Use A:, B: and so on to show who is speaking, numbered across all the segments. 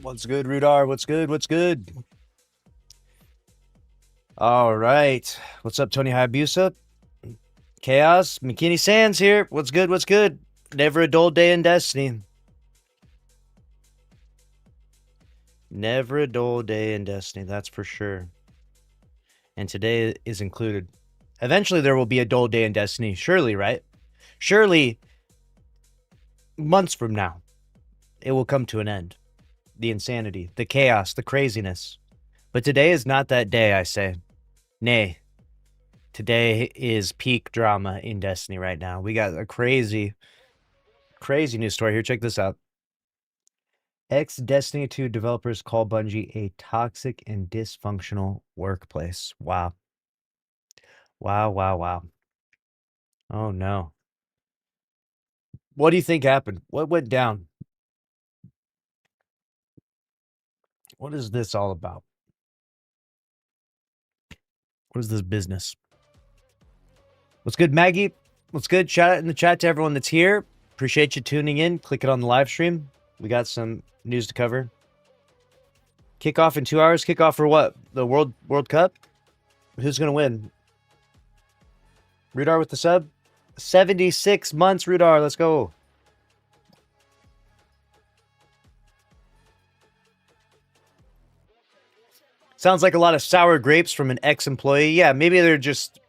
A: What's good, Rudar? What's good? What's good? All right. What's up, Tony Hayabusa? Chaos, McKinney Sands here. What's good? What's good? Never a dull day in Destiny. Never a dull day in Destiny, that's for sure. And today is included. Eventually there will be a dull day in Destiny. Surely, right? Surely, months from now, it will come to an end. The insanity, the chaos, the craziness. But today is not that day, I say. Nay. Today is peak drama in Destiny right now. We got a crazy news story here. Check this out. Ex-Destiny 2 developers call Bungie a toxic and dysfunctional workplace. Wow. Wow. Oh, no. What do you think happened? What went down? What is this all about? What is this business? What's good, Maggie? What's good? Shout out in the chat to everyone that's here. Appreciate you tuning in. Click it on the live stream. We got some news to cover. Kickoff in 2 hours. Kickoff for what? The World Cup? Who's going to win? Rudar with the sub. 76 months, Rudar. Let's go. Sounds like a lot of sour grapes from an ex-employee. Yeah, maybe they're just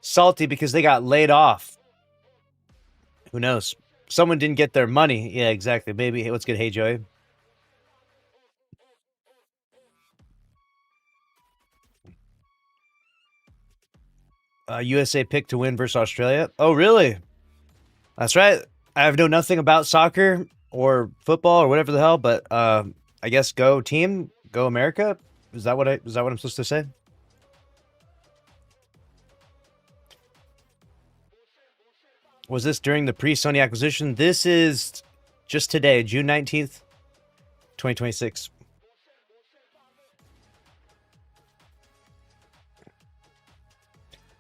A: salty because they got laid off. Who knows? Someone didn't get their money. Yeah, exactly. Maybe. Hey, what's good? Hey, Joey. USA picked to win versus Australia. Oh, really? That's right. I know nothing about soccer or football or whatever the hell, but I guess go team, go America. Is that what I'm supposed to say? Was this during the pre-Sony acquisition? This is just today, June 19th, 2026.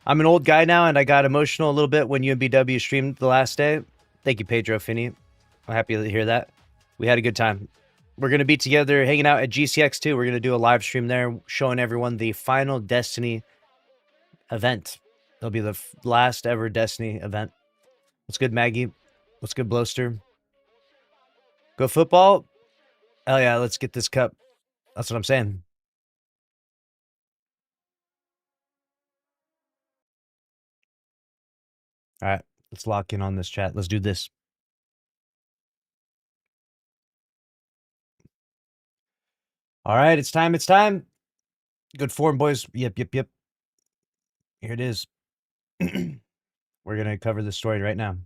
A: I'm an old guy now, and I got emotional a little bit when UMBW streamed the last day. Thank you, Pedro Finney. I'm happy to hear that. We had a good time. We're going to be together hanging out at GCX too. We're going to do a live stream there showing everyone the final Destiny event. It'll be the last ever Destiny event. What's good, Maggie? What's good, Blowster? Go football? Hell yeah, let's get this cup. That's what I'm saying. All right, let's lock in on this chat. Let's do this. All right, it's time. It's time. Good form, boys. Yep. Here it is. We're going to cover this story right now.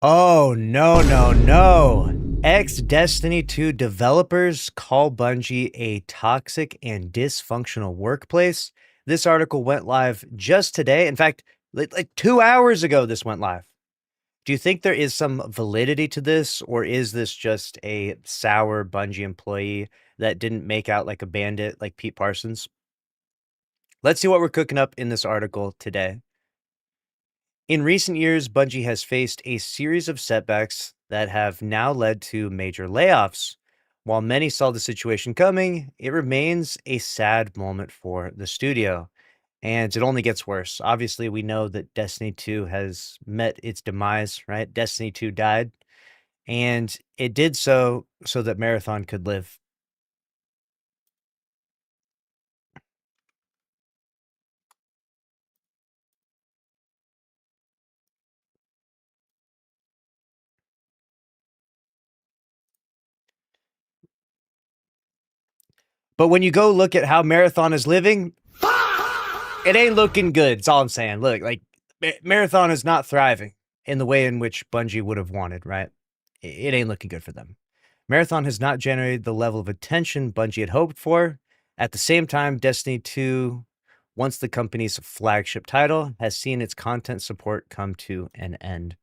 A: Oh, no. Ex-Destiny 2 developers call Bungie a toxic and dysfunctional workplace. This article went live just today. In fact, like 2 hours ago, this went live. Do you think there is some validity to this, or is this just a sour Bungie employee that didn't make out like a bandit like Pete Parsons? Let's see what we're cooking up in this article today. In recent years, Bungie has faced a series of setbacks that have now led to major layoffs. While many saw the situation coming, it remains a sad moment for the studio. and it only gets worse. Obviously, we know that Destiny 2 has met its demise, right? Destiny 2 died, and it did so that Marathon could live. But when you go look at how Marathon is living, it ain't looking good. That's all I'm saying. Look, like Marathon is not thriving in the way in which Bungie would have wanted, right? It ain't looking good for them. Marathon has not generated the level of attention Bungie had hoped for. At the same time, Destiny 2, once the company's flagship title, has seen its content support come to an end.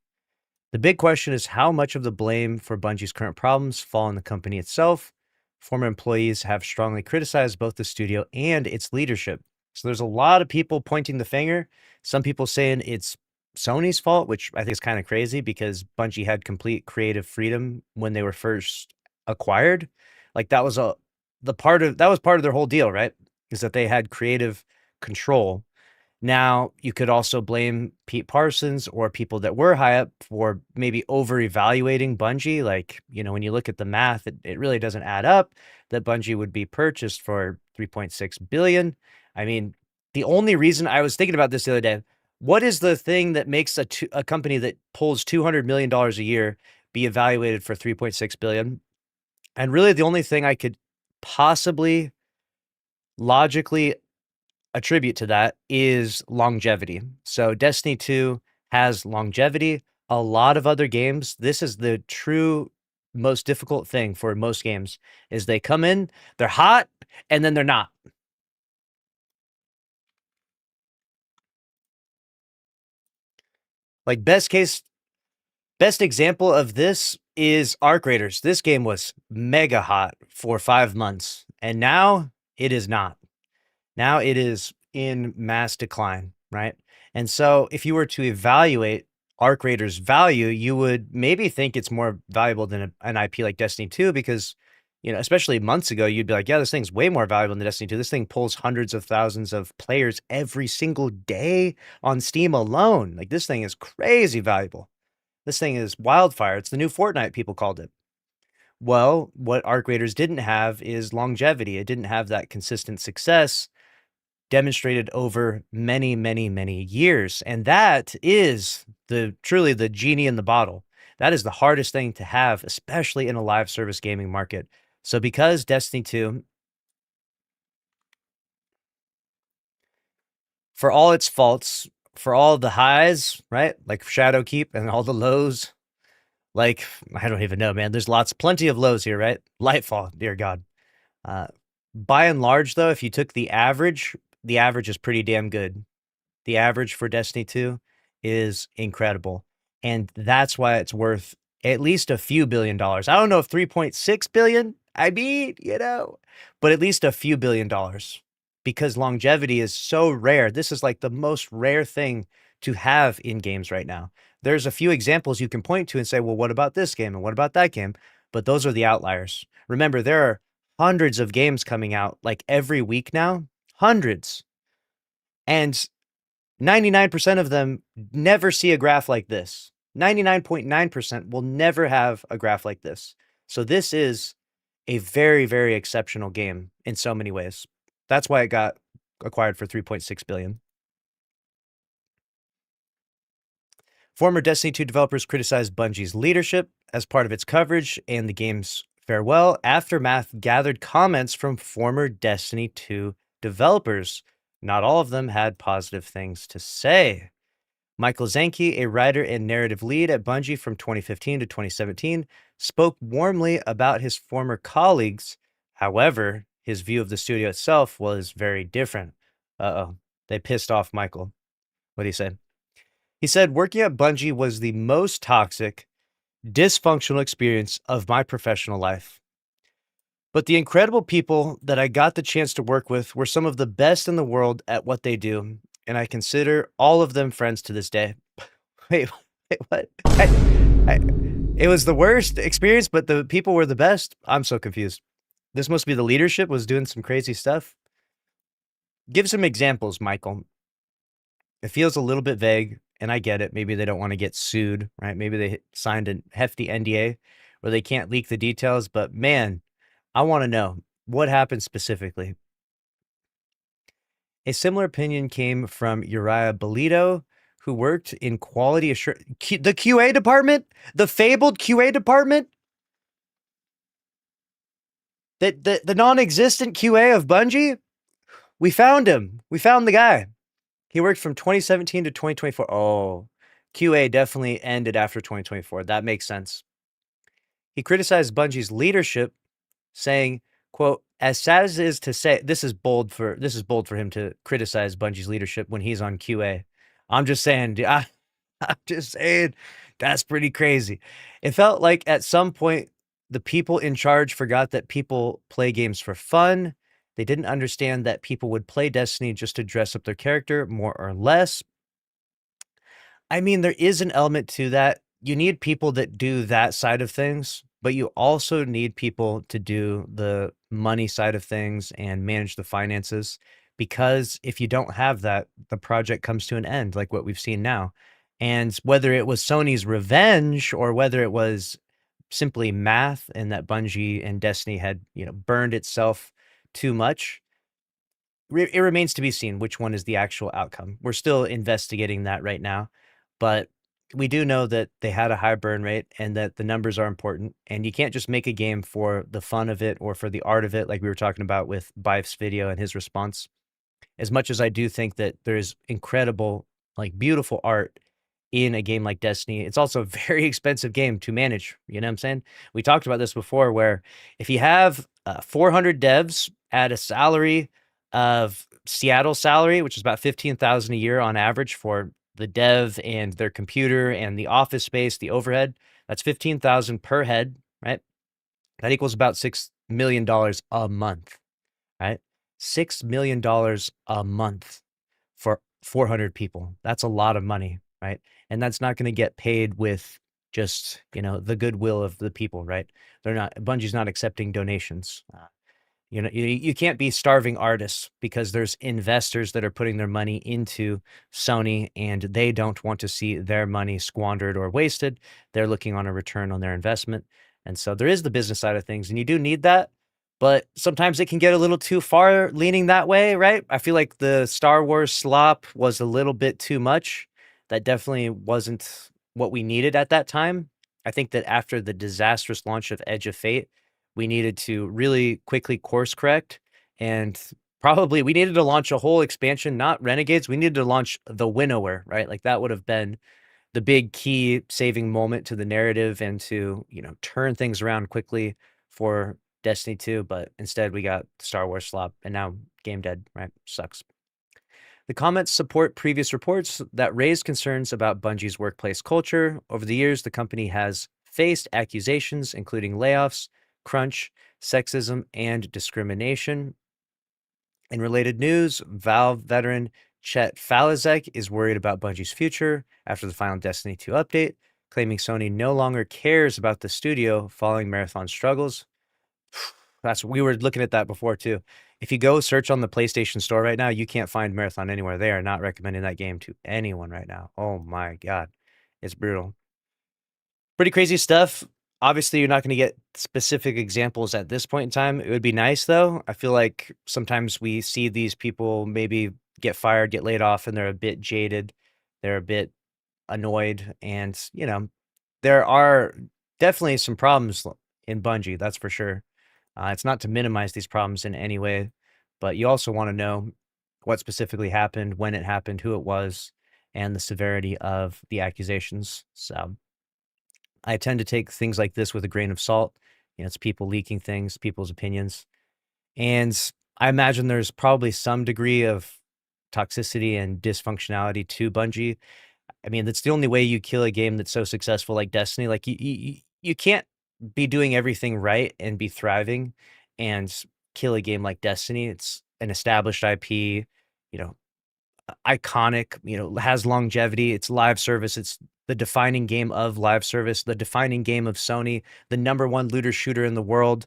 A: The big question is how much of the blame for Bungie's current problems fall on the company itself. Former employees have strongly criticized both the studio and its leadership. So there's a lot of people pointing the finger. Some people saying it's Sony's fault, which I think is kind of crazy because Bungie had complete creative freedom when they were first acquired. Like that was part of their whole deal, right? Is that they had creative control. Now, you could also blame Pete Parsons or people that were high up for maybe over evaluating Bungie. Like, when you look at the math, it really doesn't add up that Bungie would be purchased for 3.6 billion. I mean, the only reason I was thinking about this the other day, what is the thing that makes a company that pulls $200 million a year be evaluated for 3.6 billion? And really the only thing I could possibly logically attribute to that is longevity. So Destiny 2 has longevity. A lot of other games, this is the true most difficult thing for most games is they come in, they're hot, and then they're not. Like best example of this is Arc Raiders. This game was mega hot for 5 months, and now it is not. Now it is in mass decline, right? And so if you were to evaluate Arc Raiders' value, you would maybe think it's more valuable than an IP like Destiny 2 because, especially months ago, you'd be like, yeah, this thing's way more valuable than Destiny 2. This thing pulls hundreds of thousands of players every single day on Steam alone. Like this thing is crazy valuable. This thing is wildfire. It's the new Fortnite, people called it. Well, what Arc Raiders didn't have is longevity. It didn't have that consistent success demonstrated over many, many, many years. And that is truly the genie in the bottle. That is the hardest thing to have, especially in a live service gaming market. So because Destiny 2, for all its faults, for all the highs, right? Like Shadowkeep and all the lows, like, I don't even know, man. There's plenty of lows here, right? Lightfall, dear God. By and large, though, if you took the average is pretty damn good. The average for Destiny 2 is incredible. And that's why it's worth at least a few $billion. I don't know if 3.6 billion, but at least a few $billion because longevity is so rare. This is like the most rare thing to have in games right now. There's a few examples you can point to and say, well, what about this game? And what about that game? But those are the outliers. Remember, there are hundreds of games coming out like every week now, hundreds. And 99% of them never see a graph like this. 99.9% will never have a graph like this. So this is a very, very exceptional game in so many ways. That's why it got acquired for 3.6 billion. Former Destiny 2 developers criticized Bungie's leadership as part of its coverage and the game's farewell. Aftermath gathered comments from former Destiny 2 developers. Not all of them had positive things to say. Michael Zanke, a writer and narrative lead at Bungie from 2015 to 2017, spoke warmly about his former colleagues. However, his view of the studio itself was very different. They pissed off Michael. What did he say? He said, working at Bungie was the most toxic, dysfunctional experience of my professional life. But the incredible people that I got the chance to work with were some of the best in the world at what they do, and I consider all of them friends to this day. Wait, what? It was the worst experience, but the people were the best? I'm so confused. This must be the leadership was doing some crazy stuff. Give some examples, Michael. It feels a little bit vague, and I get it. Maybe they don't want to get sued, right? Maybe they signed a hefty NDA where they can't leak the details, but man, I want to know what happened specifically. A similar opinion came from Uriah Bolito, who worked in quality assurance, the QA department, the fabled QA department, the non-existent QA of Bungie. We found him. We found the guy. He worked from 2017 to 2024. Oh, QA definitely ended after 2024. That makes sense. He criticized Bungie's leadership, saying, quote, as sad as it is to say, this is bold for him to criticize Bungie's leadership when he's on QA. I'm just saying, I'm just saying that's pretty crazy. It felt like at some point the people in charge forgot that people play games for fun. They didn't understand that people would play Destiny just to dress up their character more or less. I mean, there is an element to that. You need people that do that side of things, but you also need people to do the money side of things and manage the finances. Because if you don't have that, the project comes to an end, like what we've seen now. And whether it was Sony's revenge or whether it was simply math and that Bungie and Destiny had, burned itself too much, it remains to be seen which one is the actual outcome. We're still investigating that right now, but we do know that they had a high burn rate and that the numbers are important. And you can't just make a game for the fun of it or for the art of it, like we were talking about with Bife's video and his response. As much as I do think that there's incredible, like beautiful art in a game like Destiny, it's also a very expensive game to manage. You know what I'm saying? We talked about this before, where if you have 400 devs at a salary of Seattle salary, which is about 15,000 a year on average for the dev and their computer and the office space, the overhead, that's 15,000 per head, right? That equals about $6 million a month, right? $6 million a month for 400 people. That's a lot of money, right? And that's not going to get paid with just, the goodwill of the people, right? Bungie's not accepting donations. You can't be starving artists because there's investors that are putting their money into Sony and they don't want to see their money squandered or wasted. They're looking on a return on their investment. And so there is the business side of things, and you do need that, but sometimes it can get a little too far leaning that way, right? I feel like the Star Wars slop was a little bit too much. That definitely wasn't what we needed at that time. I think that after the disastrous launch of Edge of Fate, we needed to really quickly course correct, and probably we needed to launch a whole expansion, not Renegades. We needed to launch the Winnower, right? Like that would have been the big key saving moment to the narrative and to, turn things around quickly for Destiny 2. But instead we got Star Wars slop and now game dead, right? Sucks. The comments support previous reports that raised concerns about Bungie's workplace culture. Over the years, the company has faced accusations, including layoffs, crunch, sexism, and discrimination. In related news, Valve veteran Chet Falizek is worried about Bungie's future after the final Destiny 2 update, claiming Sony no longer cares about the studio following Marathon struggles. We were looking at that before too. If you go search on the PlayStation Store right now, you can't find Marathon anywhere. They are not recommending that game to anyone right now. Oh my God. It's brutal. Pretty crazy stuff. Obviously, you're not going to get specific examples at this point in time. It would be nice, though. I feel like sometimes we see these people maybe get fired, get laid off, and they're a bit jaded. They're a bit annoyed. And, there are definitely some problems in Bungie, that's for sure. It's not to minimize these problems in any way, but you also want to know what specifically happened, when it happened, who it was, and the severity of the accusations. So I tend to take things like this with a grain of salt. It's people leaking things, people's opinions. And I imagine there's probably some degree of toxicity and dysfunctionality to Bungie. I mean, that's the only way you kill a game that's so successful like Destiny. Like you can't be doing everything right and be thriving and kill a game like Destiny. It's an established IP, you know, iconic, has longevity. It's live service. It's the defining game of live service, the defining game of Sony, the number one looter shooter in the world.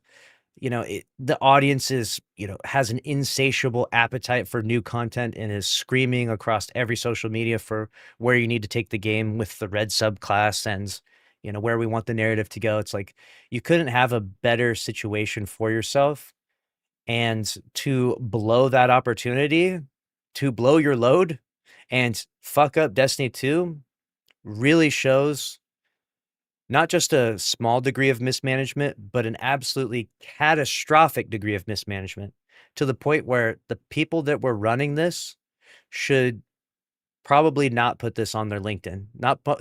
A: the audience has an insatiable appetite for new content and is screaming across every social media for where you need to take the game with the red subclass and where we want the narrative to go. It's like you couldn't have a better situation for yourself, and to blow that opportunity, to blow your load and fuck up Destiny 2 really shows not just a small degree of mismanagement, but an absolutely catastrophic degree of mismanagement, to the point where the people that were running this should probably not put this on their LinkedIn.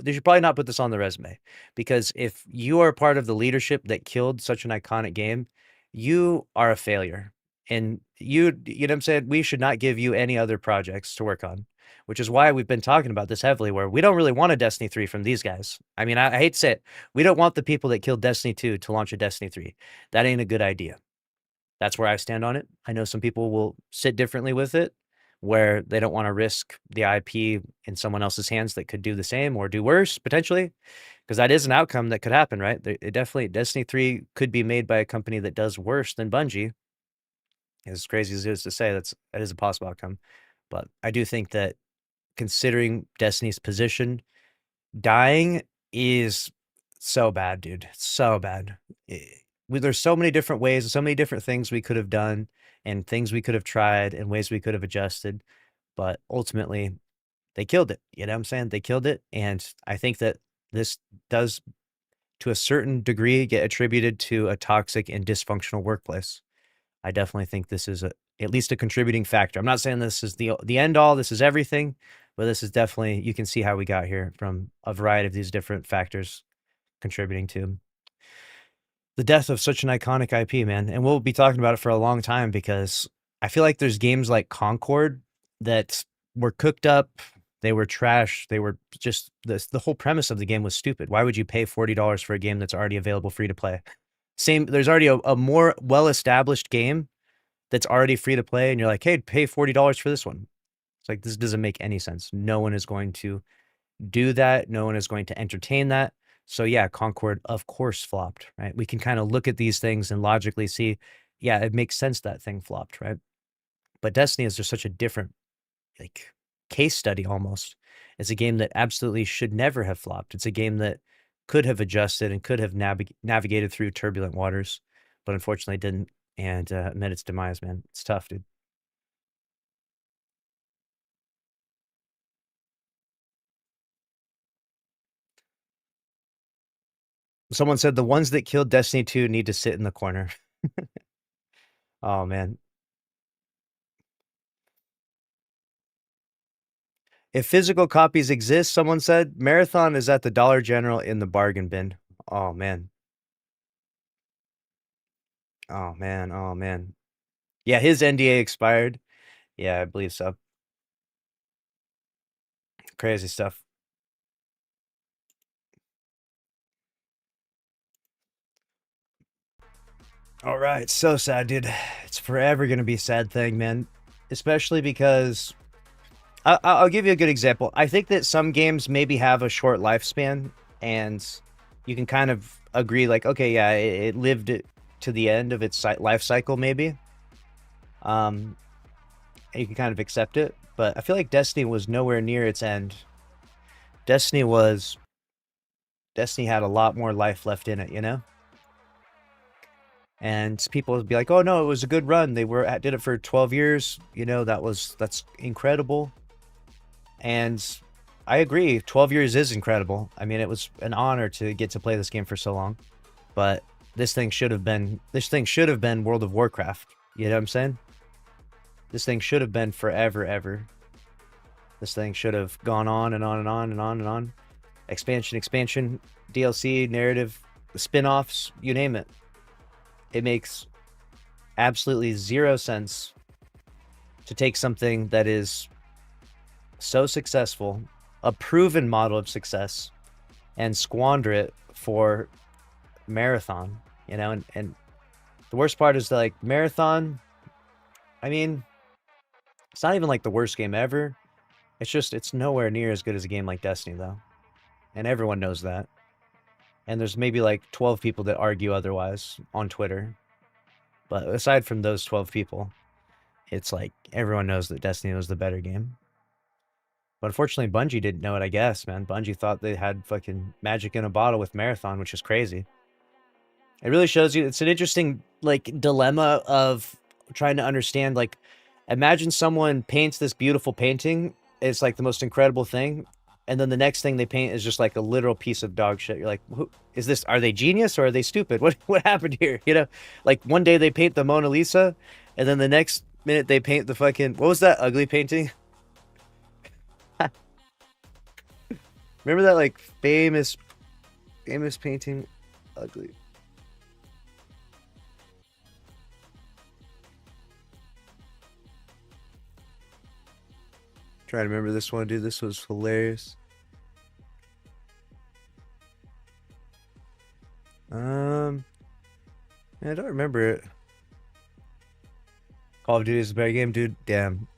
A: They should probably not put this on their resume, because if you are part of the leadership that killed such an iconic game, you are a failure. And you know what I'm saying? We should not give you any other projects to work on, which is why we've been talking about this heavily, where we don't really want a Destiny 3 from these guys. I mean, I hate to say it. We don't want the people that killed Destiny 2 to launch a Destiny 3. That ain't a good idea. That's where I stand on it. I know some people will sit differently with it, where they don't want to risk the IP in someone else's hands that could do the same or do worse, potentially, because that is an outcome that could happen, right? It definitely, Destiny 3 could be made by a company that does worse than Bungie. As crazy as it is to say, that is a possible outcome. But I do think that, considering Destiny's position, dying is so bad, dude. So bad. There's so many different ways, so many different things we could have done, and things we could have tried, and ways we could have adjusted. But ultimately, they killed it. You know what I'm saying? They killed it. And I think that this does, to a certain degree, get attributed to a toxic and dysfunctional workplace. I definitely think this is at least a contributing factor. I'm not saying this is the end all, this is everything, but this is definitely, you can see how we got here from a variety of these different factors contributing to the death of such an iconic IP, man. And we'll be talking about it for a long time, because I feel like there's games like Concord that were cooked up, they were trash, they were just, the whole premise of the game was stupid. Why would you pay $40 for a game that's already available free to play? There's already a more well-established game that's already free to play, and you're like, hey, pay $40 for this one. It's like, this doesn't make any sense. No one is going to do that. No one is going to entertain that. So yeah, Concord, of course, flopped, right? We can kind of look at these things and logically see, yeah, it makes sense that thing flopped, right? But Destiny is just such a different, like, case study almost. It's a game that absolutely should never have flopped. It's a game that could have adjusted and could have navigated through turbulent waters, but unfortunately didn't, and met its demise, man. It's tough, dude. Someone said the ones that killed Destiny 2 need to sit in the corner. Oh, man. If physical copies exist, someone said, Marathon is at the Dollar General in the bargain bin. Oh, man. Oh, man. Oh, man. Yeah, his NDA expired. Yeah, I believe so. Crazy stuff. All right, so sad, dude. It's forever gonna be a sad thing, man. Especially because I'll give you a good example. I think that some games maybe have a short lifespan, and you can kind of agree, like, okay, yeah, it lived it to the end of its life cycle, maybe. And you can kind of accept it. But I feel like Destiny was nowhere near its end. Destiny had a lot more life left in it, you know? And people would be like, "Oh no, it was a good run. Did it for 12 years. You know, that's incredible." And I agree, 12 years is incredible. I mean, it was an honor to get to play this game for so long. But this thing should have been World of Warcraft. You know what I'm saying? This thing should have been forever, ever. This thing should have gone on and on and on and on and on. Expansion, DLC, narrative, spin-offs, you name it. It makes absolutely zero sense to take something that is so successful, a proven model of success, and squander it for Marathon, you know? And the worst part is that, like, Marathon, I mean, it's not even like the worst game ever. It's just, it's nowhere near as good as a game like Destiny, though. And everyone knows that. And there's maybe like 12 people that argue otherwise on Twitter. But aside from those 12 people, it's like everyone knows that Destiny was the better game. But unfortunately, Bungie didn't know it, I guess, man. Bungie thought they had fucking magic in a bottle with Marathon, which is crazy. It really shows you, it's an interesting, like, dilemma of trying to understand, like, imagine someone paints this beautiful painting, it's like the most incredible thing, and then the next thing they paint is just like a literal piece of dog shit. You're like, who is this? Are they genius or are they stupid? What happened here? You know, like one day they paint the Mona Lisa, and then the next minute they paint the fucking, what was that ugly painting? Remember that like famous painting? Ugly. Trying to remember this one, dude. This was hilarious. Um, I don't remember it. Call of Duty is a better game, dude. Damn.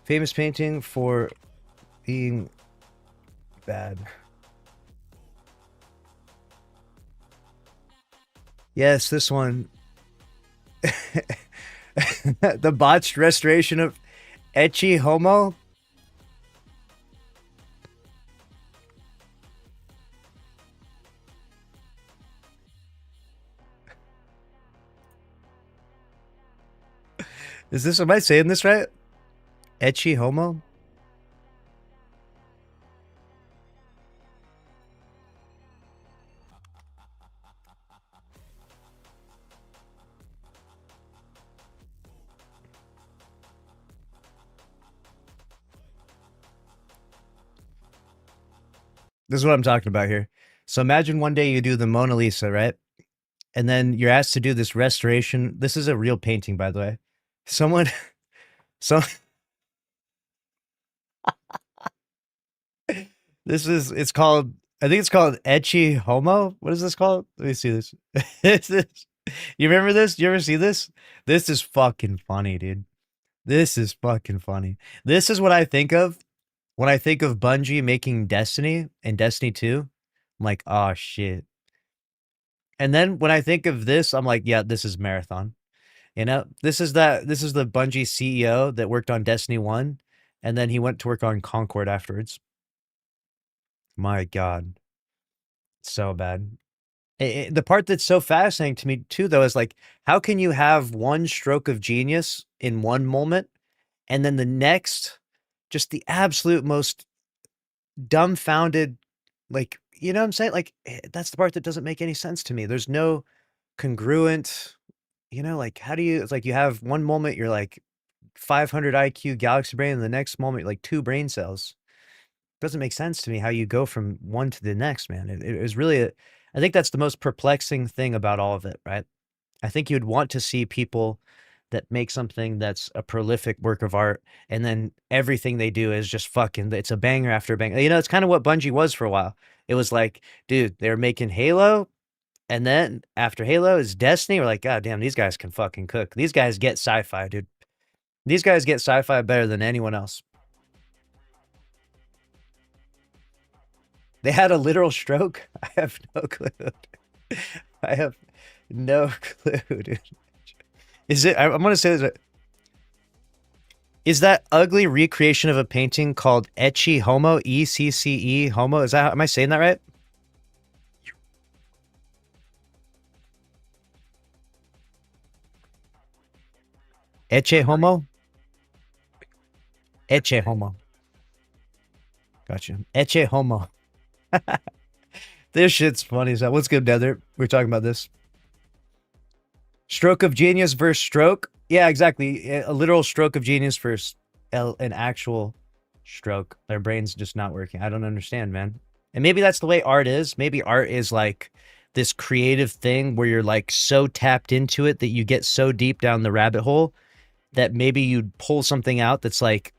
A: Famous painting for being bad. Yes, this one. The botched restoration of Ecce Homo. Is this, am I saying this right? Ecce Homo? This is what I'm talking about here. So imagine one day you do the Mona Lisa, right? And then you're asked to do this restoration. This is a real painting, by the way. Someone, so this is, it's called, I think it's called Ecce Homo. What is this called? Let me see this. You remember this? You ever see this? This is fucking funny, dude. This is fucking funny. This is what I think of when I think of Bungie making Destiny and Destiny 2. I'm like, oh shit. And then when I think of this, I'm like, yeah, this is Marathon. You know, this is the Bungie CEO that worked on Destiny 1, and then he went to work on Concord afterwards. My God, so bad. The part that's so fascinating to me too, though, is like, how can you have one stroke of genius in one moment, and then the next, just the absolute most dumbfounded, like, you know what I'm saying? Like, that's the part that doesn't make any sense to me. There's no congruent, you know, like, how do you, it's like you have one moment, you're like 500 IQ galaxy brain, and the next moment, like two brain cells. Doesn't make sense to me how you go from one to the next, man. It was really, I think that's the most perplexing thing about all of it, right? I think you'd want to see people that make something that's a prolific work of art, and then everything they do is just fucking, it's a banger after a banger. You know, it's kind of what Bungie was for a while. It was like, dude, they were making Halo, and then after Halo is Destiny. We're like, God damn, these guys can fucking cook. These guys get sci-fi, dude. These guys get sci-fi better than anyone else. They had a literal stroke? I have no clue. I have no clue, dude. Is it, I'm gonna say this, is that ugly recreation of a painting called Ecce Homo, E-C-C-E Homo? Is that, am I saying that right? Ecce Homo? Ecce Homo. Gotcha. Ecce Homo. This shit's funny as hell. What's good, Nether? We're talking about this. Stroke of genius versus stroke. Yeah, exactly. A literal stroke of genius versus an actual stroke. Their brain's just not working. I don't understand, man. And maybe that's the way art is. Maybe art is like this creative thing where you're like so tapped into it that you get so deep down the rabbit hole that maybe you pull something out that's like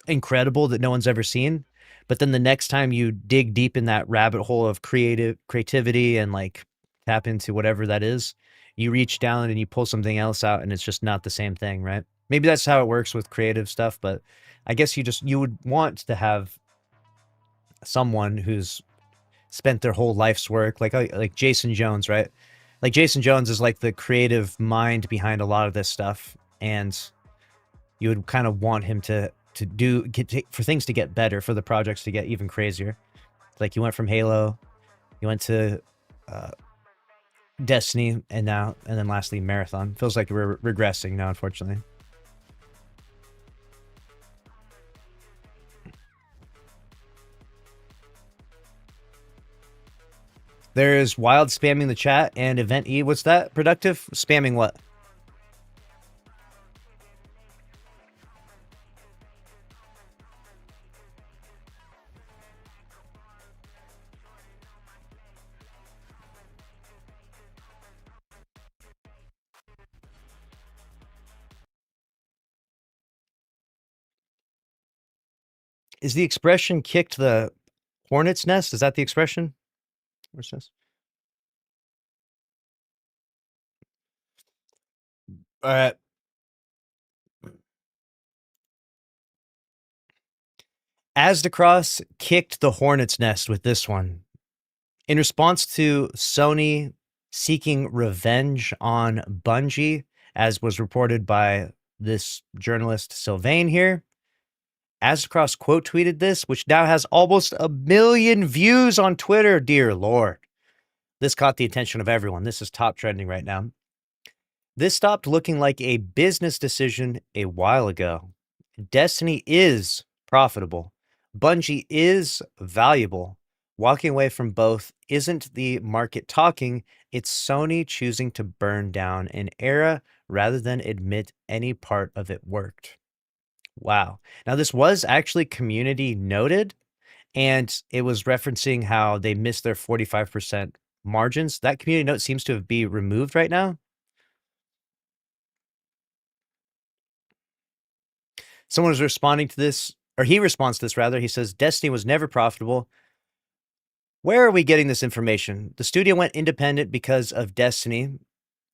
A: incredible that no one's ever seen. But then the next time you dig deep in that rabbit hole of creativity and like tap into whatever that is, you reach down and you pull something else out and it's just not the same thing, right? Maybe that's how it works with creative stuff, but I guess you would want to have someone who's spent their whole life's work, like Jason Jones, right? Like Jason Jones is like the creative mind behind a lot of this stuff, and you would kind of want him for things to get better, for the projects to get even crazier. Like you went from Halo, you went to uh, Destiny, and then lastly Marathon. Feels like we're regressing now, unfortunately. There's Wild spamming the chat and Event E. What's that? Productive? Spamming what? Is the expression kicked the hornet's nest? Is that the expression? Where's this? All right. Asdacross kicked the hornet's nest with this one. In response to Sony seeking revenge on Bungie, as was reported by this journalist Sylvain here, Asdacross quote tweeted this, which now has almost 1 million views on Twitter. Dear Lord. This caught the attention of everyone. This is top trending right now. This stopped looking like a business decision a while ago. Destiny is profitable. Bungie is valuable. Walking away from both isn't the market talking, it's Sony choosing to burn down an era rather than admit any part of it worked. Wow. Now, this was actually community noted, and it was referencing how they missed their 45% margins. That community note seems to be removed right now. Someone was responding to this, or he responds to this rather. He says, Destiny was never profitable. Where are we getting this information? The studio went independent because of Destiny,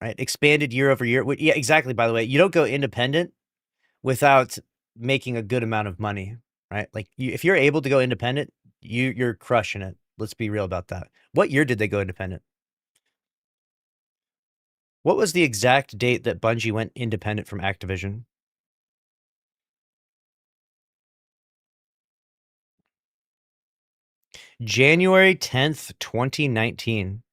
A: right? Expanded year over year. Yeah, exactly. By the way, you don't go independent without making a good amount of money, right? Like if you're able to go independent, you're crushing it. Let's be real about that. What year did they go independent? What was the exact date that Bungie went independent from Activision? January 10th, 2019.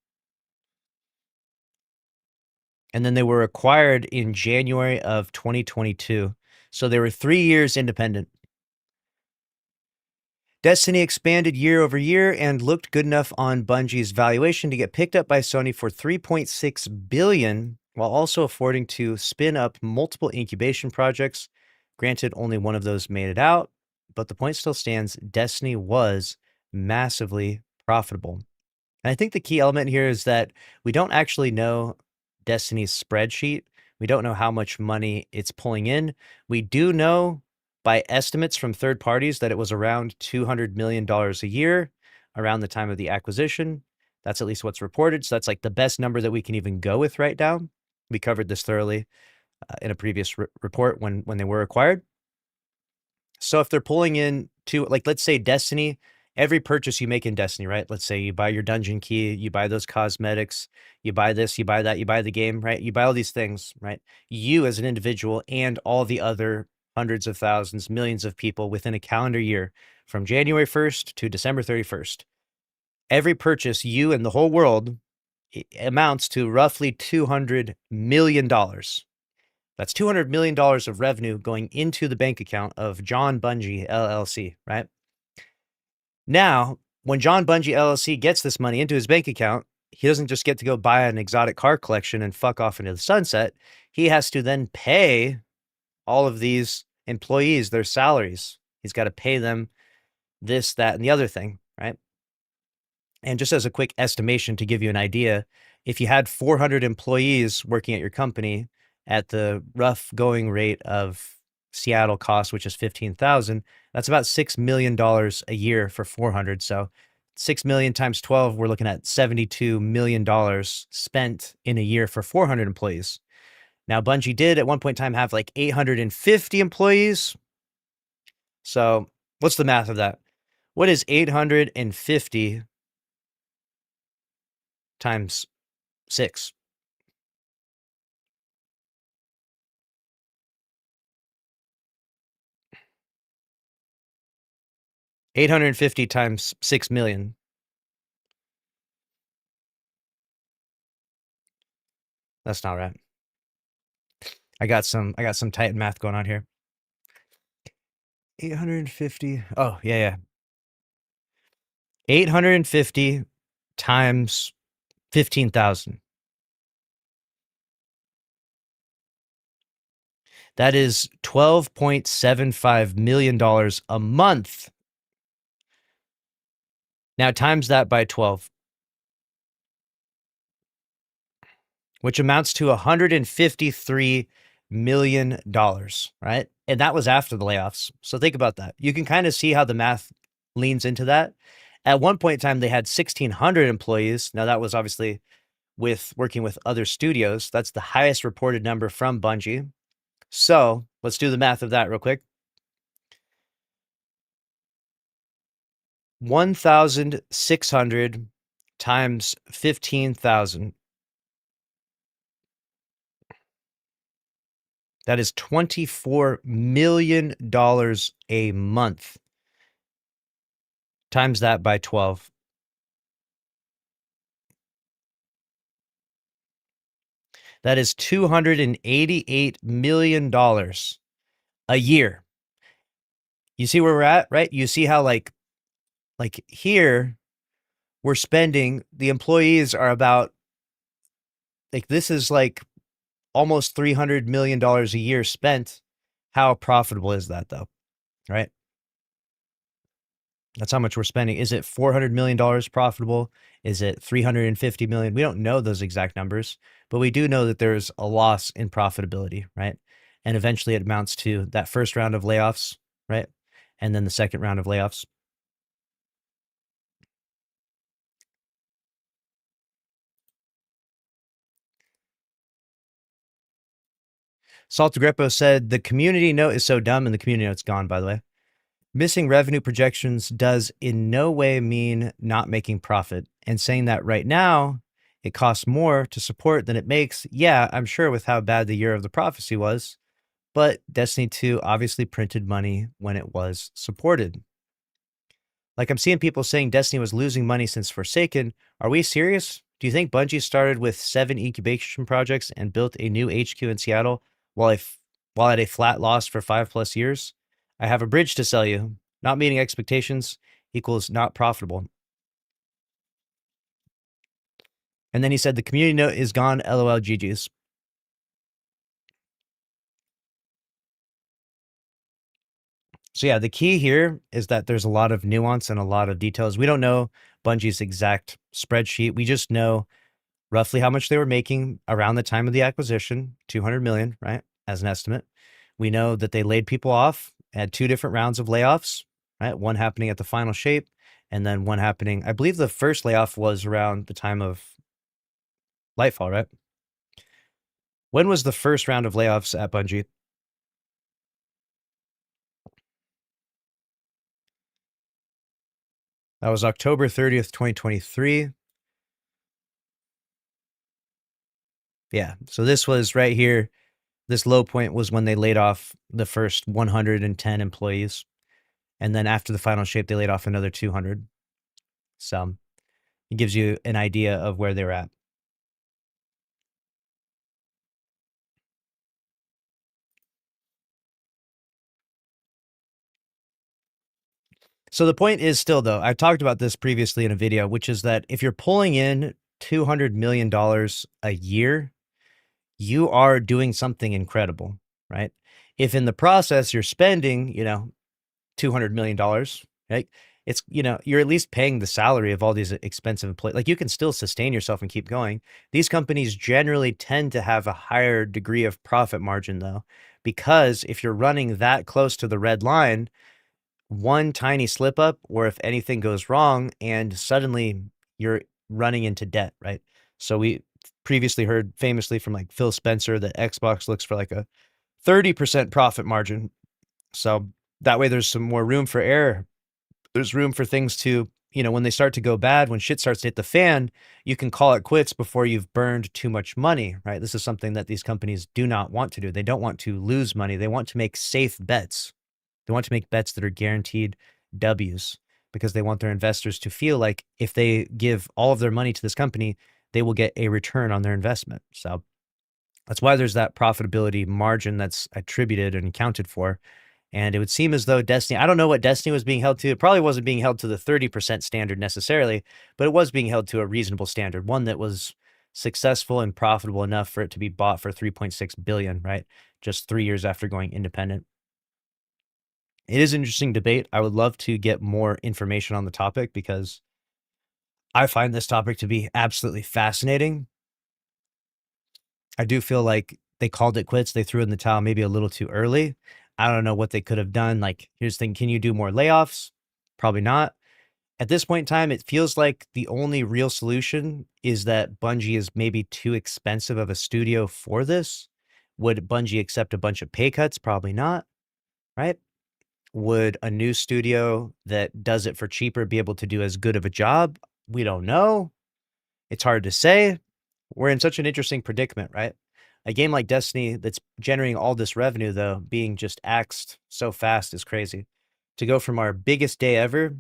A: And then they were acquired in January of 2022. So they were 3 years independent. Destiny expanded year over year and looked good enough on Bungie's valuation to get picked up by Sony for $3.6 billion, while also affording to spin up multiple incubation projects. Granted, only one of those made it out, but the point still stands. Destiny was massively profitable. And I think the key element here is that we don't actually know Destiny's spreadsheet. We don't know how much money it's pulling in. We do know by estimates from third parties that it was around $200 million a year around the time of the acquisition. That's at least what's reported. So that's like the best number that we can even go with right now. We covered this thoroughly in a previous report when they were acquired. So if they're pulling in like, let's say Destiny, every purchase you make in Destiny, right? Let's say you buy your dungeon key, you buy those cosmetics, you buy this, you buy that, you buy the game, right? You buy all these things, right? You as an individual and all the other hundreds of thousands, millions of people within a calendar year from January 1st to December 31st, every purchase you and the whole world amounts to roughly $200 million. That's $200 million of revenue going into the bank account of John Bungie LLC, right? Now, when John Bungie LLC gets this money into his bank account, he doesn't just get to go buy an exotic car collection and fuck off into the sunset. He has to then pay all of these employees their salaries. He's got to pay them this, that, and the other thing, right? And just as a quick estimation to give you an idea, if you had 400 employees working at your company at the rough going rate of Seattle cost, which is 15,000, that's about $6 million a year for 400. So 6 million times 12, we're looking at $72 million spent in a year for 400 employees. Now, Bungie did at one point in time have like 850 employees. So what's the math of that? What is 850 times 6? 850 times 6 million. That's not right. I got some Titan math going on here. 850. Oh, yeah. 850 times 15,000. That is $12.75 million a month. Now times that by 12, which amounts to $153 million, right? And that was after the layoffs. So think about that. You can kind of see how the math leans into that. At one point in time, they had 1,600 employees. Now, that was obviously with working with other studios. That's the highest reported number from Bungie. So let's do the math of that real quick. 1,600 times 15,000. That is $24 million a month. Times that by 12. That is $288 million a year. You see where we're at, right? You see how like here we're spending, the employees are about, like, this is like almost $300 million a year spent. How profitable is that though? Right? That's how much we're spending. Is it $400 million profitable? Is it 350 million? We don't know those exact numbers, but we do know that there's a loss in profitability, right? And eventually it amounts to that first round of layoffs, right? And then the second round of layoffs. Salt Agrippo said the community note is so dumb, and the community note's gone, by the way. Missing revenue projections does in no way mean not making profit. And saying that right now, it costs more to support than it makes. Yeah, I'm sure with how bad the year of the prophecy was, but Destiny 2 obviously printed money when it was supported. Like, I'm seeing people saying Destiny was losing money since Forsaken. Are we serious? Do you think Bungie started with 7 incubation projects and built a new HQ in Seattle while at a flat loss for 5+ years? I have a bridge to sell you. Not meeting expectations equals not profitable. And then he said the community note is gone. LOL GG's. So yeah, the key here is that there's a lot of nuance and a lot of details. We don't know Bungie's exact spreadsheet. We just know roughly how much they were making around the time of the acquisition, 200 million, right? As an estimate. We know that they laid people off, had 2 different rounds of layoffs, right? One happening at the final shape, and then one happening, I believe the first layoff was around the time of Lightfall, right? When was the first round of layoffs at Bungie? That was October 30th, 2023. Yeah. So this was right here. This low point was when they laid off the first 110 employees. And then after the final shape, they laid off another 200. So it gives you an idea of where they're at. So the point is still, though, I talked about this previously in a video, which is that if you're pulling in $200 million a year, you are doing something incredible, right? If in the process you're spending, $200 million, right? It's, you're at least paying the salary of all these expensive employees. Like, you can still sustain yourself and keep going. These companies generally tend to have a higher degree of profit margin, though, because if you're running that close to the red line, one tiny slip up, or if anything goes wrong, and suddenly you're running into debt, right? So we previously heard famously from like Phil Spencer that Xbox looks for like a 30% profit margin. So That way there's some more room for error. There's room for things to, when they start to go bad, when shit starts to hit the fan, you can call it quits before you've burned too much money, right? This is something that these companies do not want to do. They don't want to lose money. They want to make safe bets. They want to make bets that are guaranteed W's because they want their investors to feel like if they give all of their money to this company, they will get a return on their investment. So that's why there's that profitability margin that's attributed and accounted for. And it would seem as though Destiny, I don't know what Destiny was being held to. It probably wasn't being held to the 30% standard necessarily, but it was being held to a reasonable standard, one that was successful and profitable enough for it to be bought for 3.6 billion, right? Just 3 years after going independent. It is an interesting debate. I would love to get more information on the topic because I find this topic to be absolutely fascinating. I do feel like they called it quits. They threw in the towel maybe a little too early. I don't know what they could have done. Like, here's the thing, can you do more layoffs? Probably not. At this point in time, it feels like the only real solution is that Bungie is maybe too expensive of a studio for this. Would Bungie accept a bunch of pay cuts? Probably not, right? Would a new studio that does it for cheaper be able to do as good of a job? We don't know. It's hard to say. We're in such an interesting predicament, right? A game like Destiny that's generating all this revenue, though, being just axed so fast is crazy. To go from our biggest day ever,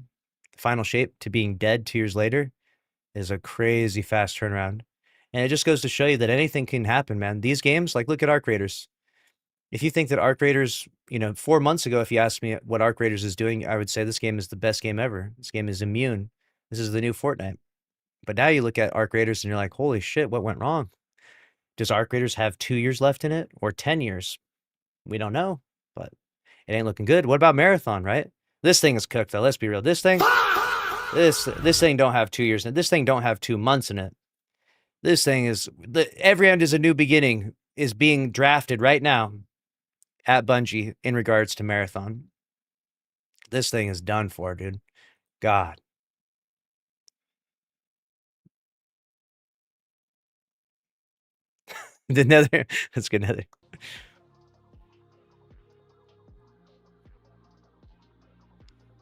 A: Final Shape, to being dead 2 years later is a crazy fast turnaround. And it just goes to show you that anything can happen, man. These games, like look at Arc Raiders. If you think that Arc Raiders, 4 months ago, if you asked me what Arc Raiders is doing, I would say this game is the best game ever. This game is immune. This is the new Fortnite. But now you look at Arc Raiders and you're like, holy shit, what went wrong? Does Arc Raiders have 2 years left in it or 10 years? We don't know, but it ain't looking good. What about Marathon, right? This thing is cooked though. Let's be real. This thing don't have 2 years in it. This thing don't have 2 months in it. This thing is every end is a new beginning is being drafted right now at Bungie in regards to Marathon. This thing is done for, dude. God. The Nether. That's good, Nether.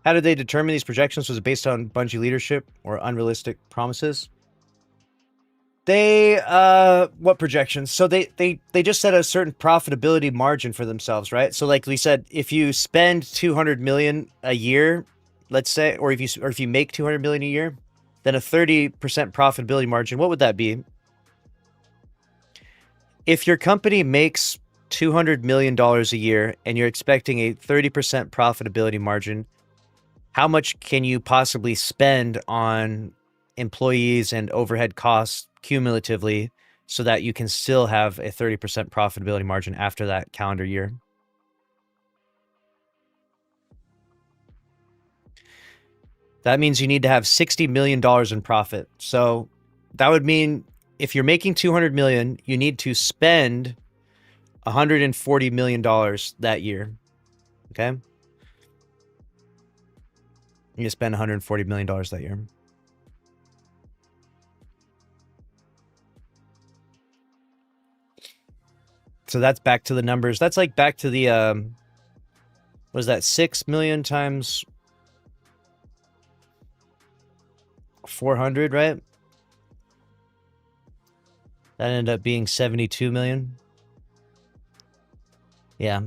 A: How did they determine these projections? Was it based on Bungie leadership or unrealistic promises? They what projections? So they just set a certain profitability margin for themselves, right? So like we said, if you spend 200 million a year, let's say, or if you make 200 million a year, then a 30% profitability margin, what would that be? If your company makes $200 million a year and you're expecting a 30% profitability margin, how much can you possibly spend on employees and overhead costs cumulatively so that you can still have a 30% profitability margin after that calendar year? That means you need to have $60 million in profit. So that would mean if you're making 200 million, you need to spend $140 million that year. Okay? You spend $140 million that year. So that's back to the numbers. That's like back to the what is that, 6 million times 400, right? That ended up being 72 million. Yeah.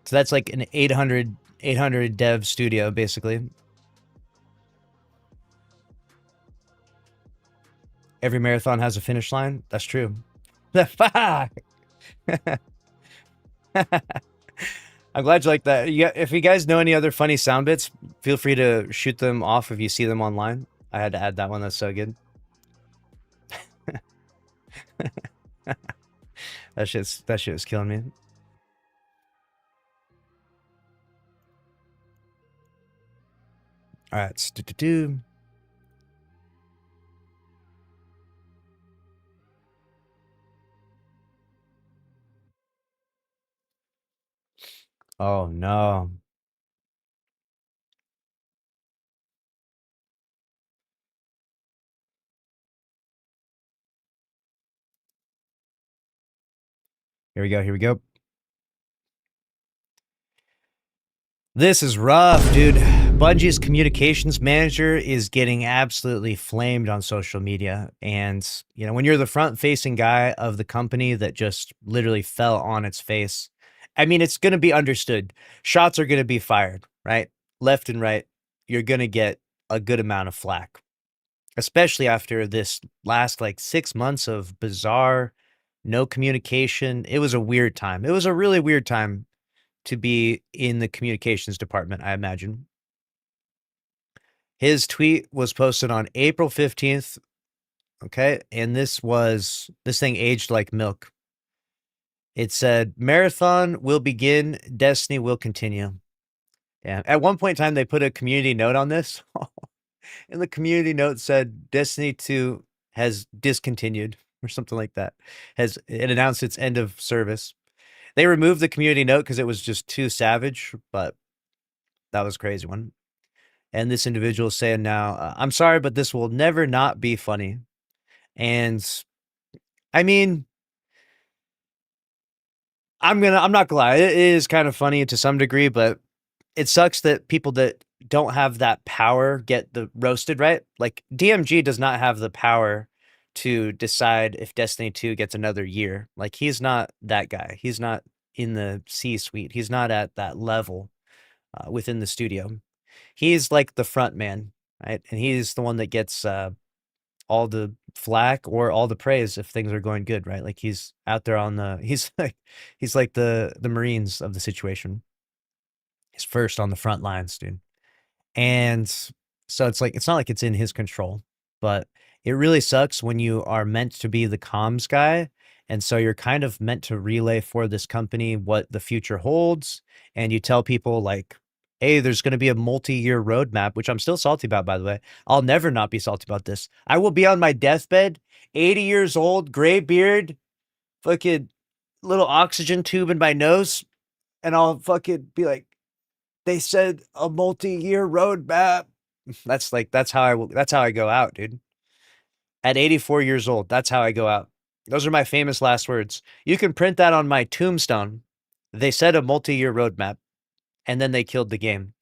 A: So that's like an 800 dev studio, basically. Every marathon has a finish line. That's true. Fuck. I'm glad you like that. Yeah, if you guys know any other funny sound bits, feel free to shoot them off if you see them online. I had to add that one. That's so good. That shit was killing me. All right. Oh no. Here we go. Here we go. This is rough, dude. Bungie's communications manager is getting absolutely flamed on social media. And, when you're the front facing guy of the company that just literally fell on its face, I mean, it's going to be understood. Shots are going to be fired, right? Left and right. You're going to get a good amount of flack, especially after this last like 6 months of bizarre, no communication. It was a weird time. It was a really weird time to be in the communications department, I imagine. His tweet was posted on April 15th. Okay. And this thing aged like milk. It said, Marathon will begin, Destiny will continue. Yeah. At one point in time, they put a community note on this. And the community note said, Destiny 2 has discontinued or something like that. It announced its end of service. They removed the community note because it was just too savage, but that was a crazy one. And this individual is saying now, I'm sorry, but this will never not be funny. And I mean, I'm not gonna lie, it is kind of funny to some degree, but it sucks that people that don't have that power get the roasted, right? Like DMG does not have the power to decide if Destiny 2 gets another year. Like he's not that guy. He's not in the C-suite. He's not at that level within the studio. He's like the front man, right? And he's the one that gets all the flack or all the praise if things are going good, right? Like he's out there on the he's like the Marines of the situation. He's first on the front lines, dude. And so it's not like it's in his control, but it really sucks when you are meant to be the comms guy. And so you're kind of meant to relay for this company what the future holds. And you tell people like, hey, there's going to be a multi-year roadmap, which I'm still salty about, by the way. I'll never not be salty about this. I will be on my deathbed, 80 years old, gray beard, fucking little oxygen tube in my nose. And I'll fucking be like, they said a multi-year roadmap. That's how I go out, dude. At 84 years old, that's how I go out. Those are my famous last words. You can print that on my tombstone. They said a multi-year roadmap, and then they killed the game.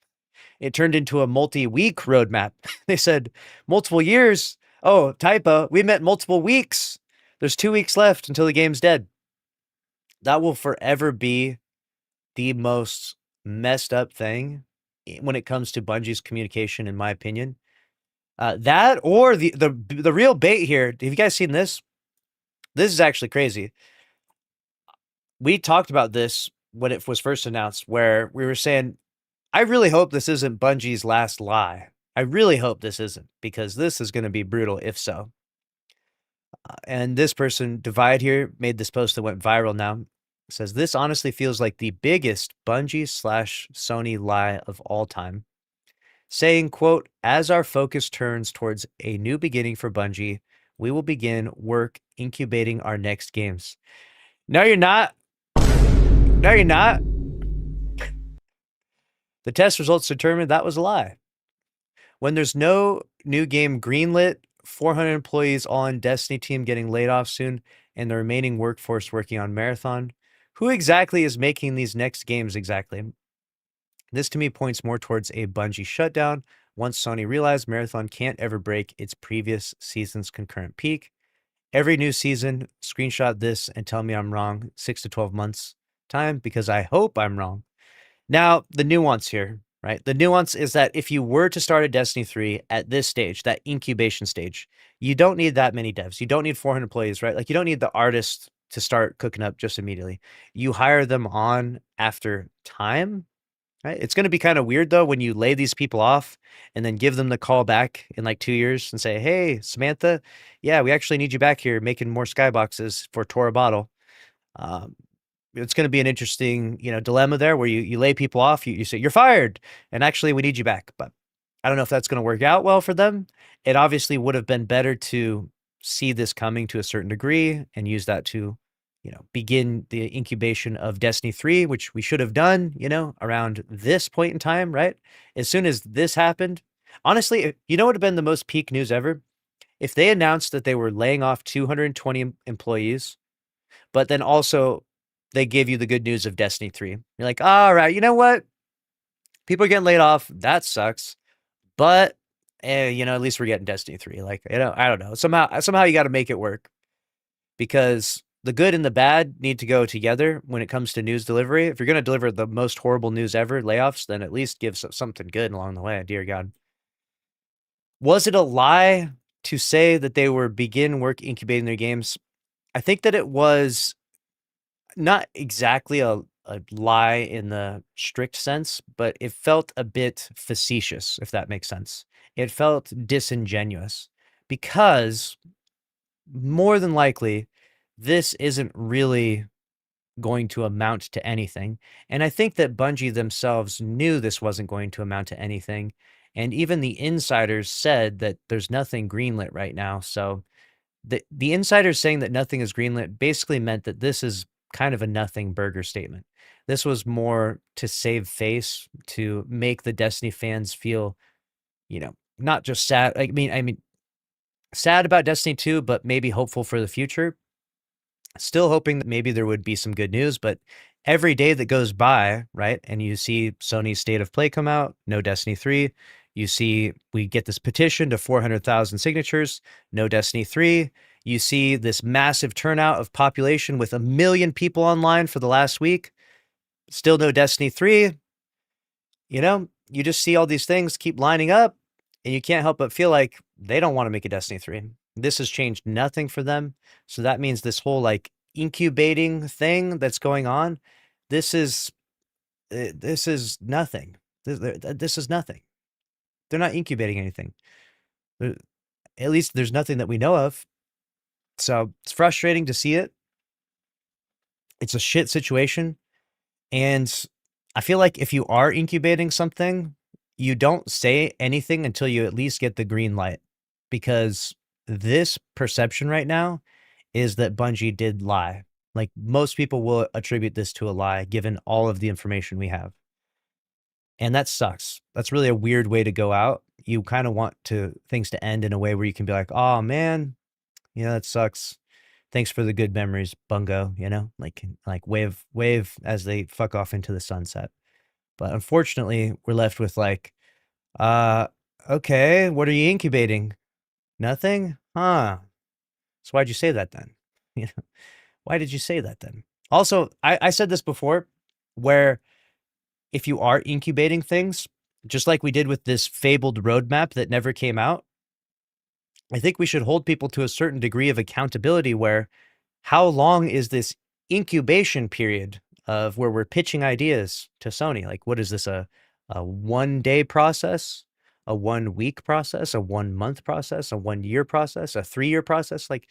A: It turned into a multi-week roadmap. They said multiple years. Oh, typo. We meant multiple weeks. There's 2 weeks left until the game's dead. That will forever be the most messed up thing when it comes to Bungie's communication, in my opinion. That or the real bait here. Have you guys seen this? This is actually crazy. We talked about this when it was first announced, where we were saying, I really hope this isn't Bungie's last lie. I really hope this isn't, because this is going to be brutal if so. And this person, Divide here, made this post that went viral now. It says, this honestly feels like the biggest Bungie/Sony lie of all time. Saying, quote, as our focus turns towards a new beginning for Bungie, we will begin work incubating our next games. No, you're not. No, you're not. The test results determined that was a lie. When there's no new game greenlit, 400 employees all on Destiny team getting laid off soon, and the remaining workforce working on Marathon, who exactly is making these next games exactly? This to me points more towards a Bungie shutdown once Sony realized Marathon can't ever break its previous season's concurrent peak. Every new season, screenshot this and tell me I'm wrong 6 to 12 months time, because I hope I'm wrong. Now, the nuance here, right? The nuance is that if you were to start a Destiny 3 at this stage, that incubation stage, you don't need that many devs. You don't need 400 employees, right? Like you don't need the artists to start cooking up just immediately. You hire them on after time. Right? It's going to be kind of weird though when you lay these people off and then give them the call back in like 2 years and say, "Hey, Samantha, yeah, we actually need you back here making more skyboxes for Tora Bottle." Um, it's going to be an interesting, dilemma there where you lay people off, you say you're fired, and actually we need you back. But I don't know if that's going to work out well for them. It obviously would have been better to see this coming to a certain degree and use that to begin the incubation of Destiny 3, which we should have done, around this point in time, right? As soon as this happened, honestly, you know what would have been the most peak news ever? If they announced that they were laying off 220 employees, but then also they gave you the good news of Destiny 3. You're like, all right, you know what? People are getting laid off. That sucks. But at least we're getting Destiny 3. Like, I don't know. Somehow you got to make it work because the good and the bad need to go together when it comes to news delivery. If you're going to deliver the most horrible news ever, layoffs, then at least give something good along the way. Dear God. Was it a lie to say that they were begin work incubating their games? I think that it was not exactly a lie in the strict sense, but it felt a bit facetious, if that makes sense. It felt disingenuous because more than likely, this isn't really going to amount to anything. And I think that Bungie themselves knew this wasn't going to amount to anything. And even the insiders said that there's nothing greenlit right now. So the insiders saying that nothing is greenlit basically meant that this is kind of a nothing burger statement. This was more to save face, to make the Destiny fans feel, not just sad. I mean, sad about Destiny 2, but maybe hopeful for the future. Still hoping that maybe there would be some good news, but every day that goes by, right, and you see Sony's State of Play come out, no Destiny 3. You see we get this petition to 400,000 signatures, no Destiny 3. You see this massive turnout of population with 1 million people online for the last week, still no Destiny 3. You just see all these things keep lining up, and you can't help but feel like they don't want to make a Destiny 3. This has changed nothing for them. So that means this whole like incubating thing that's going on, this is nothing. This is nothing. They're not incubating anything. There- At least there's nothing that we know of. So it's frustrating to see it. It's a shit situation. And I feel like if you are incubating something, you don't say anything until you at least get the green light. Because this perception right now is that Bungie did lie. Like most people will attribute this to a lie given all of the information we have. And that sucks. That's really a weird way to go out. You kind of want things to end in a way where you can be like, "Oh man, that sucks. Thanks for the good memories, Bungo," like wave as they fuck off into the sunset. But unfortunately, we're left with like, uh, okay, what are you incubating? Nothing? Huh. So why'd you say that then? You know, why did you say that then? Also, I said this before, where if you are incubating things, just like we did with this fabled roadmap that never came out, I think we should hold people to a certain degree of accountability where how long is this incubation period of where we're pitching ideas to Sony? Like, what is this, a 1 day process, a 1 week process, a 1 month process, a 1 year process, a 3 year process? Like,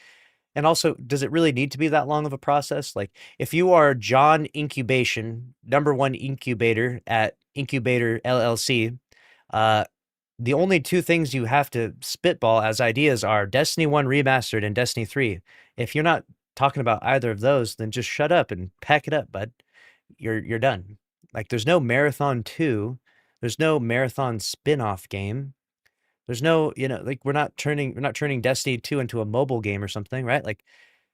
A: and also, does it really need to be that long of a process? Like, if you are John Incubation, #1 incubator at Incubator LLC, uh, the only two things you have to spitball as ideas are Destiny 1 Remastered and Destiny 3. If you're not talking about either of those, then just shut up and pack it up, bud. You're done. Like there's no Marathon 2, there's no Marathon spin-off game. There's no, like we're not turning Destiny 2 into a mobile game or something, right? Like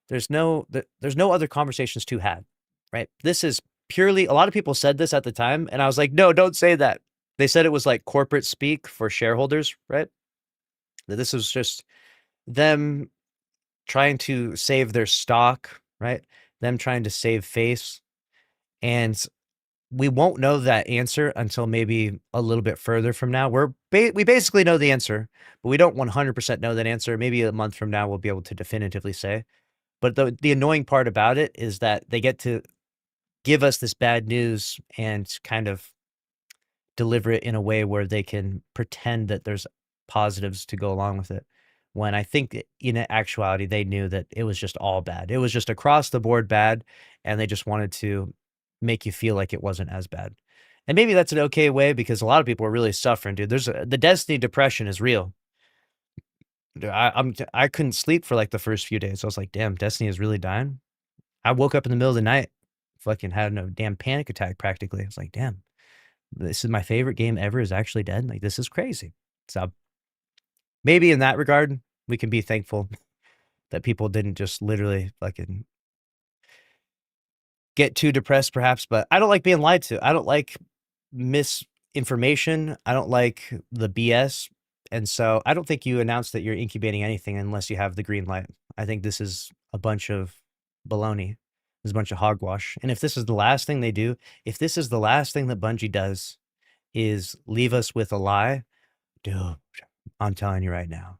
A: there's no other conversations to have, right? This is purely, a lot of people said this at the time, and I was like, no, don't say that. They said it was like corporate speak for shareholders, right? That this was just them trying to save their stock, right? Them trying to save face. And we won't know that answer until maybe a little bit further from now. We basically know the answer, but we don't 100% know that answer. Maybe a month from now we'll be able to definitively say. But the annoying part about it is that they get to give us this bad news and kind of deliver it in a way where they can pretend that there's positives to go along with it. When I think in actuality, they knew that it was just all bad. It was just across the board bad, and they just wanted to make you feel like it wasn't as bad. And maybe that's an okay way because a lot of people are really suffering, dude. The Destiny depression is real. I couldn't sleep for like the first few days. I was like, damn, Destiny is really dying. I woke up in the middle of the night, fucking had a damn panic attack practically. I was like, damn, this is my favorite game ever is actually dead. Like, this is crazy. So maybe in that regard, we can be thankful that people didn't just literally fucking get too depressed, perhaps. But I don't like being lied to. I don't like information. I don't like the BS. And so I don't think you announce that you're incubating anything unless you have the green light. I think this is a bunch of baloney. This is a bunch of hogwash. And if this is the last thing they do, if this is the last thing that Bungie does is leave us with a lie, dude, I'm telling you right now,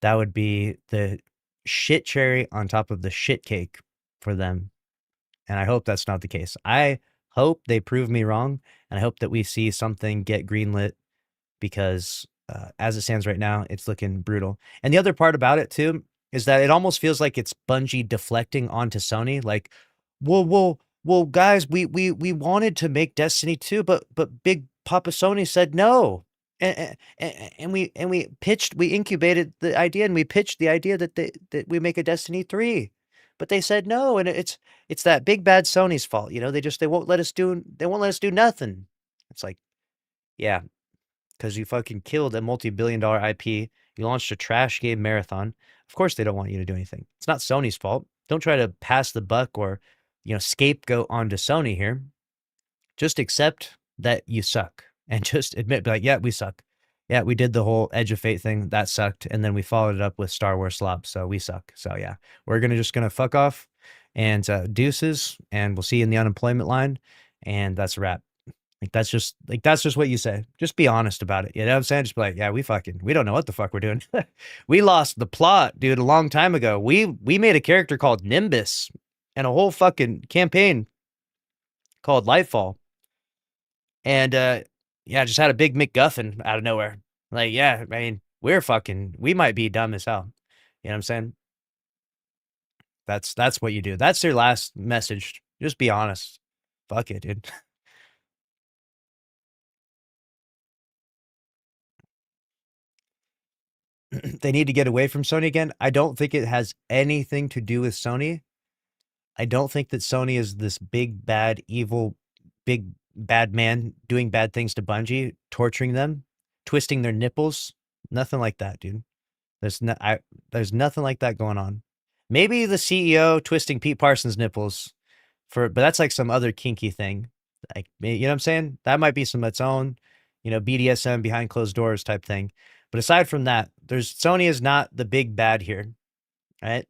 A: that would be the shit cherry on top of the shit cake for them. And I hope that's not the case. I hope they prove me wrong, and I hope that we see something get greenlit because as it stands right now, it's looking brutal. And the other part about it too is that it almost feels like it's Bungie deflecting onto Sony. Like, well, guys, we wanted to make Destiny 2, but Big Papa Sony said no. And we pitched, we incubated the idea, and we pitched the idea that we make a Destiny 3, but they said no, and it's that big bad Sony's fault. You know, they won't let us do nothing. It's like, yeah, because you fucking killed a multi-billion-dollar IP. You launched a trash game marathon. Of course they don't want you to do anything. It's not Sony's fault. Don't try to pass the buck or, scapegoat onto Sony here. Just accept that you suck and just admit, like, yeah, we suck. Yeah, we did the whole Edge of Fate thing. That sucked. And then we followed it up with Star Wars slop. So we suck. So yeah, we're just going to fuck off and deuces. And we'll see you in the unemployment line. And that's a wrap. That's just what you say. Just be honest about it. You know what I'm saying? Just be like, yeah, we don't know what the fuck we're doing. We lost the plot, dude, a long time ago. We made a character called Nimbus and a whole fucking campaign called Lightfall. And yeah, just had a big MacGuffin out of nowhere. Like, yeah, I mean, we might be dumb as hell. You know what I'm saying? That's what you do. That's your last message. Just be honest. Fuck it, dude. They need to get away from Sony again. I don't think it has anything to do with Sony. I don't think that Sony is this big, bad, evil, big, bad man doing bad things to Bungie, torturing them, twisting their nipples. Nothing like that, dude. There's nothing like that going on. Maybe the CEO twisting Pete Parsons' nipples but that's like some other kinky thing. Like, you know what I'm saying? That might be some of its own, BDSM behind closed doors type thing. But aside from that, Sony is not the big bad here, right?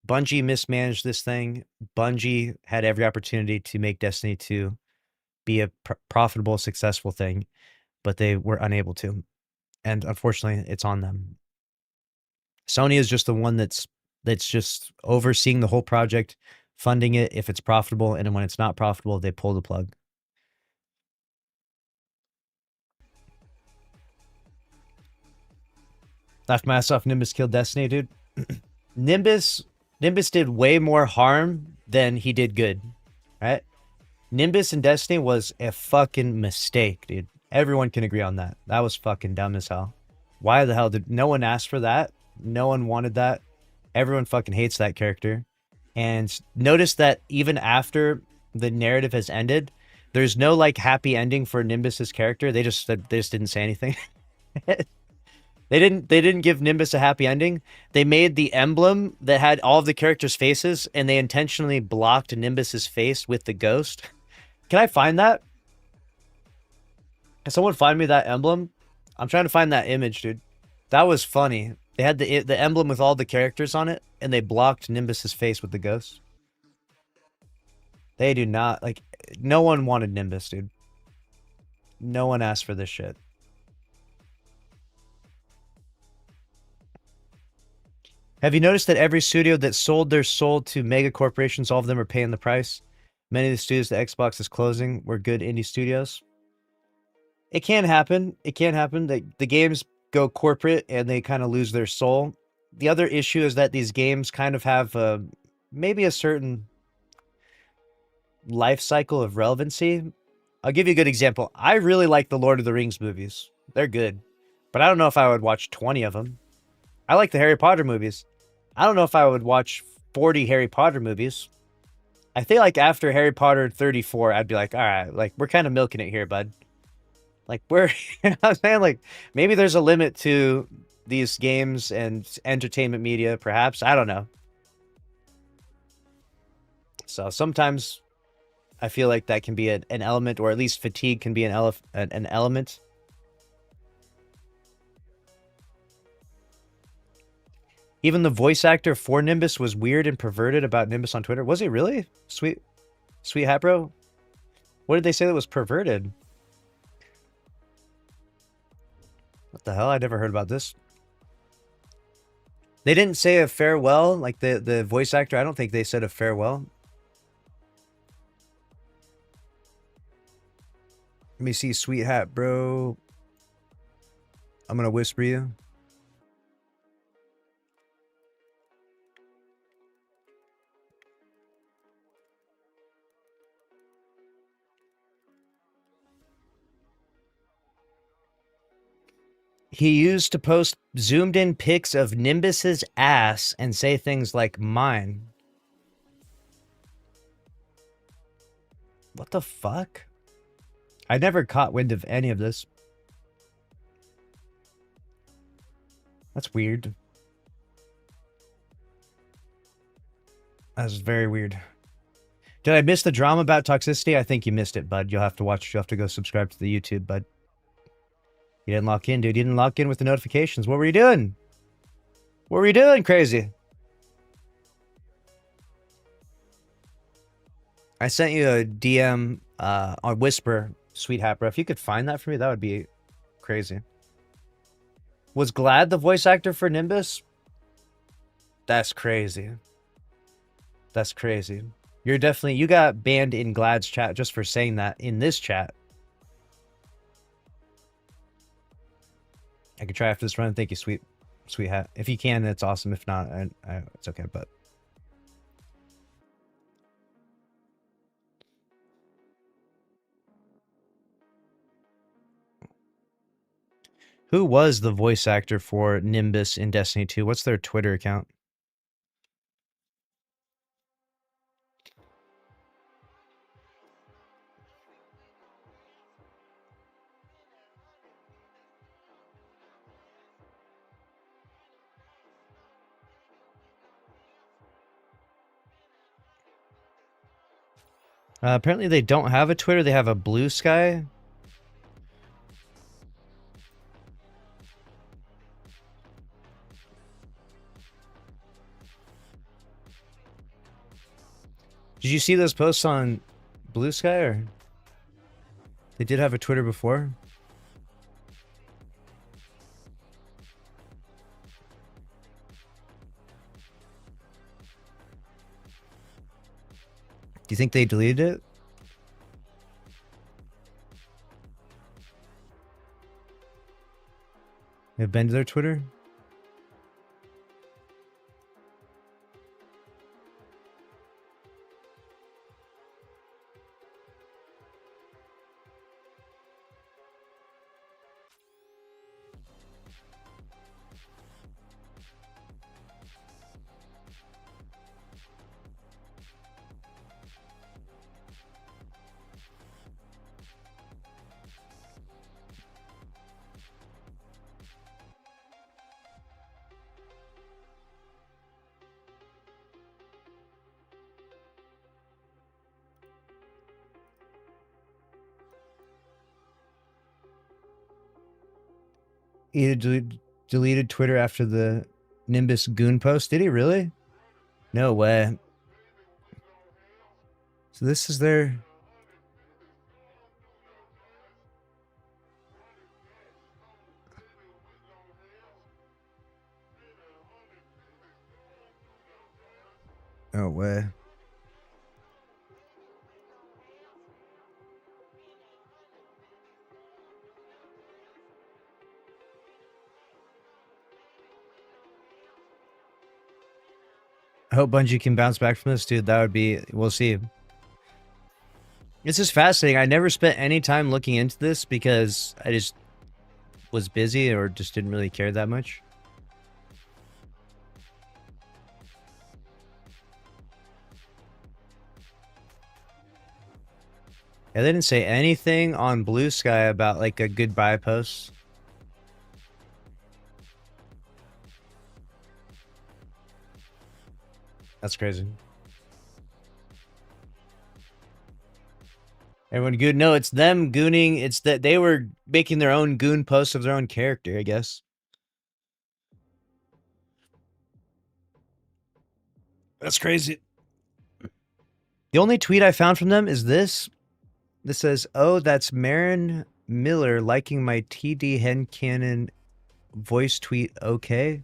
A: Bungie mismanaged this thing. Bungie had every opportunity to make Destiny 2 be a profitable, successful thing, but they were unable to. And unfortunately, it's on them. Sony is just the one that's just overseeing the whole project, funding it if it's profitable, and when it's not profitable, they pull the plug. Laughed my ass off. Nimbus killed Destiny, dude. Nimbus did way more harm than he did good, right? Nimbus in Destiny was a fucking mistake, dude. Everyone can agree on that. That was fucking dumb as hell. Why the hell did no one ask for that? No one wanted that. Everyone fucking hates that character. And notice that even after the narrative has ended, there's no like happy ending for Nimbus's character. They just didn't say anything. They didn't give Nimbus a happy ending. They made the emblem that had all of the characters' faces, and they intentionally blocked Nimbus's face with the ghost. Can I find that? Can someone find me that emblem? I'm trying to find that image, dude. That was funny. They had the emblem with all the characters on it, and they blocked Nimbus's face with the ghost. They do not, like, no one wanted Nimbus, dude. No one asked for this shit. Have you noticed that every studio that sold their soul to mega corporations, all of them are paying the price? Many of the studios that Xbox is closing were good indie studios. It can happen. It can happen. The games go corporate and they kind of lose their soul. The other issue is that these games kind of have maybe a certain life cycle of relevancy. I'll give you a good example. I really like the Lord of the Rings movies. They're good. But I don't know if I would watch 20 of them. I like the Harry Potter movies. I don't know if I would watch 40 Harry Potter movies. I feel like after Harry Potter 34, I'd be like, all right, like, we're kind of milking it here, bud. Like, you know what I'm saying? Like, maybe there's a limit to these games and entertainment media, perhaps. I don't know. So sometimes I feel like that can be an element, or at least fatigue can be an element. Even the voice actor for Nimbus was weird and perverted about Nimbus on Twitter. Was he really? Sweet hat, bro? What did they say that was perverted? What the hell? I never heard about this. They didn't say a farewell, like the voice actor. I don't think they said a farewell. Let me see, sweet hat, bro. I'm gonna whisper you. He used to post zoomed in pics of Nimbus's ass and say things like mine. What the fuck? I never caught wind of any of this. That's weird. That's very weird. Did I miss the drama about toxicity? I think you missed it, bud. You'll have to watch. You'll have to go subscribe to the YouTube, bud. You didn't lock in, dude. You didn't lock in with the notifications. What were you doing? What were you doing, crazy? I sent you a DM on Whisper, sweet hat, bro. If you could find that for me, that would be crazy. Was Glad the voice actor for Nimbus? That's crazy. That's crazy. You're definitely, you got banned in Glad's chat just for saying that in this chat. I could try after this run. Thank you, sweet hat. If you can, that's awesome. If not, it's okay, but. Who was the voice actor for Nimbus in Destiny 2? What's their Twitter account? Apparently they don't have a Twitter. They have a Blue Sky. Did you see those posts on Blue Sky, or they did have a Twitter before? Do you think they deleted it? They've been to their Twitter? He deleted Twitter after the Nimbus goon post. Did he really? No way. So this is their... No way. I hope Bungie can bounce back from this, dude. That would be... We'll see. This is fascinating. I never spent any time looking into this because I just was busy or just didn't really care that much. Yeah, they didn't say anything on Blue Sky about like a goodbye post. That's crazy. Everyone goon. No, it's them gooning. It's that they were making their own goon posts of their own character, I guess. That's crazy. The only tweet I found from them is this. This says, "Oh, that's Marin Miller liking my TD Headcanon voice tweet. Okay."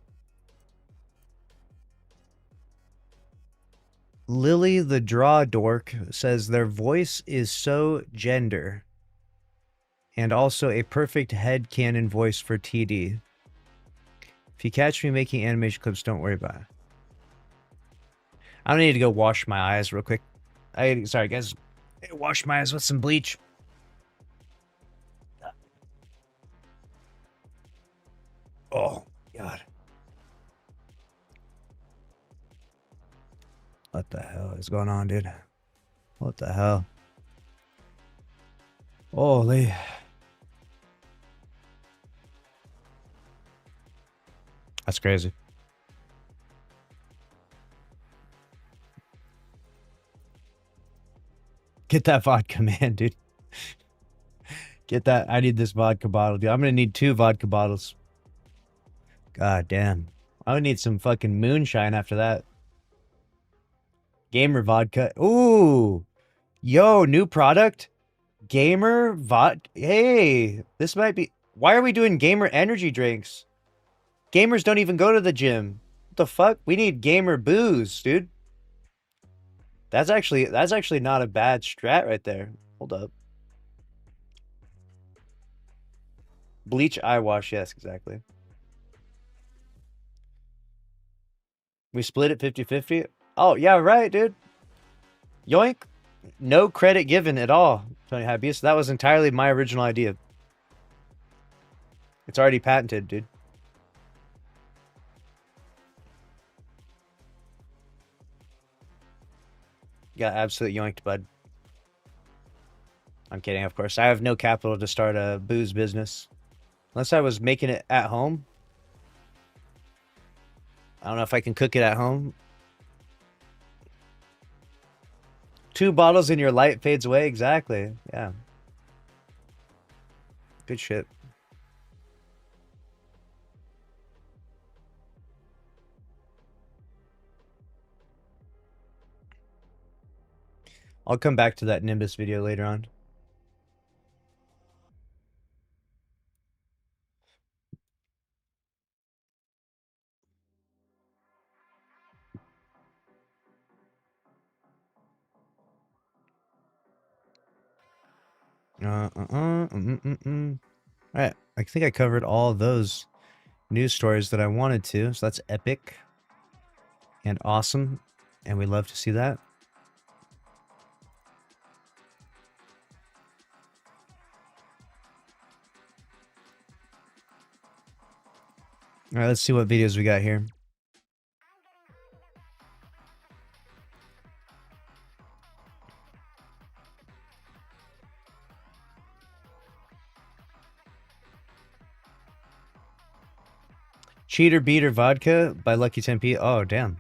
A: Lily the Draw Dork says their voice is so gender and also a perfect headcanon voice for TD. If you catch me making animation clips, don't worry about it. I don't need to go wash my eyes real quick. Sorry guys. Wash my eyes with some bleach. Oh God. What the hell is going on, dude? What the hell? Holy. That's crazy. Get that vodka, man, dude. Get that. I need this vodka bottle, dude. I'm gonna need 2 vodka bottles. God damn. I would need some fucking moonshine after that. Gamer vodka. Ooh. Yo, new product? Gamer vodka. Hey, this might be. Why are we doing gamer energy drinks? Gamers don't even go to the gym. What the fuck? We need gamer booze, dude. That's actually not a bad strat right there. Hold up. Bleach eye wash, yes, exactly. We split it 50-50. Oh, yeah, right, dude. Yoink. No credit given at all, Tony Habius. That was entirely my original idea. It's already patented, dude. You got absolutely yoinked, bud. I'm kidding, of course. I have no capital to start a booze business. Unless I was making it at home. I don't know if I can cook it at home. 2 bottles and your light fades away. Exactly. Yeah. Good shit. I'll come back to that Nimbus video later on. All right. I think I covered all of those news stories that I wanted to. So that's epic and awesome. And we love to see that. All right, let's see what videos we got here. Cheater Beater Vodka by Lucky Tempe. Oh, damn.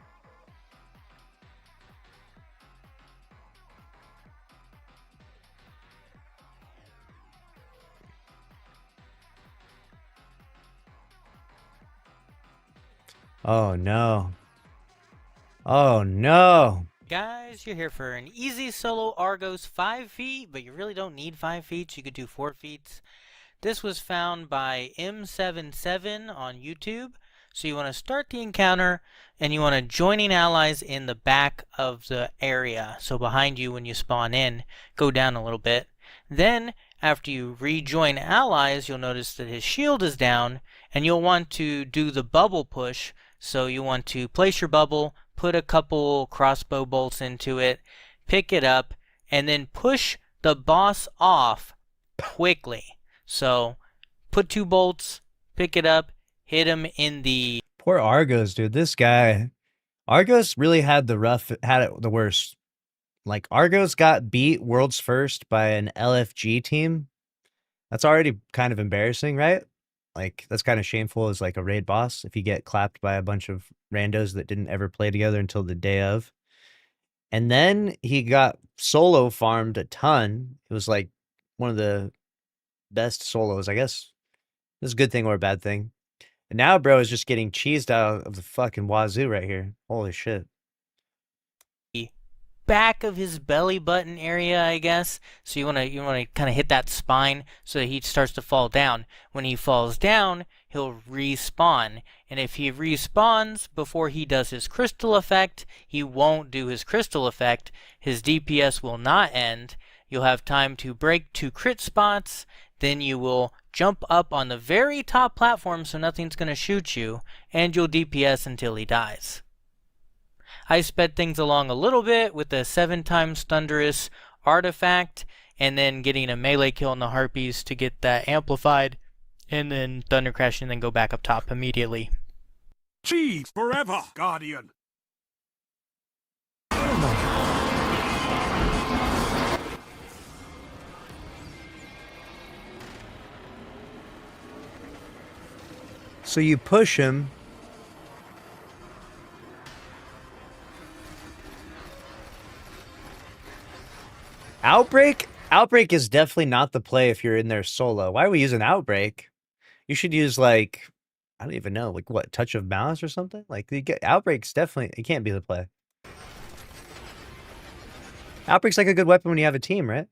A: Oh, no. Oh, no.
B: Guys, you're here for an easy solo Argos 5 feet, but you really don't need 5 feet. You could do 4 feet. This was found by M77 on YouTube. So you want to start the encounter and you want to joining allies in the back of the area. So behind you when you spawn in, go down a little bit. Then after you rejoin allies, you'll notice that his shield is down and you'll want to do the bubble push. So you want to place your bubble, put a couple crossbow bolts into it, pick it up, and then push the boss off quickly. So put 2 bolts, pick it up, hit him in the...
A: Poor Argos, dude. This guy. Argos really had it the worst. Like, Argos got beat world's first by an LFG team. That's already kind of embarrassing, right? Like, that's kind of shameful as like a raid boss if you get clapped by a bunch of randos that didn't ever play together until the day of. And then he got solo farmed a ton. It was like one of the best solos, I guess. This is a good thing or a bad thing. And now bro is just getting cheesed out of the fucking wazoo right here. Holy shit.
B: Back of his belly button area, I guess. So you wanna kind of hit that spine so that he starts to fall down. When he falls down, he'll respawn, and if he respawns before he does his crystal effect, he won't do his crystal effect. His DPS will not end. You'll have time to break 2 crit spots. Then you will jump up on the very top platform so nothing's gonna shoot you, and you'll DPS until he dies. I sped things along a little bit with the 7 times Thunderous artifact, and then getting a melee kill on the Harpies to get that amplified, and then Thunder Crash and then go back up top immediately.
C: Cheese forever, Guardian!
A: So you push him. Outbreak? Outbreak is definitely not the play if you're in there solo. Why are we using Outbreak? You should use like, I don't even know, like what, Touch of Malice or something? Like you get Outbreak's definitely, it can't be the play. Outbreak's like a good weapon when you have a team, right?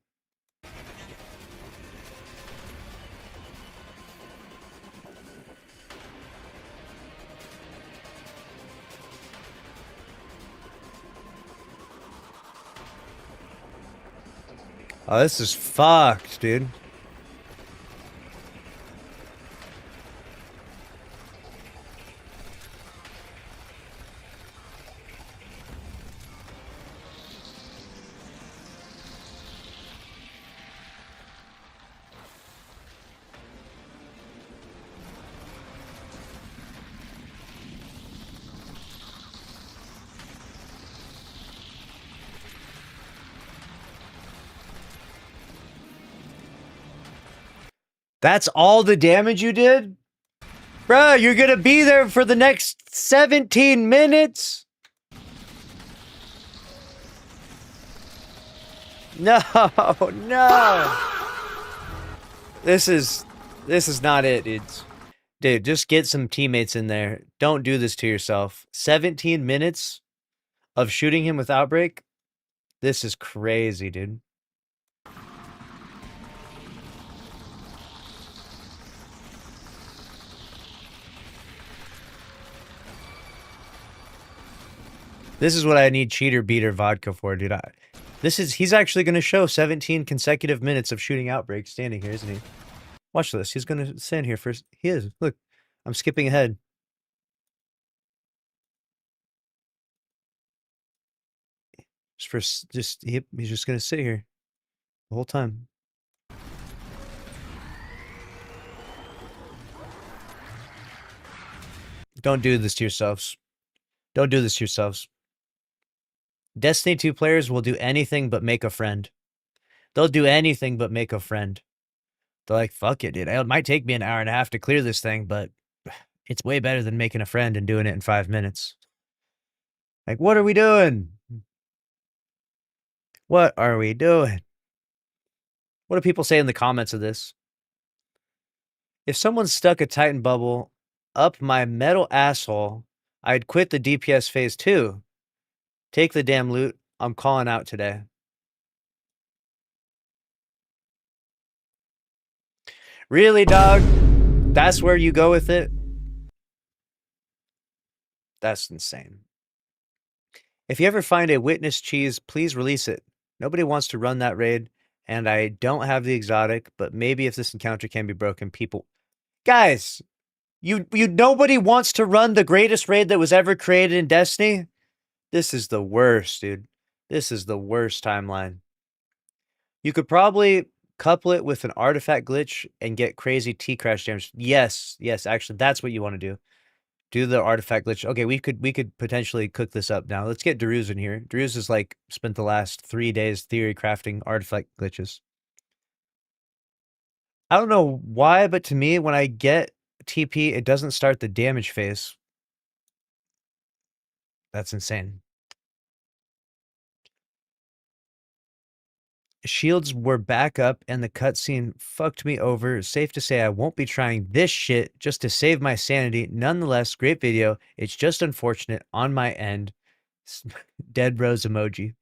A: Oh, this is fucked, dude. That's all the damage you did? Bruh, you're gonna be there for the next 17 minutes? No, no. This is not it, dude, just get some teammates in there. Don't do this to yourself. 17 minutes of shooting him with Outbreak? This is crazy, dude. This is what I need cheater beater vodka for, dude. He's actually going to show 17 consecutive minutes of shooting Outbreak standing here, isn't he? Watch this. He's going to stand here first. He is. Look, I'm skipping ahead. He's just going to sit here the whole time. Don't do this to yourselves. Don't do this to yourselves. Destiny 2 players will do anything but make a friend. They'll do anything but make a friend. They're like, fuck it, dude. It might take me an hour and a half to clear this thing, but it's way better than making a friend and doing it in 5 minutes. Like, what are we doing? What are we doing? What do people say in the comments of this? If someone stuck a Titan bubble up my metal asshole, I'd quit the DPS phase too. Take the damn loot. I'm calling out today. Really, dog? That's where you go with it? That's insane. If you ever find a witness cheese, please release it. Nobody wants to run that raid, and I don't have the exotic, but maybe if this encounter can be broken, people... Guys! Nobody wants to run the greatest raid that was ever created in Destiny? This is the worst, dude. This is the worst timeline. You could probably couple it with an artifact glitch and get crazy T-crash damage. Yes, actually, that's what you want to do. Do the artifact glitch. Okay, we could potentially cook this up now. Let's get Daruz in here. Daruz has like spent the last 3 days theory crafting artifact glitches. I don't know why, but to me, when I get TP, it doesn't start the damage phase. That's insane. Shields were back up and the cutscene fucked me over. Safe to say I won't be trying this shit just to save my sanity. Nonetheless, great video. It's just unfortunate on my end. Dead rose emoji.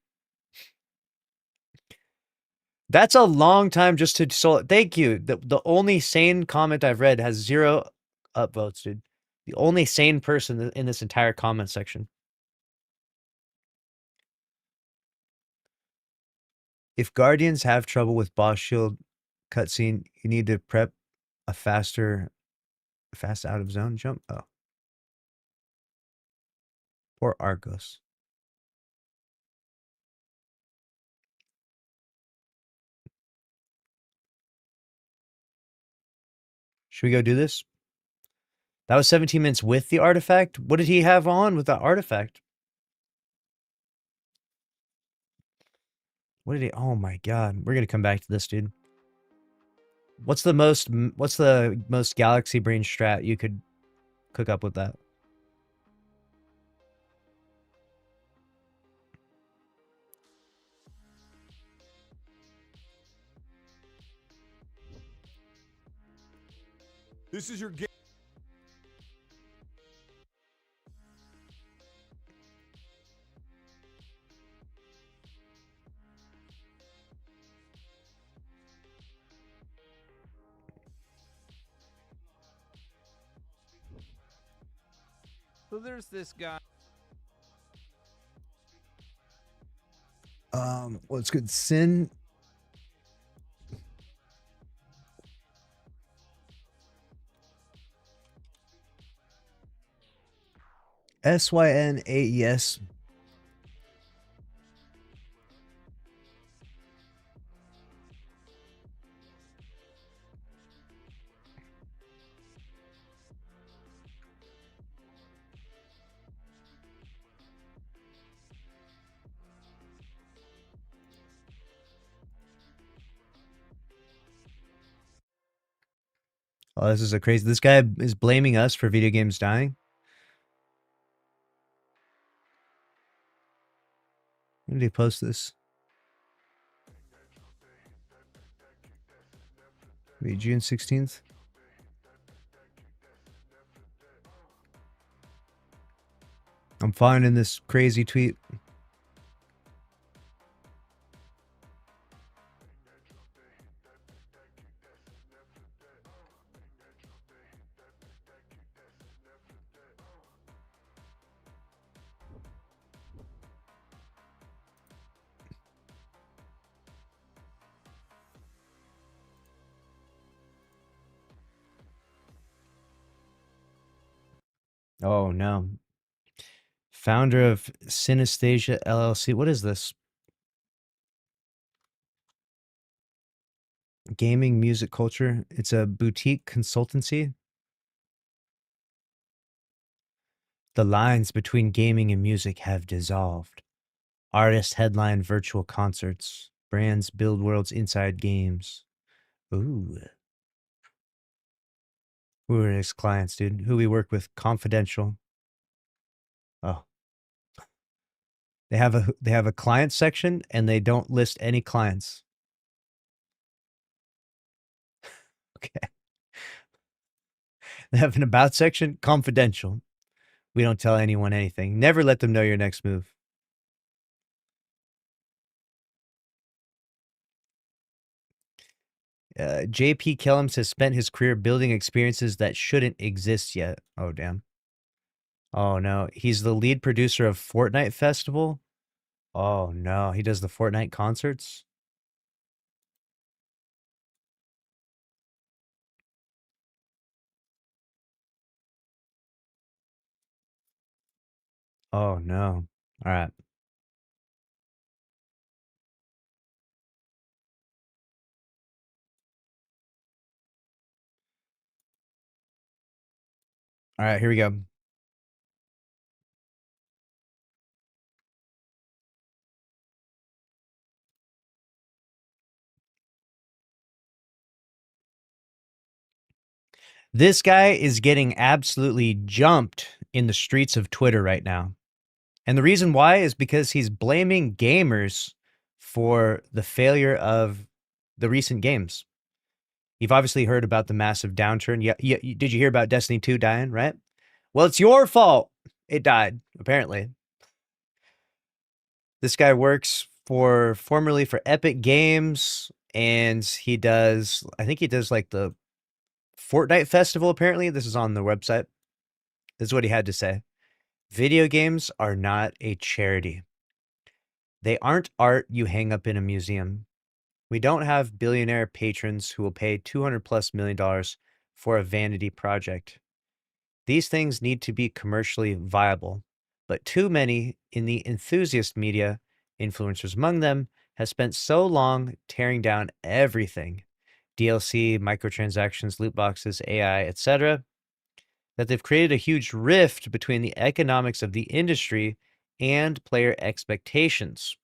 A: That's a long time just to so thank you. The only sane comment I've read has 0 upvotes, dude. The only sane person in this entire comment section. If Guardians have trouble with boss shield cutscene, you need to prep a fast out of zone jump. Oh. Poor Argos. Should we go do this? That was 17 minutes with the artifact. What did he have on with the artifact? What did he? Oh my god. We're going to come back to this, dude. What's the most galaxy brain strat you could cook up with that?
C: This is your game.
D: So there's this guy.
A: What's good? Sin. SYNAES. Oh, this is a crazy. This guy is blaming us for video games dying. When did he post this? Maybe June 16th. I'm finding this crazy tweet. Oh no. Founder of Synesthesia LLC. What is this? Gaming music culture. It's a boutique consultancy. The lines between gaming and music have dissolved. Artists headline virtual concerts. Brands build worlds inside games. Ooh. Who are his clients, dude? Who we work with? Confidential. Oh. They have a client section and they don't list any clients. Okay. They have an about section, confidential. We don't tell anyone anything. Never let them know your next move. JP Kellums has spent his career building experiences that shouldn't exist yet. Oh, damn. Oh, no. He's the lead producer of Fortnite Festival. Oh, no. He does the Fortnite concerts. Oh, no. All right. All right, here we go. This guy is getting absolutely jumped in the streets of Twitter right now. And the reason why is because he's blaming gamers for the failure of the recent games. You've obviously heard about the massive downturn. Yeah, did you hear about Destiny 2 dying, right? Well, it's your fault. It died, apparently. This guy works formerly for Epic Games, and I think he does like the Fortnite festival, apparently. This is on the website. This is what he had to say. Video games are not a charity. They aren't art you hang up in a museum. We don't have billionaire patrons who will pay $200+ million for a vanity project. These things need to be commercially viable, but too many in the enthusiast media, influencers among them, have spent so long tearing down everything, DLC, microtransactions, loot boxes, AI, etc., that they've created a huge rift between the economics of the industry and player expectations.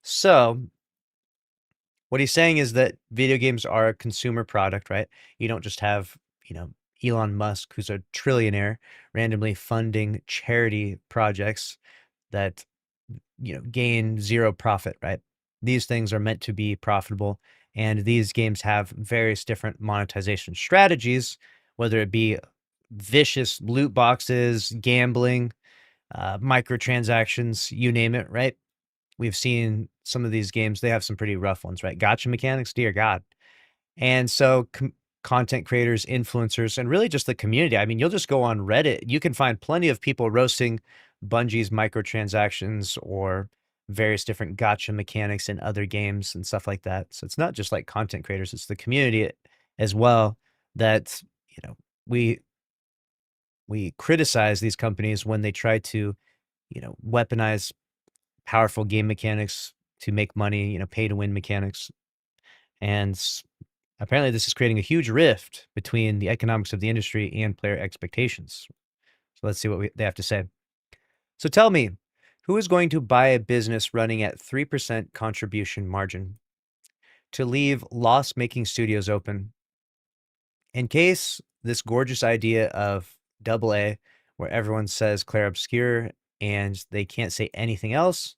A: So, what he's saying is that video games are a consumer product, right? You don't just have, Elon Musk, who's a trillionaire, randomly funding charity projects that, gain zero profit, right? These things are meant to be profitable, and these games have various different monetization strategies, whether it be vicious loot boxes, gambling, microtransactions, you name it, right? We've seen some of these games, they have some pretty rough ones, right? Gotcha mechanics, dear God. And so content creators, influencers, and really just the community. I mean, you'll just go on Reddit. You can find plenty of people roasting Bungie's microtransactions or various different gotcha mechanics in other games and stuff like that. So it's not just like content creators, it's the community as well that, we criticize these companies when they try to, weaponize powerful game mechanics to make money, pay to win mechanics. And apparently this is creating a huge rift between the economics of the industry and player expectations. So let's see what they have to say. So tell me, who is going to buy a business running at 3% contribution margin to leave loss-making studios open? In case this gorgeous idea of double A, where everyone says Clair Obscur and they can't say anything else,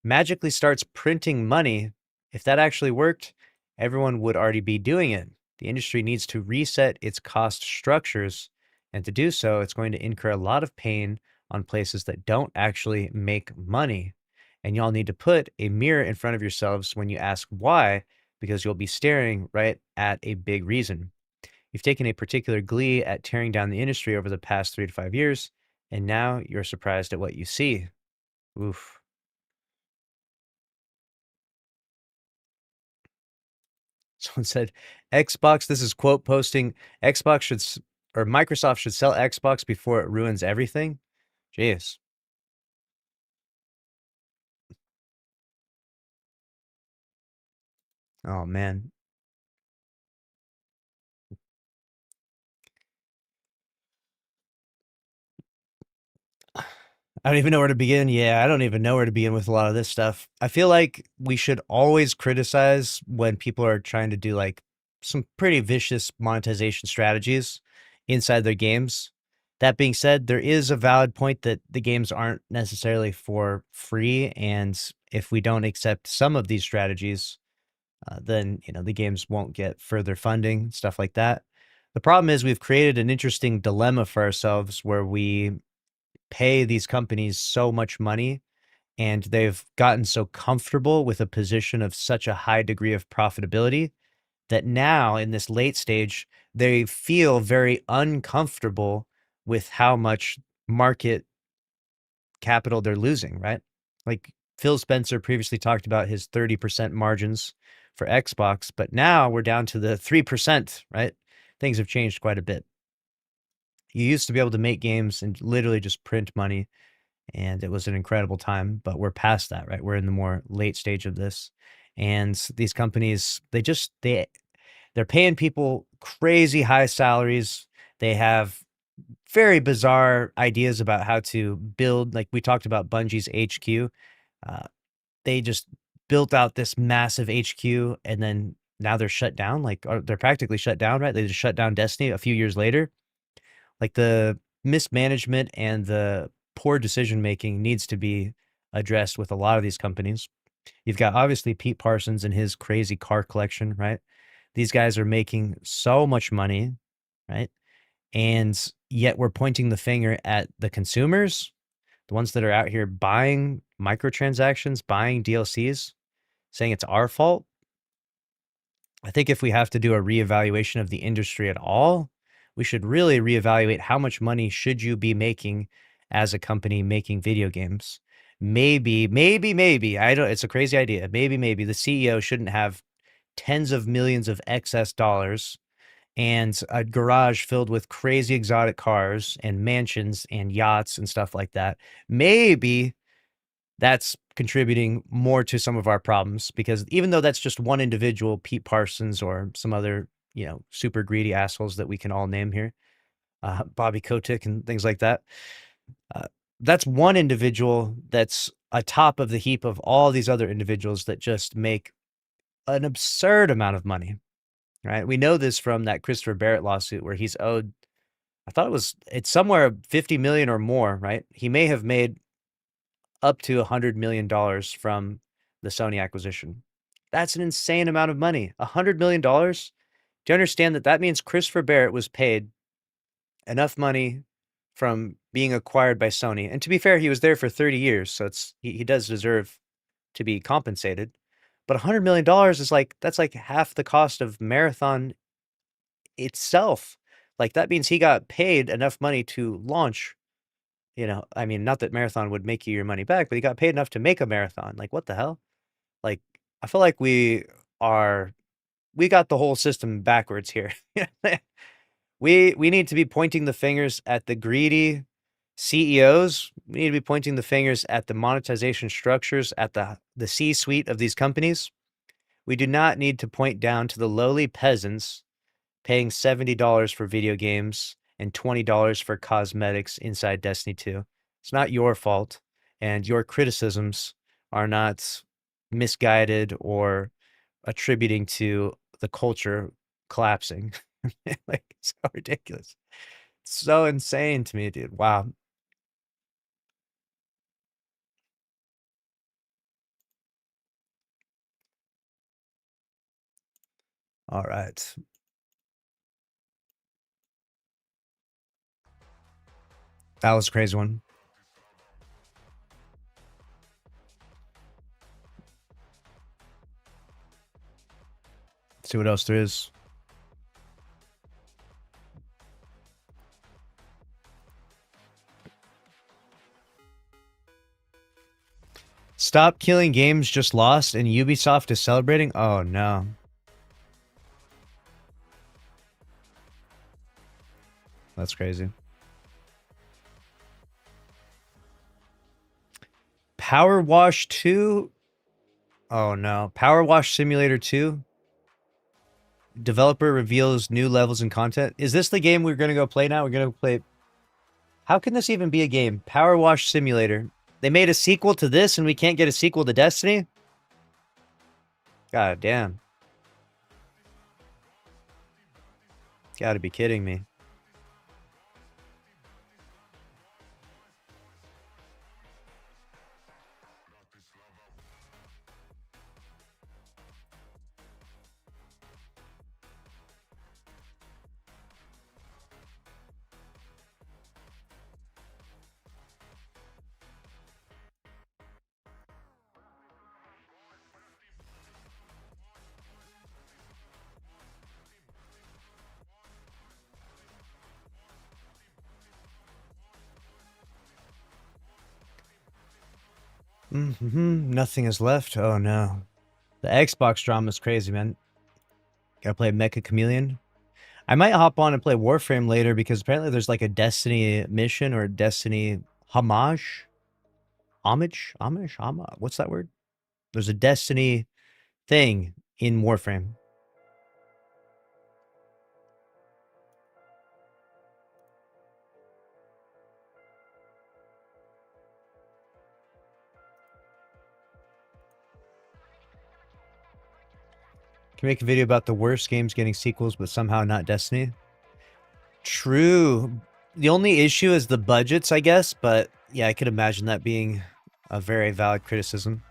A: magically starts printing money, if that actually worked, everyone would already be doing it. The industry needs to reset its cost structures, and to do so, it's going to incur a lot of pain on places that don't actually make money. And y'all need to put a mirror in front of yourselves when you ask why, because you'll be staring right at a big reason. You've taken a particular glee at tearing down the industry over the past 3 to 5 years, and now you're surprised at what you see. Oof. Someone said Xbox, this is quote posting, Xbox or Microsoft should sell Xbox before it ruins everything. Jeez. Oh man. I don't even know where to begin. Yeah, I don't even know where to begin with a lot of this stuff. I feel like we should always criticize when people are trying to do like some pretty vicious monetization strategies inside their games. That being said, there is a valid point that the games aren't necessarily for free. And if we don't accept some of these strategies, then, the games won't get further funding, stuff like that. The problem is we've created an interesting dilemma for ourselves where we pay these companies so much money and they've gotten so comfortable with a position of such a high degree of profitability that now in this late stage, they feel very uncomfortable with how much market capital they're losing, right? Like Phil Spencer previously talked about his 30% margins for Xbox, but now we're down to the 3%, right? Things have changed quite a bit. You used to be able to make games and literally just print money, and it was an incredible time, but we're past that, right? We're in the more late stage of this. And these companies, they're paying people crazy high salaries. They have very bizarre ideas about how to build, like we talked about Bungie's HQ. Uh, they just built out this massive HQ and then now they're shut down. Like they're practically shut down, right? They just shut down Destiny a few years later. Like the mismanagement and the poor decision making needs to be addressed with a lot of these companies. You've got obviously Pete Parsons and his crazy car collection, right? These guys are making so much money, right? And yet we're pointing the finger at the consumers, the ones that are out here buying microtransactions, buying DLCs, saying it's our fault. I think if we have to do a reevaluation of the industry at all, we should really reevaluate how much money should you be making as a company making video games. Maybe, I don't, it's a crazy idea. Maybe the CEO shouldn't have tens of millions of excess dollars and a garage filled with crazy exotic cars and mansions and yachts and stuff like that. Maybe that's contributing more to some of our problems, because even though that's just one individual, Pete Parsons or some other, super greedy assholes that we can all name here, Bobby Kotick and things like that. That's one individual that's atop of the heap of all these other individuals that just make an absurd amount of money, right? We know this from that Christopher Barrett lawsuit where he's owed, I thought it's somewhere 50 million or more, right? He may have made up to $100 million from the Sony acquisition. That's an insane amount of money. $100 million. Do you understand that that means Christopher Barrett was paid enough money from being acquired by Sony? And to be fair, he was there for 30 years, so he does deserve to be compensated. But $100 million is that's like half the cost of Marathon itself. Like, that means he got paid enough money to launch. I mean, not that Marathon would make you your money back, but he got paid enough to make a Marathon. Like, what the hell? Like, I feel like we got the whole system backwards here. We need to be pointing the fingers at the greedy CEOs. We need to be pointing the fingers at the monetization structures at the C-suite of these companies. We do not need to point down to the lowly peasants paying $70 for video games and $20 for cosmetics inside Destiny 2. It's not your fault, and your criticisms are not misguided or attributing to the culture collapsing. Like, it's so ridiculous. It's so insane to me, dude. Wow. All right. That was a crazy one. Let's see what else there is. Stop Killing Games just lost and Ubisoft is celebrating? Oh, no. That's crazy. Power Wash 2? Oh, no. Power Wash Simulator 2? Developer reveals new levels and content. Is this the game we're going to go play now? We're going to play... How can this even be a game? Power Wash Simulator. They made a sequel to this and we can't get a sequel to Destiny? God damn. Gotta be kidding me. Nothing is left. Oh no. The Xbox drama is crazy, man. Gotta play Mecha Chameleon. I might hop on and play Warframe later because apparently there's like a Destiny mission or Destiny homage. Homage? What's that word? There's a Destiny thing in Warframe. Can make a video about the worst games getting sequels, but somehow not Destiny. True. The only issue is the budgets, I guess, but yeah, I could imagine that being a very valid criticism.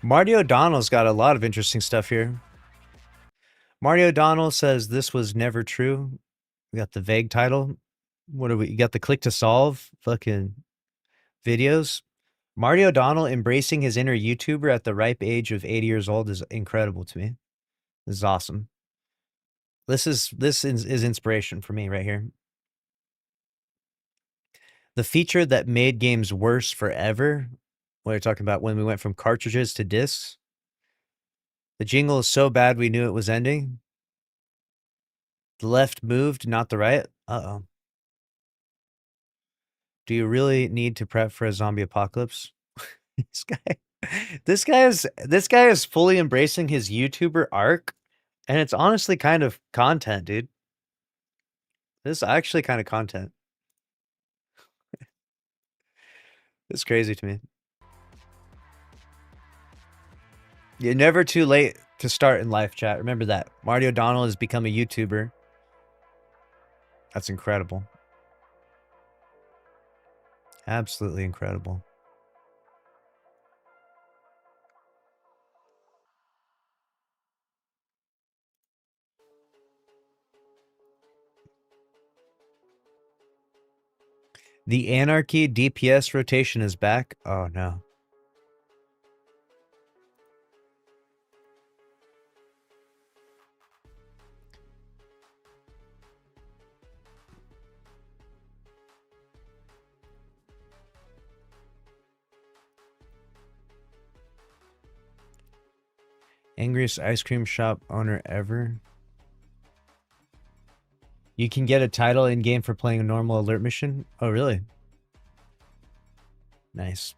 A: Marty O'Donnell's got a lot of interesting stuff here. Marty O'Donnell says this was never true. We got the vague title. What are we? You got the click to solve fucking videos. Marty O'Donnell embracing his inner YouTuber at the ripe age of 80 years old is incredible to me. This is awesome. This is inspiration for me right here. The feature that made games worse forever. What are you talking about? When we went from cartridges to discs. The jingle is so bad we knew it was ending. The left moved, not the right. Uh-oh. Do you really need to prep for a zombie apocalypse? this guy is fully embracing his YouTuber arc, and it's honestly kind of content, dude. This is actually kind of content. It's crazy to me. You're never too late to start in life, chat. Remember that. Marty O'Donnell has become a YouTuber. That's incredible. Absolutely incredible. The Anarchy DPS rotation is back. Oh, no. Angriest ice cream shop owner ever. You can get a title in-game for playing a normal alert mission? Oh, really? Nice.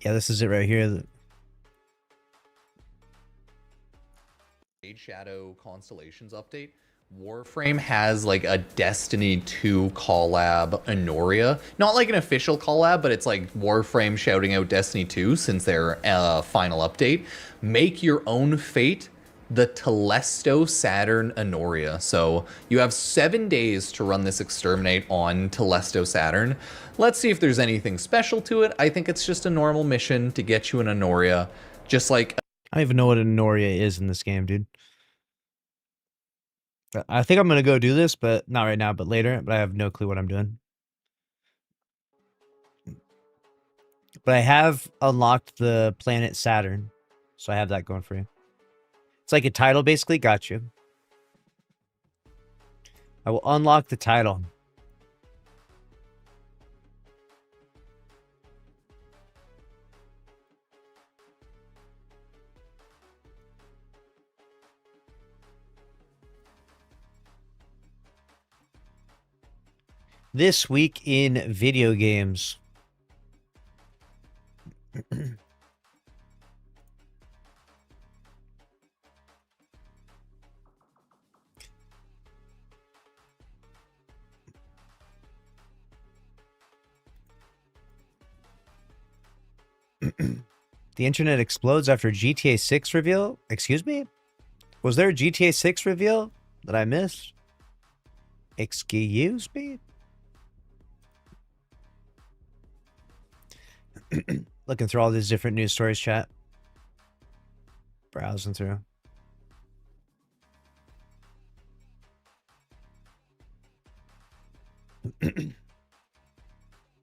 A: Yeah, this is it right here.
E: Raid Shadow Constellations update. Warframe has like a Destiny 2 collab Honoria. Not like an official collab, but it's like Warframe shouting out Destiny 2 since their final update. Make your own fate, the Telesto Saturn Honoria. So you have 7 days to run this exterminate on Telesto Saturn. Let's see if there's anything special to it. I think it's just a normal mission to get you an Honoria. Just like...
A: I don't even know what an Honoria is in this game, dude. I think I'm going to go do this, but not right now, but later. But I have no clue what I'm doing. But I have unlocked the planet Saturn. So I have that going for you. It's like a title, basically. Got you. I will unlock the title. This week in video games. The internet explodes after GTA 6 reveal? Excuse me? Was there a GTA 6 reveal that I missed? Excuse me? Looking through all these different news stories, chat. Browsing through.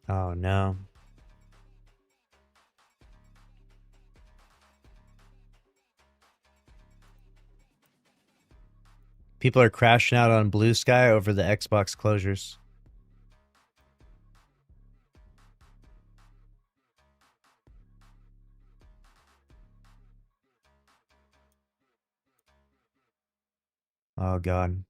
A: Oh, no. People are crashing out on Blue Sky over the Xbox closures. Oh, God.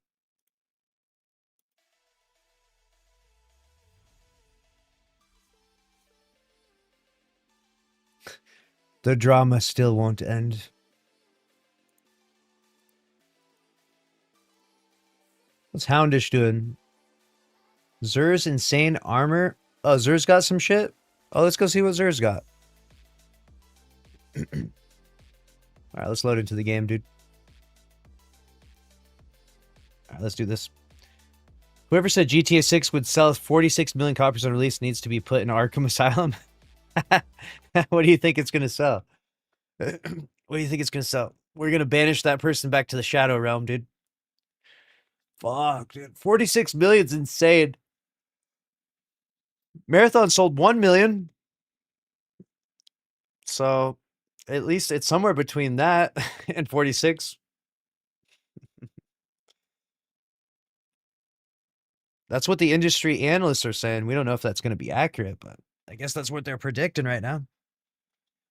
A: The drama still won't end. What's Houndish doing? Zer's insane armor. Oh, Zer's got some shit? Oh, let's go see what Zer's got. Alright, let's load into the game, dude. Let's do this. Whoever said GTA 6 would sell 46 million copies on release needs to be put in Arkham Asylum. What do you think it's going to sell? What do you think it's going to sell? We're going to banish that person back to the Shadow Realm, dude. Fuck, dude. 46 million's insane. Marathon sold 1 million. So at least it's somewhere between that and 46. That's what the industry analysts are saying. We don't know if that's going to be accurate, but I guess that's what they're predicting right now.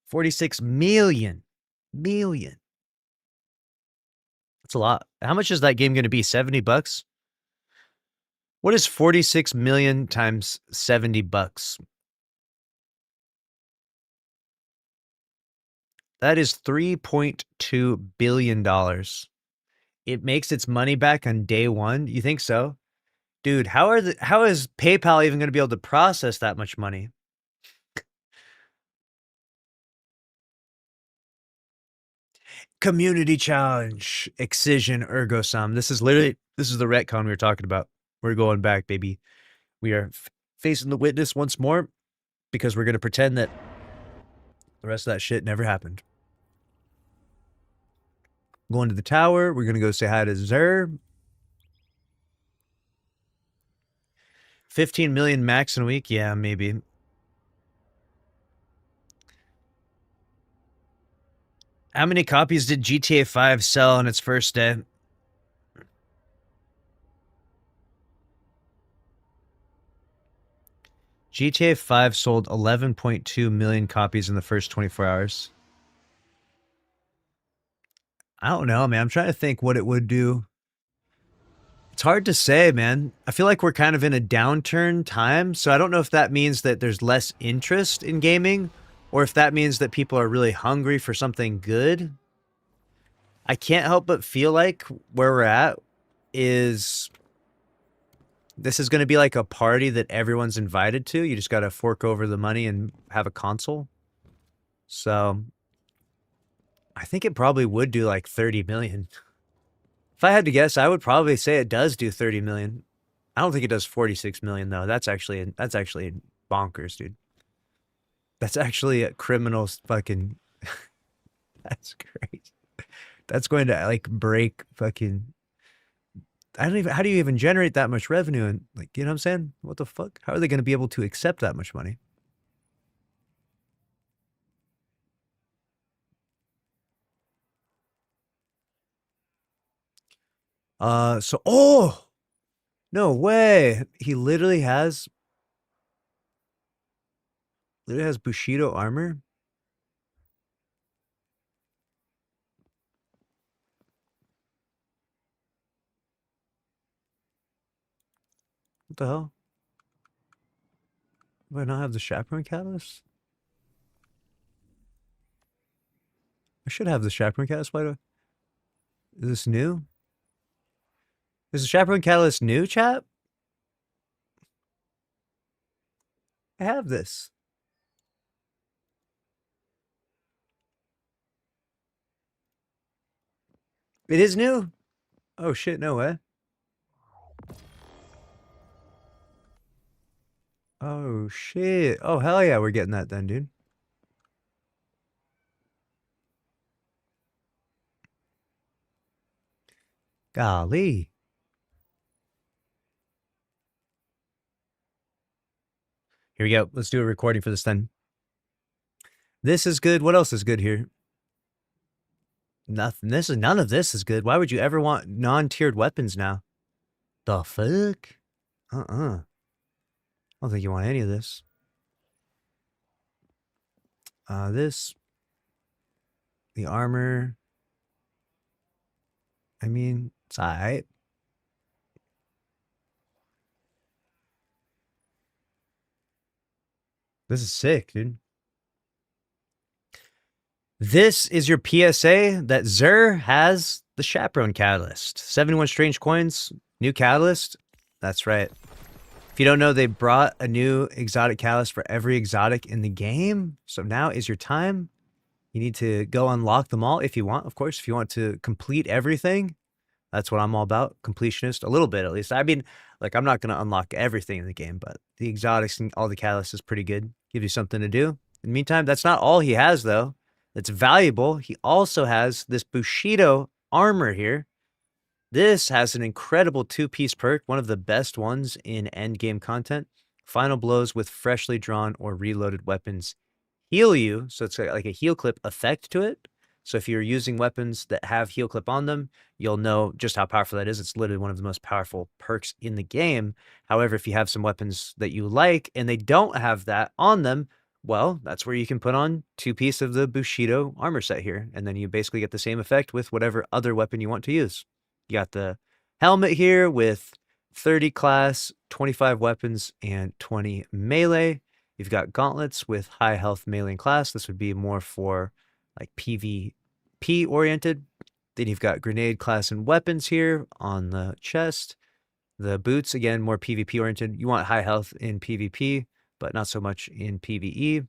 A: 46 million. Million. That's a lot. How much is that game going to be? 70 bucks? What is 46 million times 70 bucks? That is $3.2 billion. It makes its money back on day one. You think so? Dude, how is PayPal even going to be able to process that much money? Community challenge, excision, ergo sum. This is the retcon we were talking about. We're going back, baby. We are facing the witness once more because we're going to pretend that the rest of that shit never happened. Going to the tower. We're going to go say hi to Zer. 15 million max in a week? Yeah, maybe. How many copies did GTA 5 sell on its first day? GTA 5 sold 11.2 million copies in the first 24 hours. I don't know, man. I'm trying to think what it would do. It's hard to say, man. I feel like we're kind of in a downturn time, so I don't know if that means that there's less interest in gaming or if that means that people are really hungry for something good. I can't help but feel like where we're at is this is going to be like a party that everyone's invited to. You just got to fork over the money and have a console. So I think it probably would do like 30 million. If I had to guess, I would probably say it does do 30 million. I don't think it does 46 million though. That's actually bonkers, dude. That's actually a criminal's fucking that's crazy. That's going to like break fucking how do you even generate that much revenue? And like, you know what I'm saying? What the fuck? How are they going to be able to accept that much money? Oh, no way. He literally has Bushido armor. What the hell? Do I not have the Chaperone Catalyst? I should have the Chaperone Catalyst. Why do I... Is this new? Is the Chaperone Catalyst new, chat? I have this. It is new? Oh shit, no way. Oh shit. Oh hell yeah, we're getting that then, dude. Golly. Here we go. Let's do a recording for this then. This is good. What else is good here? Nothing. None of this is good. Why would you ever want non-tiered weapons now? The fuck? I don't think you want any of this. This. The armor. I mean, it's alright. This is sick, dude. This is your PSA that Zer has the Chaperone Catalyst. 71 strange coins, new catalyst. That's right. If you don't know, they brought a new exotic catalyst for every exotic in the game. So now is your time. You need to go unlock them all if you want, of course. If you want to complete everything, That's what I'm all about, completionist, a little bit at least. I mean, like, I'm not gonna unlock everything in the game, but the exotics and all the catalysts is pretty good. Give you something to do. In the meantime, that's not all he has, though. That's valuable. He also has this Bushido armor here. This has an incredible two-piece perk, one of the best ones in endgame content. Final blows with freshly drawn or reloaded weapons heal you, so it's like a heal clip effect to it. So if you're using weapons that have heal clip on them, you'll know just how powerful that is. It's literally one of the most powerful perks in the game. However, if you have some weapons that you like and they don't have that on them, well, that's where you can put on two-piece of the Bushido armor set here, and then you basically get the same effect with whatever other weapon you want to use. You got the helmet here with 30 class, 25 weapons, and 20 melee. You've got gauntlets with high health melee and class. This would be more for like PvP oriented. Then you've got grenade class and weapons here on the chest. The boots, again, more PvP oriented. You want high health in PvP, but not so much in PvE.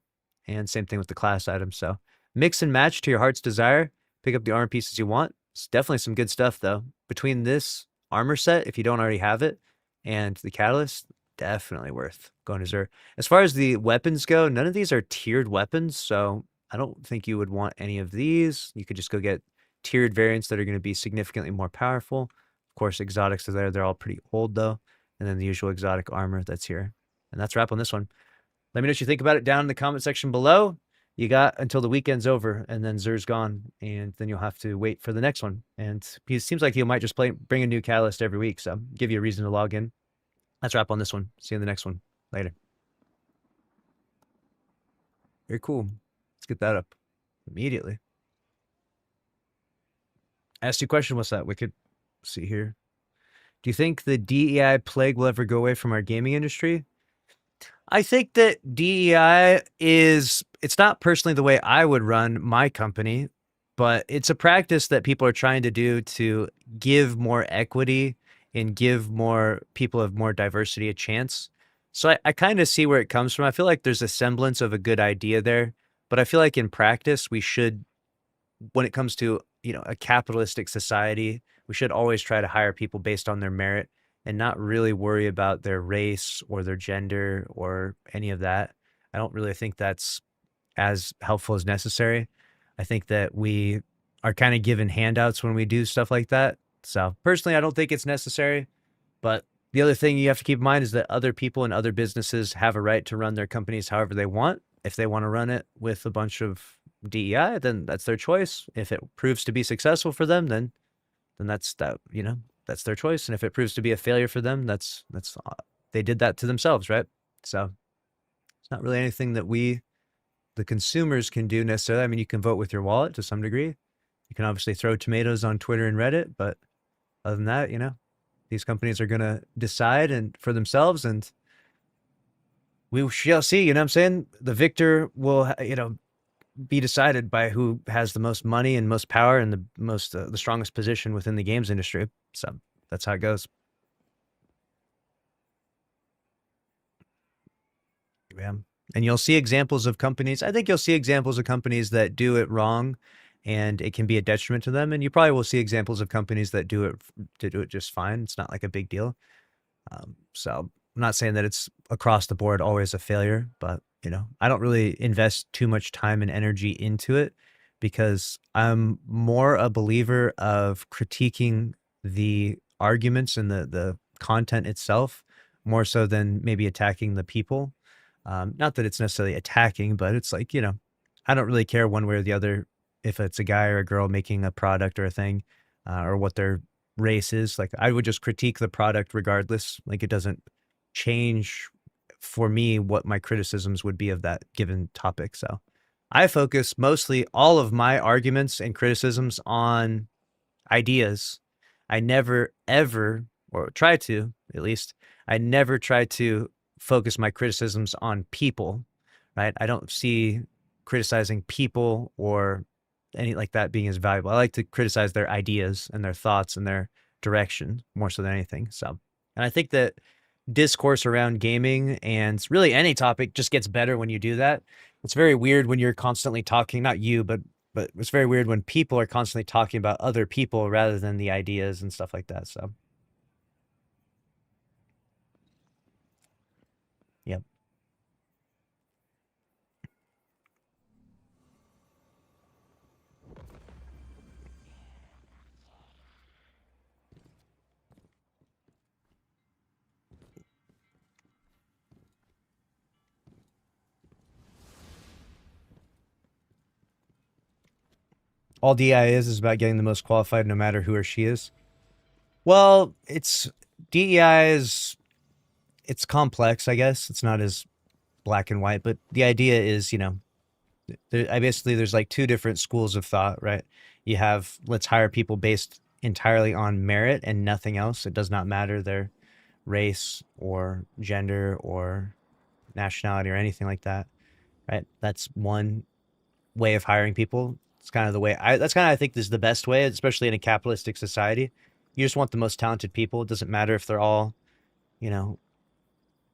A: And same thing with the class items. So mix and match to your heart's desire. Pick up the armor pieces you want. It's definitely some good stuff, though. Between this armor set, if you don't already have it, and the catalyst, definitely worth going to Xur. As far as the weapons go, none of these are tiered weapons, so I don't think you would want any of these. You could just go get tiered variants that are going to be significantly more powerful. Of course, exotics are there. They're all pretty old, though. And then the usual exotic armor that's here. And that's a wrap on this one. Let me know what you think about it down in the comment section below. You got until the weekend's over, and then Xur's gone, and then you'll have to wait for the next one. And it seems like he might just bring a new catalyst every week, so give you a reason to log in. That's a wrap on this one. See you in the next one. Later. Very cool. Let's get that up immediately. Asked you a question. What's that? Wicked. See here. Do you think the DEI plague will ever go away from our gaming industry? I think that DEI it's not personally the way I would run my company, but it's a practice that people are trying to do to give more equity and give more people of more diversity a chance. So I kind of see where it comes from. I feel like there's a semblance of a good idea there, but I feel like in practice, we should, when it comes to, a capitalistic society, we should always try to hire people based on their merit and not really worry about their race or their gender or any of that. I don't really think that's as helpful as necessary. I think that we are kind of given handouts when we do stuff like that. So personally, I don't think it's necessary. But the other thing you have to keep in mind is that other people and other businesses have a right to run their companies however they want. If they want to run it with a bunch of DEI, then that's their choice. If it proves to be successful for them, then that's that, that's their choice. And if it proves to be a failure for them, that's they did that to themselves, right? So it's not really anything that we, the consumers, can do necessarily. I mean, you can vote with your wallet to some degree. You can obviously throw tomatoes on Twitter and Reddit, but other than that, these companies are going to decide and for themselves, and we shall see. You know what I'm saying? The victor will, be decided by who has the most money and most power and the strongest position within the games industry. So that's how it goes. Yeah. And you'll see examples of companies. I think you'll see examples of companies that do it wrong and it can be a detriment to them. And you probably will see examples of companies that do it just fine. It's not like a big deal. So I'm not saying that it's across the board always a failure, but I don't really invest too much time and energy into it because I'm more a believer of critiquing the arguments and the content itself more so than maybe attacking the people. Not that it's necessarily attacking, but it's like, I don't really care one way or the other if it's a guy or a girl making a product or a thing or what their race is. Like, I would just critique the product regardless. Like, it doesn't change for me what my criticisms would be of that given topic. So I focus mostly all of my arguments and criticisms on ideas. I never, ever, or try to at least, I never try to focus my criticisms on people, right? I don't see criticizing people or any like that being as valuable. I like to criticize their ideas and their thoughts and their direction more so than anything. So, and I think that discourse around gaming and really any topic just gets better when you do that. It's very weird when you're constantly talking, not you, but But it's very weird when people are constantly talking about other people rather than the ideas and stuff like that. So, yep. All DI is about getting the most qualified no matter who or she is. Well, it's DEI is it's complex, I guess. It's not as black and white, but the idea is, there's like two different schools of thought, right? You have let's hire people based entirely on merit and nothing else. It does not matter their race or gender or nationality or anything like that, right? That's one way of hiring people. It's kind of the way that's kind of I think this is the best way, especially in a capitalistic society. You just want the most talented people. It doesn't matter if they're all, you know,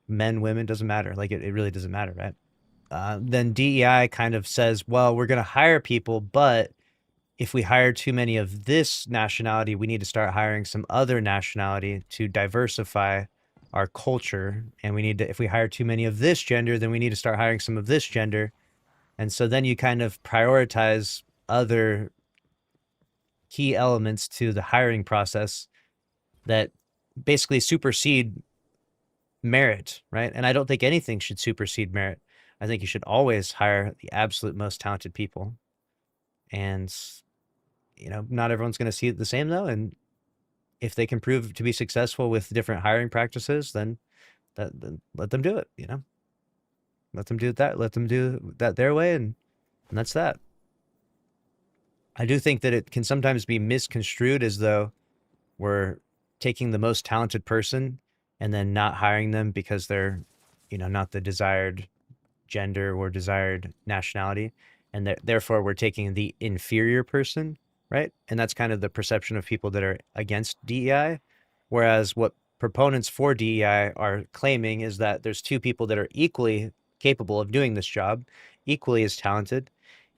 A: men, women, doesn't matter. Like it really doesn't matter, right? Then DEI kind of says, well, we're going to hire people, but if we hire too many of this nationality, we need to start hiring some other nationality to diversify our culture. And we need to, if we hire too many of this gender, then we need to start hiring some of this gender. And so then you kind of prioritize other key elements to the hiring process that basically supersede merit, right? And I don't think anything should supersede merit. I think you should always hire the absolute most talented people. And, not everyone's going to see it the same though. And if they can prove to be successful with different hiring practices, then then let them do it, let them do that. Let them do that their way. And that's that. I do think that it can sometimes be misconstrued as though we're taking the most talented person and then not hiring them because they're, not the desired gender or desired nationality. And therefore we're taking the inferior person, right? And that's kind of the perception of people that are against DEI. Whereas what proponents for DEI are claiming is that there's two people that are equally capable of doing this job, equally as talented,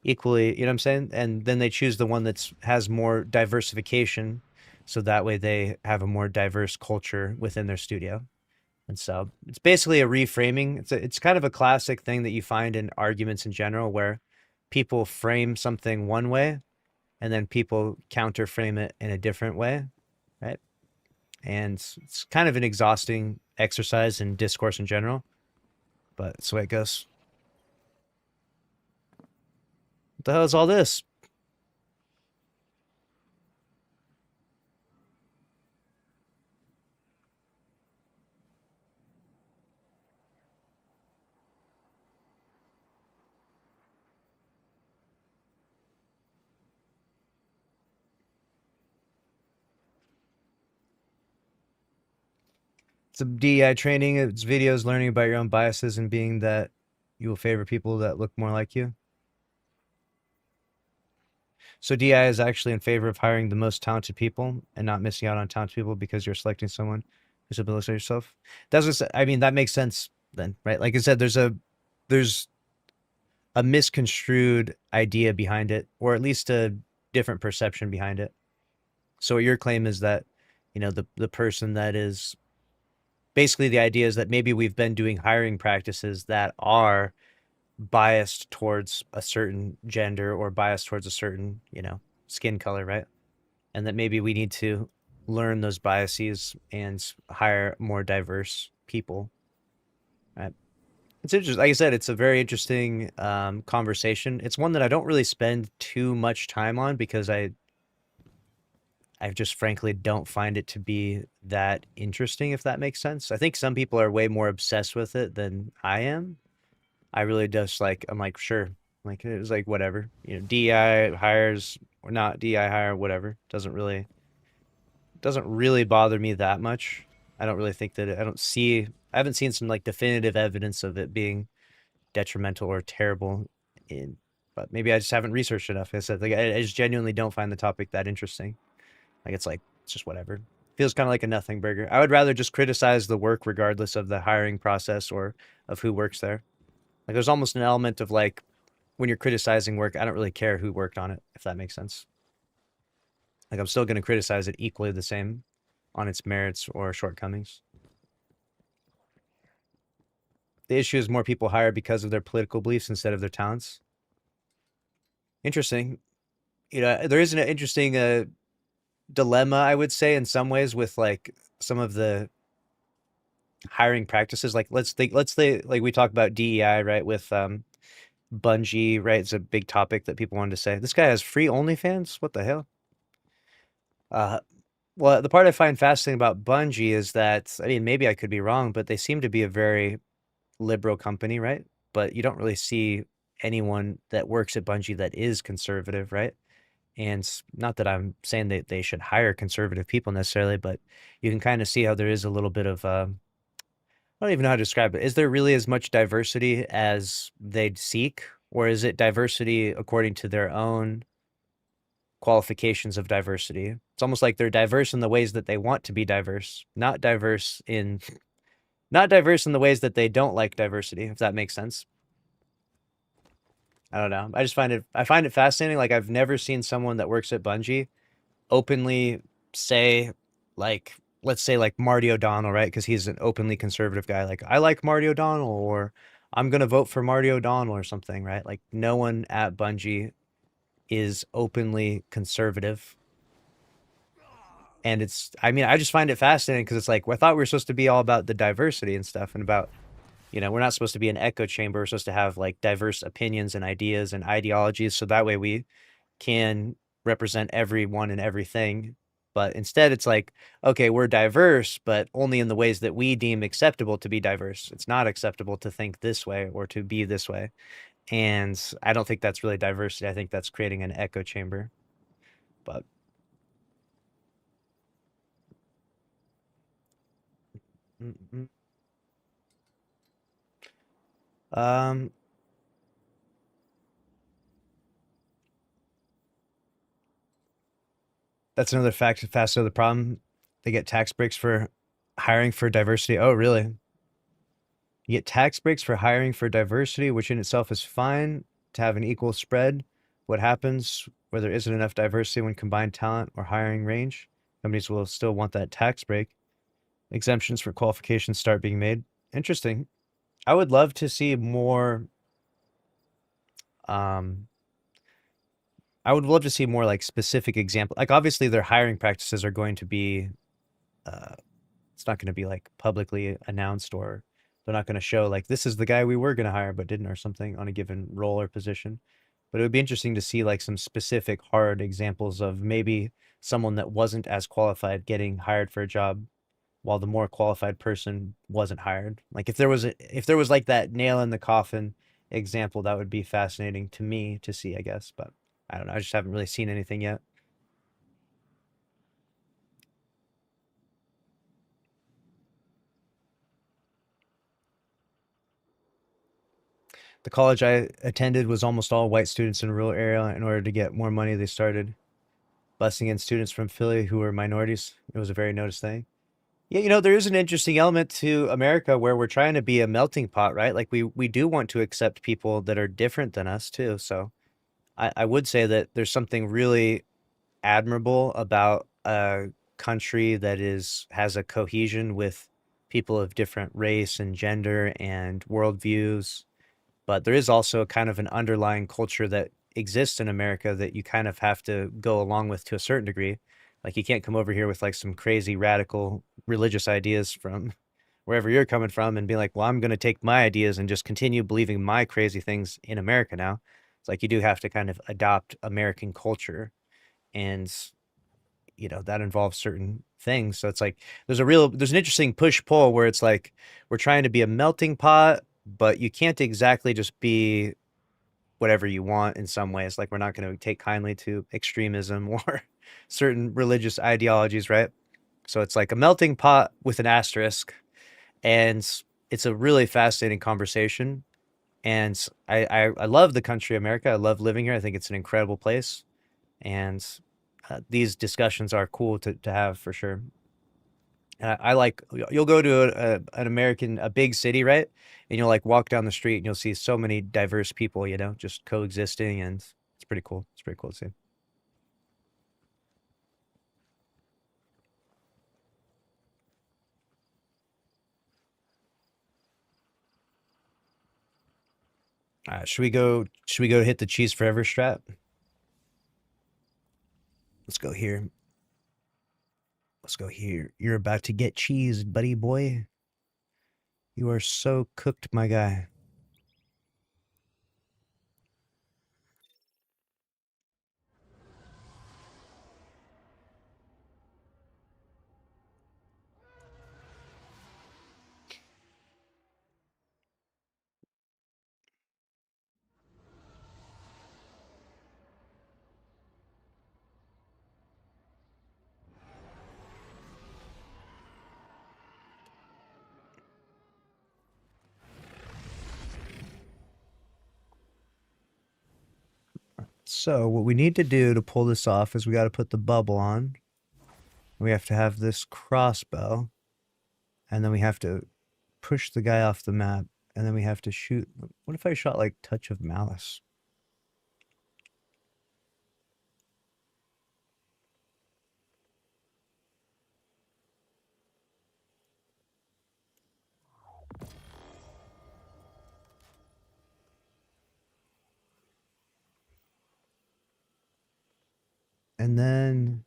A: equally, you know what I'm saying? And then they choose the one that's has more diversification, so that way they have a more diverse culture within their studio. And so it's basically a reframing. It's kind of a classic thing that you find in arguments in general where people frame something one way and then people counter frame it in a different way, right? And it's kind of an exhausting exercise in discourse in general, but it's the way it goes. What the hell is all this? It's a DEI training. It's videos learning about your own biases and being that you will favor people that look more like you. So DI is actually in favor of hiring the most talented people and not missing out on talented people because you're selecting someone who's able to look at yourself. I mean, that makes sense then, right? Like I said, there's a misconstrued idea behind it, or at least a different perception behind it. So your claim is that, the person that is basically the idea is that maybe we've been doing hiring practices that are biased towards a certain gender or biased towards a certain, skin color, right? And that maybe we need to learn those biases and hire more diverse people, right? It's interesting. Like I said, it's a very interesting conversation. It's one that I don't really spend too much time on because I just frankly don't find it to be that interesting, if that makes sense. I think some people are way more obsessed with it than I am. I really just I'm like, sure. Like it was like whatever. DI hires or not DI hire, whatever. Doesn't really bother me that much. I don't really think that I haven't seen some like definitive evidence of it being detrimental or terrible but maybe I just haven't researched enough. I said like I just genuinely don't find the topic that interesting. It's just whatever. Feels kind of like a nothing burger. I would rather just criticize the work regardless of the hiring process or of who works there. Like there's almost an element of like when you're criticizing work, I don't really care who worked on it, if that makes sense. Like I'm still going to criticize it equally the same on its merits or shortcomings. The issue is more people hired because of their political beliefs instead of their talents. Interesting. There is an interesting dilemma, I would say, in some ways with like some of the hiring practices. Like let's say like we talk about DEI, right? With Bungie, right? It's a big topic that people wanted to say. This guy has free OnlyFans? What the hell? Uh, well, the part I find fascinating about Bungie is that, I mean, maybe I could be wrong, but they seem to be a very liberal company, right? But you don't really see anyone that works at Bungie that is conservative, right? And not that I'm saying that they should hire conservative people necessarily, but you can kind of see how there is a little bit of, I don't even know how to describe it. Is there really as much diversity as they'd seek, or is it diversity according to their own qualifications of diversity? It's almost like they're diverse in the ways that they want to be diverse, not diverse in the ways that they don't like diversity, if that makes sense. I don't know. I find it fascinating. Like I've never seen someone that works at Bungie openly say like let's say like Marty O'Donnell, right? Because he's an openly conservative guy. Like I like Marty O'Donnell, or I'm gonna vote for Marty O'Donnell or something, right? Like no one at Bungie is openly conservative. And I mean, I just find it fascinating because it's like, well, I thought we were supposed to be all about the diversity and stuff and about, we're not supposed to be an echo chamber. We're supposed to have like diverse opinions and ideas and ideologies. So that way we can represent everyone and everything. But instead it's like, okay, we're diverse, but only in the ways that we deem acceptable to be diverse. It's not acceptable to think this way or to be this way. And I don't think that's really diversity. I think that's creating an echo chamber. But um that's another facet of the problem. They get tax breaks for hiring for diversity. Oh, really? You get tax breaks for hiring for diversity, which in itself is fine to have an equal spread. What happens where there isn't enough diversity when combined talent or hiring range? Companies will still want that tax break. Exemptions for qualifications start being made. Interesting. I would love to see more. Um, I would love to see more like specific example. Like obviously, their hiring practices are going to be. It's not going to be like publicly announced, or they're not going to show like this is the guy we were going to hire but didn't or something on a given role or position. But it would be interesting to see like some specific hard examples of maybe someone that wasn't as qualified getting hired for a job while the more qualified person wasn't hired. Like if there was like that nail in the coffin example, that would be fascinating to me to see, I guess. But I don't know. I just haven't really seen anything yet. The college I attended was almost all white students in a rural area. In order to get more money, they started busing in students from Philly who were minorities. It was a very noticed thing. Yeah, there is an interesting element to America where we're trying to be a melting pot, right? Like we do want to accept people that are different than us too. So I would say that there's something really admirable about a country that has a cohesion with people of different race and gender and worldviews. But there is also kind of an underlying culture that exists in America that you kind of have to go along with to a certain degree. Like you can't come over here with like some crazy radical religious ideas from wherever you're coming from and be like, well, I'm going to take my ideas and just continue believing my crazy things in America now. It's like you do have to kind of adopt American culture, and that involves certain things. So it's like there's an interesting push pull where it's like we're trying to be a melting pot, but you can't exactly just be whatever you want in some ways. Like we're not going to take kindly to extremism or certain religious ideologies, right? So it's like a melting pot with an asterisk, and it's a really fascinating conversation. And I love the country America. I love living here. I think it's an incredible place, and these discussions are cool to have for sure. I like you'll go to an American a big city, right? And you'll like walk down the street and you'll see so many diverse people, you know, just coexisting, and it's pretty cool. It's pretty cool to see. Should we go? Should we go hit the cheese forever strat? Let's go here. Let's go here. You're about to get cheese, buddy boy. You are so cooked, my guy. So what we need to do to pull this off is we got to put the bubble on. We have to have this crossbow, and then we have to push the guy off the map, and then we have to shoot. What if I shot like Touch of Malice? And then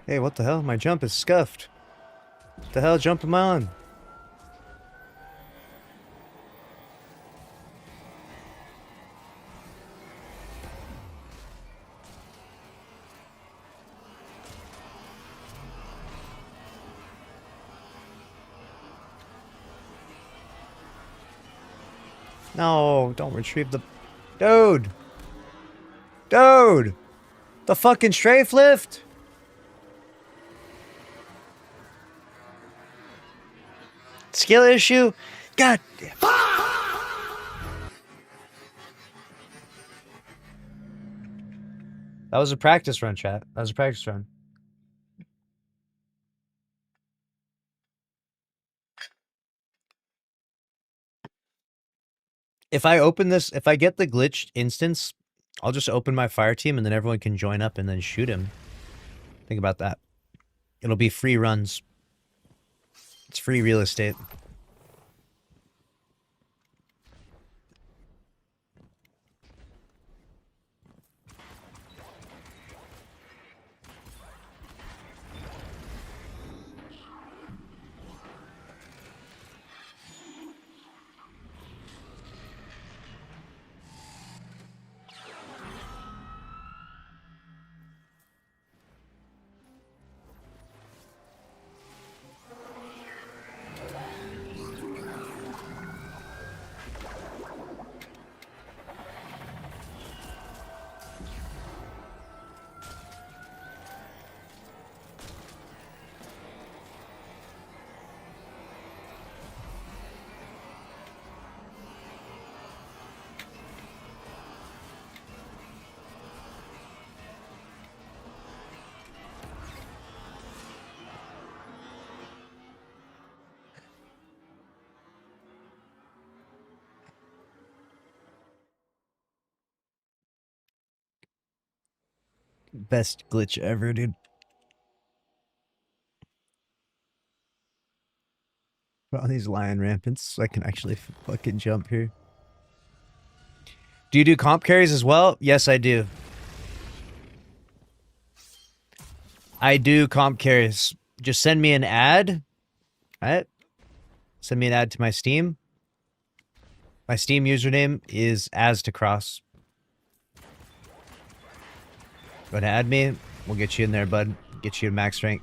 A: hey, what the hell? My jump is scuffed. What the hell jump am I on? No, don't retrieve the... Dude! Dude! The fucking strafe lift? Skill issue? God damn. That was a practice run, chat. That was a practice run. If I open this, if I get the glitched instance, I'll just open my fire team and then everyone can join up and then shoot him. Think about that. It'll be free runs. It's free real estate. Best glitch ever, dude. Put on these lion rampants so I can actually fucking jump here. Do you do comp carries as well? Yes, I do. I do comp carries. Just send me an ad. Alright? Send me an ad to my Steam. My Steam username is Astacross. Go ahead and add me. We'll get you in there, bud. Get you to max rank.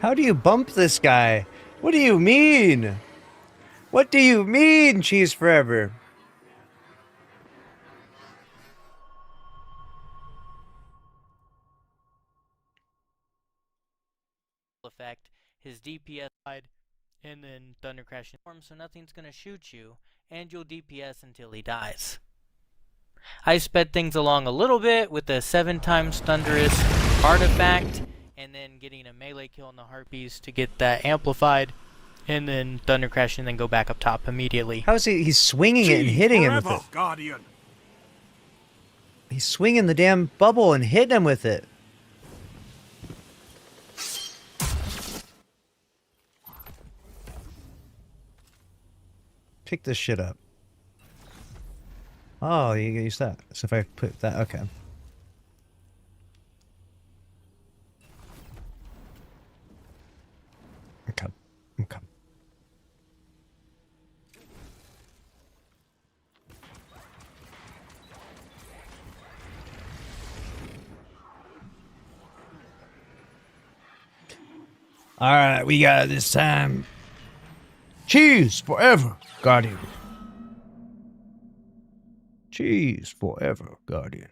A: How do you bump this guy? What do you mean? What do you mean, Cheese Forever?
B: Effect, his DPS side, and then Thunder Crash form, so nothing's gonna shoot you, and you'll DPS until he dies. I sped things along a little bit with the 7x Thunderous artifact, and then getting a melee kill on the Harpies to get that amplified, and then Thunder Crash, and then go back up top immediately.
A: How is he? He's swinging it and hitting him with it.
C: Guardian.
A: He's swinging the damn bubble and hitting him with it. Pick this shit up. Oh, you can use that. So if I put that, okay. Okay. Okay. All right, we got it this time. Cheese forever, Guardian. Cheese forever, Guardian.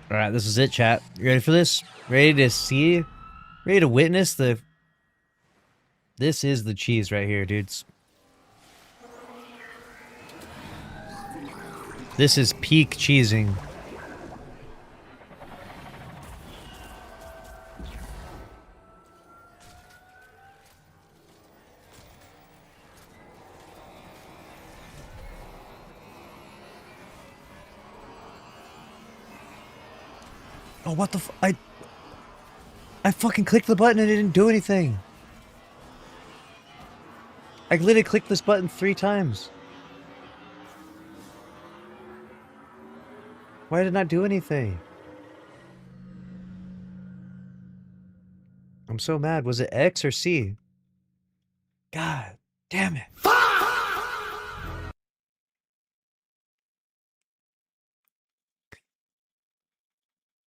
A: All right, this is it, chat. You ready for this? Ready to see? Ready to witness the... This is the cheese right here, dudes. This is peak cheesing. Oh, what the f- I fucking clicked the button and it didn't do anything. I literally clicked this button 3 times. Why did it not do anything? I'm so mad. Was it X or C? God damn it.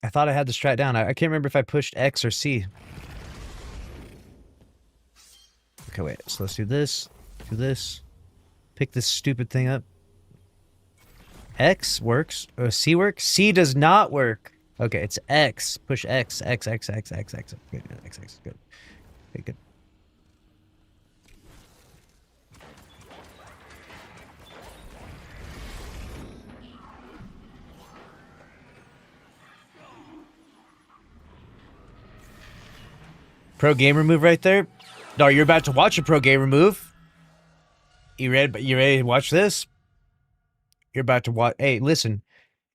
A: I thought I had this strat down. I can't remember if I pushed X or C. Okay, wait. So let's do this. Do this. Pick this stupid thing up. X works. C works? C does not work. Okay, it's X. Push X. X, X, X, X, X. Good, X, X. Good. Okay, good. Pro gamer move right there. No, you're about to watch a pro gamer move. You ready? You ready to watch this? You're about to watch. Hey, listen.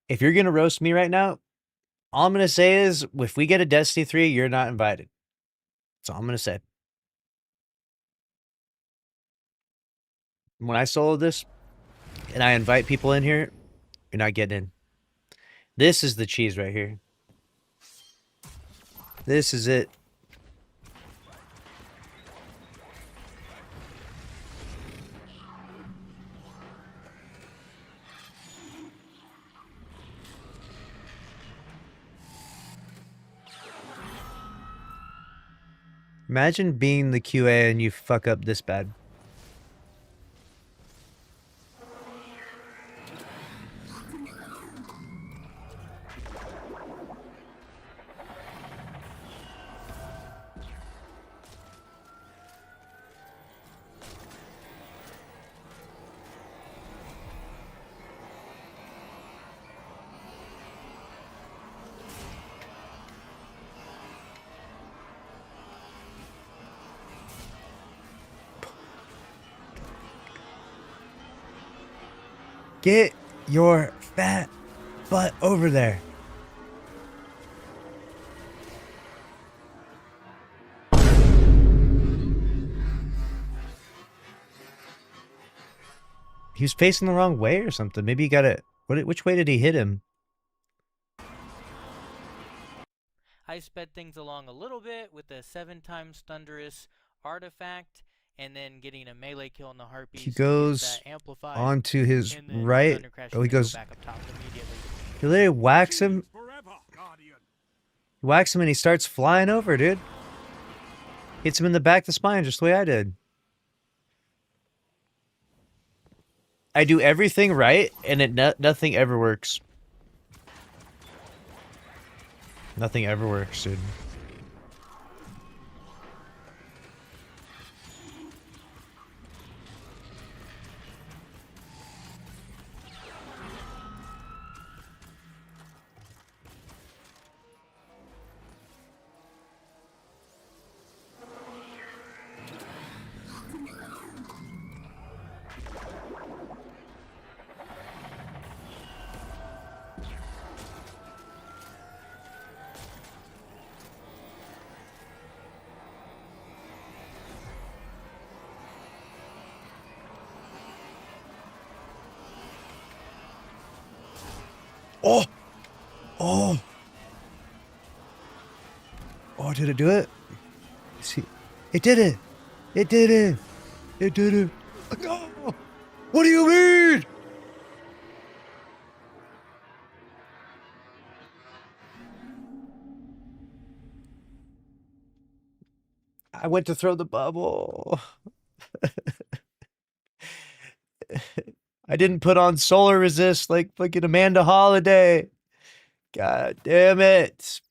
A: If you're gonna roast me right now, all I'm gonna say is, if we get a Destiny 3, you're not invited. That's all I'm gonna say. when I solo this and I invite people in here, you're not getting in. This is the cheese right here. This is it. Imagine being the QA and you fuck up this bad. Get your fat butt over there. He was facing the wrong way or something. Maybe he got it. Which way did he hit him?
B: I sped things along a little bit with a 7x Thunderous artifact, and then getting a melee kill on the Harpies.
A: He goes onto his right. Oh, he goes.
B: Back up top immediately.
A: He literally whacks him.
C: Forever, Guardian.
A: He whacks him and he starts flying over, dude. Hits him in the back of the spine just the way I did. I do everything right, and nothing ever works. Nothing ever works, dude. Oh! Oh! Oh, did it do it? See, it did it! It did it! It did it! No! What do you mean? I went to throw the bubble. I didn't put on solar resist like fucking Amanda Holiday. God damn it.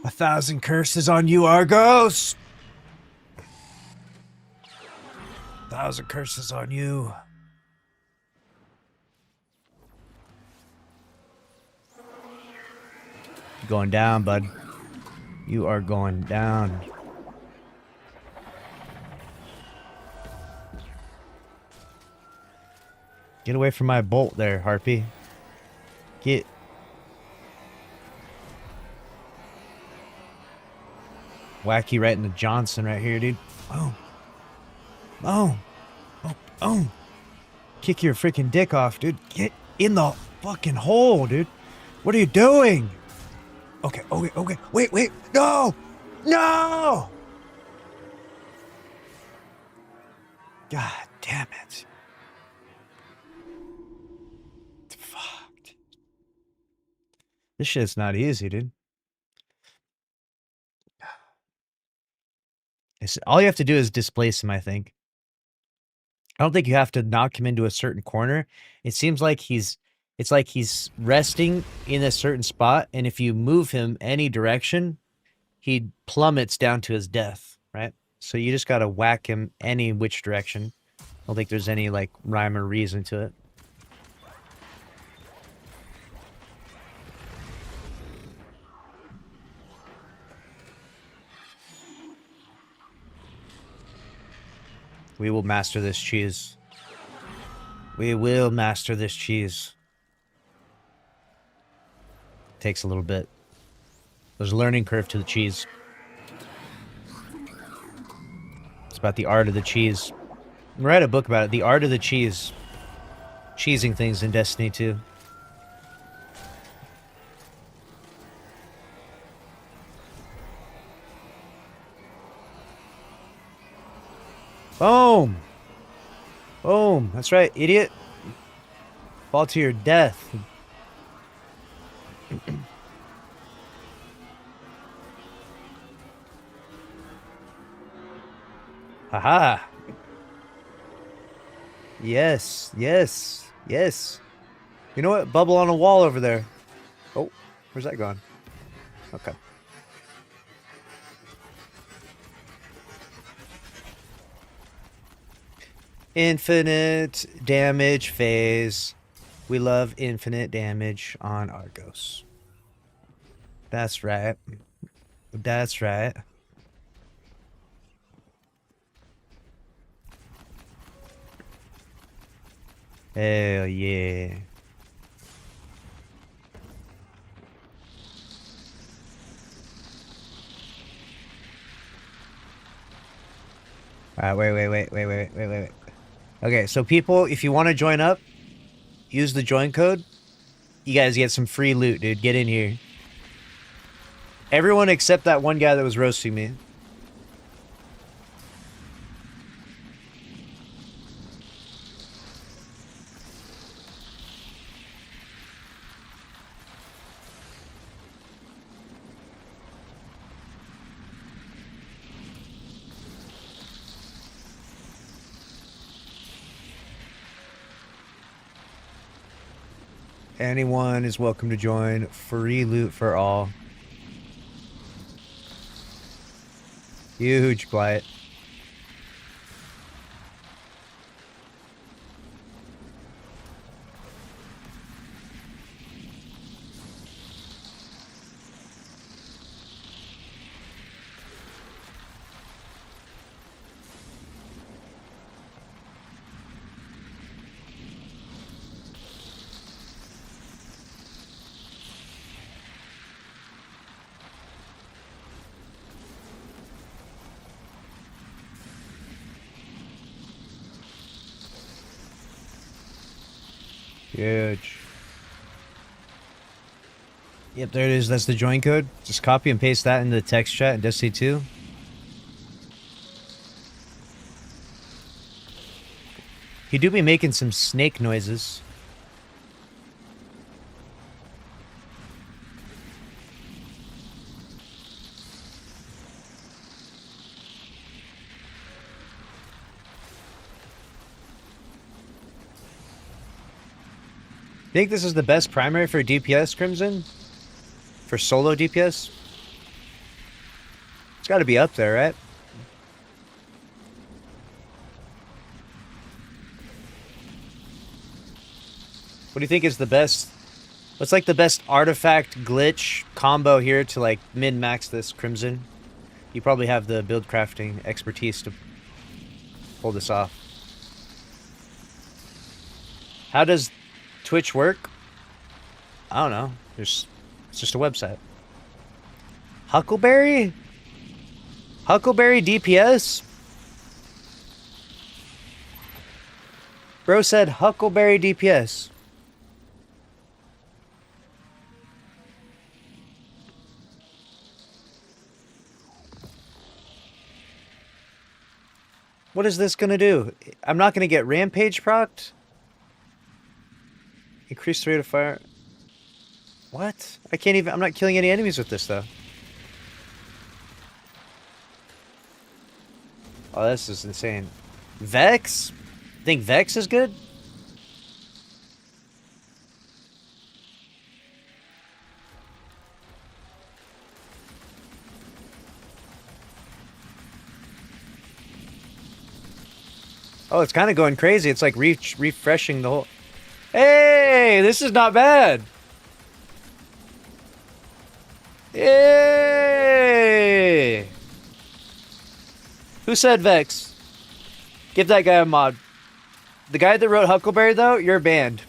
A: A thousand curses on you, Argos. 1,000 curses on you. You're going down, bud. You are going down. Get away from my bolt there, Harpy. Get. Wacky right in the Johnson right here, dude. Oh. Oh. Oh. Oh. Kick your freaking dick off, dude. Get in the fucking hole, dude. What are you doing? Okay, okay, okay. Wait, wait. No! No! God damn it. Fuck. This shit's not easy, dude. All you have to do is displace him, I think. I don't think you have to knock him into a certain corner. It seems like it's like he's resting in a certain spot, and if you move him any direction, he plummets down to his death, right? So you just gotta whack him any which direction. I don't think there's any, like, rhyme or reason to it. We will master this cheese. We will master this cheese. Takes a little bit. There's a learning curve to the cheese. It's about the art of the cheese. I read a book about it. The art of the cheese. Cheesing things in Destiny 2. Boom! Boom! That's right, idiot. Fall to your death. Haha! Yes, yes, yes. You know what? Bubble on a wall over there. Oh, where's that gone? Okay. Infinite damage phase. We love infinite damage on Argos. That's right. That's right. Hell yeah. Alright, wait. Okay, so people, if you want to join up, use the join code. You guys get some free loot, dude. Get in here. Everyone except that one guy that was roasting me. Anyone is welcome to join. Free loot for all. Huge blight. Huge. Yep, there it is. That's the join code. Just copy and paste that into the text chat in Destiny 2. You do be making some snake noises. Think this is the best primary for DPS, Crimson? For solo DPS? It's got to be up there, right? What do you think is the best? What's like the best artifact glitch combo here to like min-max this, Crimson? You probably have the build crafting expertise to pull this off. How does Twitch work? I don't know. It's just a website. Huckleberry? Huckleberry DPS? Bro said Huckleberry DPS. What is this gonna do? I'm not gonna get rampage procced? Increase the rate of fire. What? I can't even. I'm not killing any enemies with this, though. Oh, this is insane. Vex? Think Vex is good? Oh, it's kind of going crazy. It's like refreshing the whole. Hey, this is not bad. Hey. Who said Vex? Give that guy a mod. The guy that wrote Huckleberry, though, you're banned.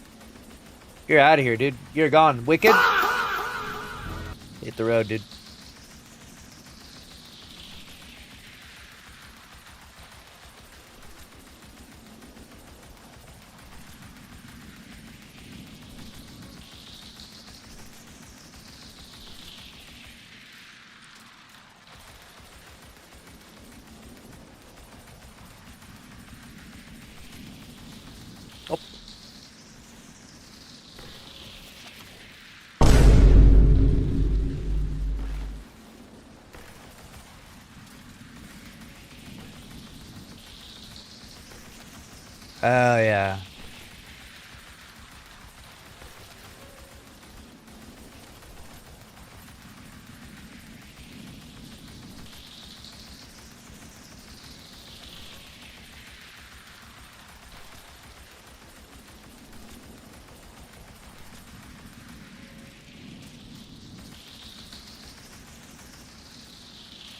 A: You're out of here, dude. You're gone. Wicked. Hit the road, dude. Oh. Oh, yeah.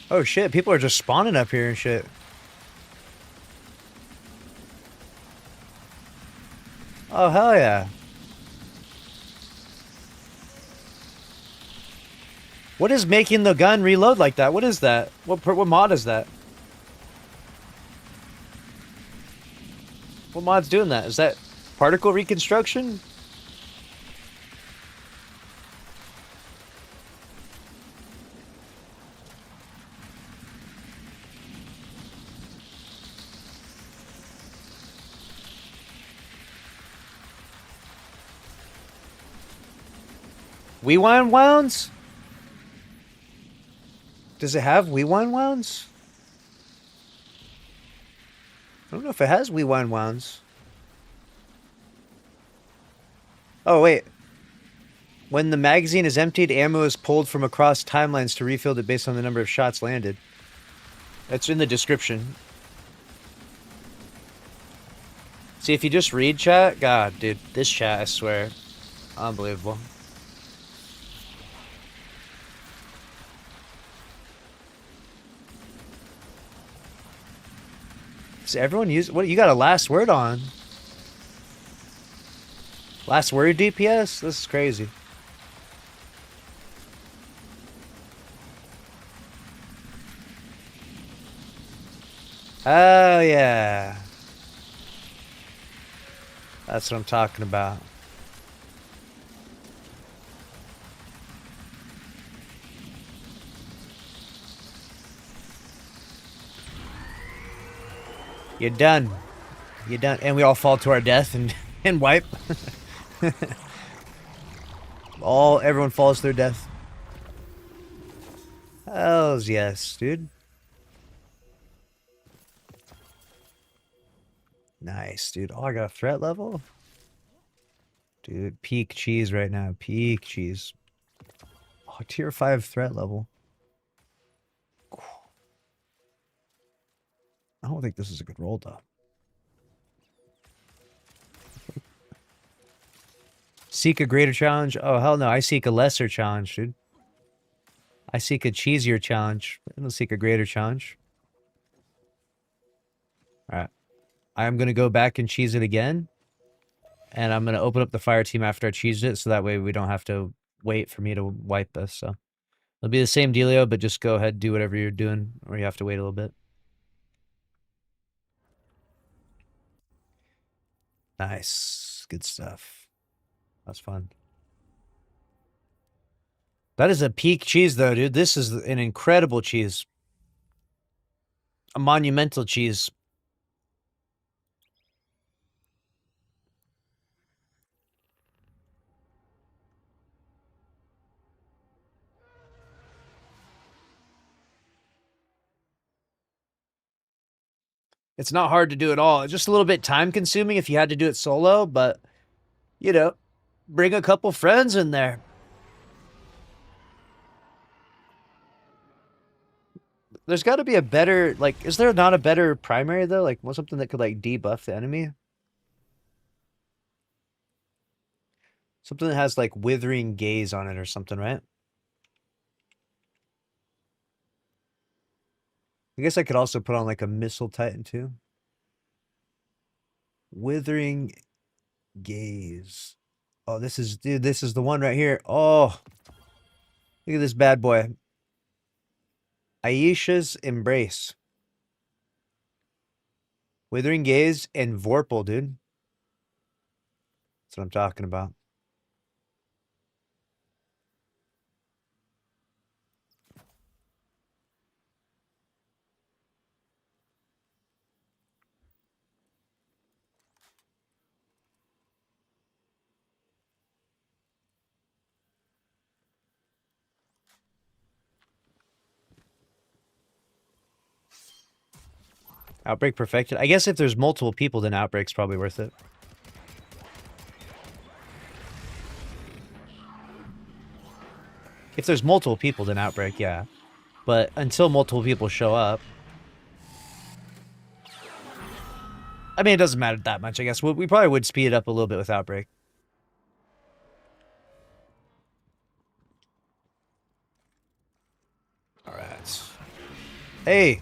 A: Oh, shit. People are just spawning up here and shit. Oh, hell yeah. What is making the gun reload like that? What is that? What mod is that? What mod's doing that? Is that particle reconstruction? Rewind wounds? Does it have rewind wounds? I don't know if it has rewind wounds. Oh, wait. When the magazine is emptied, ammo is pulled from across timelines to refill it based on the number of shots landed. That's in the description. See, if you just read chat, God, dude, this chat, I swear, unbelievable. Does everyone use what? You got a last word on? Last word DPS? This is crazy. Oh yeah, that's what I'm talking about. You're done. You're done. And we all fall to our death and wipe. Everyone falls to their death. Hells yes, dude. Nice, dude. Oh, I got a threat level? Dude, peak cheese right now. Peak cheese. Oh, tier 5 threat level. I don't think this is a good roll, though. Seek a greater challenge? Oh, hell no. I seek a lesser challenge, dude. I seek a cheesier challenge. I don't seek a greater challenge. Alright. I'm going to go back and cheese it again. And I'm going to open up the fire team after I cheesed it, so that way we don't have to wait for me to wipe this. So it'll be the same dealio, but just go ahead and do whatever you're doing, or you have to wait a little bit. Nice. Good stuff. That's fun. That is a peak cheese, though, dude. This is an incredible cheese. A monumental cheese. It's not hard to do at all. It's just a little bit time consuming if you had to do it solo, but, you know, bring a couple friends in there. There's got to be a better, like, is there not a better primary, though? Like, something that could, like, debuff the enemy? Something that has, like, withering gaze on it or something, right? I guess I could also put on, like, a missile titan, too. Withering Gaze. Oh, this is, dude, this is the one right here. Oh, look at this bad boy. Aisha's Embrace. Withering Gaze and Vorpal, dude. That's what I'm talking about. Outbreak perfected. I guess if there's multiple people, then Outbreak's probably worth it. If there's multiple people, then Outbreak, yeah. But until multiple people show up, I mean, it doesn't matter that much, I guess. We probably would speed it up a little bit with Outbreak. All right. Hey.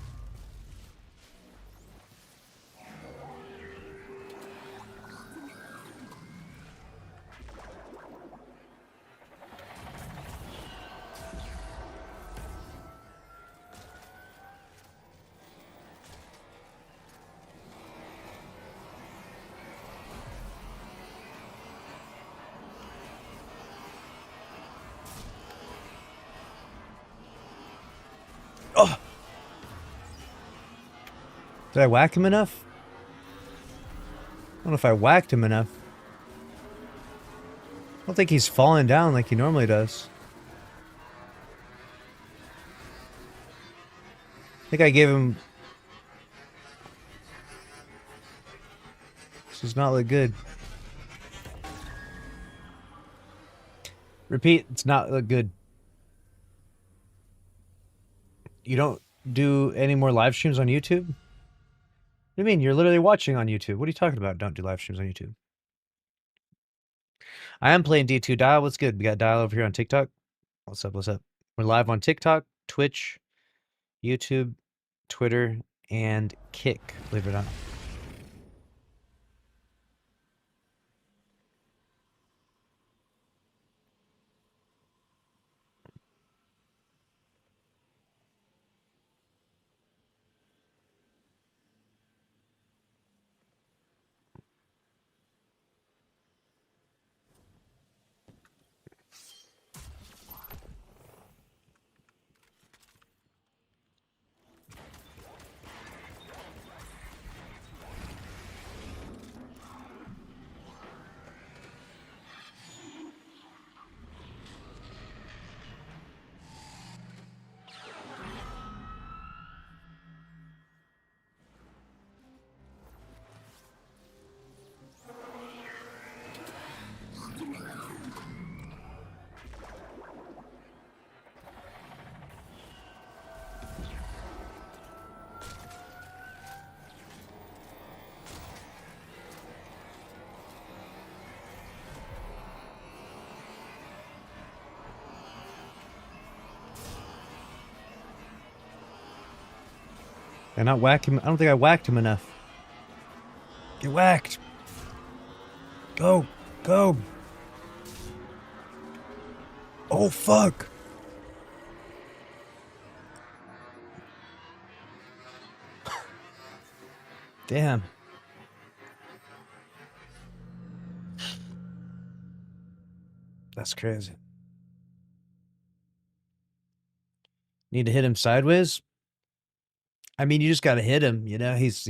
A: Oh. Did I whack him enough? I don't know if I whacked him enough. I don't think he's falling down like he normally does. I think I gave him... This does not look good. Repeat, it's not look good. You don't do any more live streams on YouTube? What do you mean? You're literally watching on YouTube. What are you talking about? Don't do live streams on YouTube. I am playing D2 Dial. What's good? We got Dial over here on TikTok. What's up? What's up? We're live on TikTok, Twitch, YouTube, Twitter, and Kick, believe it or not. Did I not whack him? I don't think I whacked him enough. Get whacked. Go. Go. Oh, fuck. Damn. That's crazy. Need to hit him sideways? I mean, you just got to hit him, you know? He's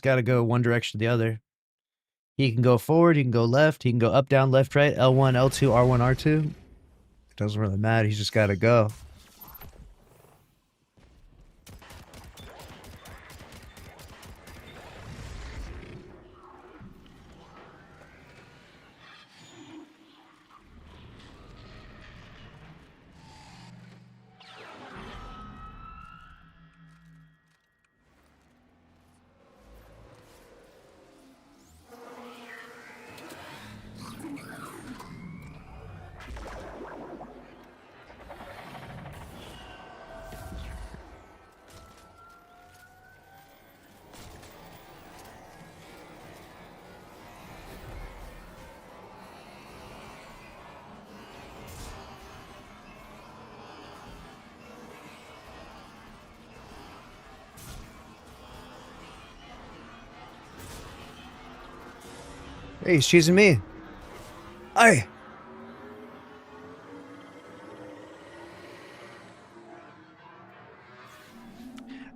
A: got to go one direction or the other. He can go forward, he can go left, he can go up, down, left, right, L1, L2, R1, R2. It doesn't really matter. He's just got to go. Hey, he's choosing me. Aye.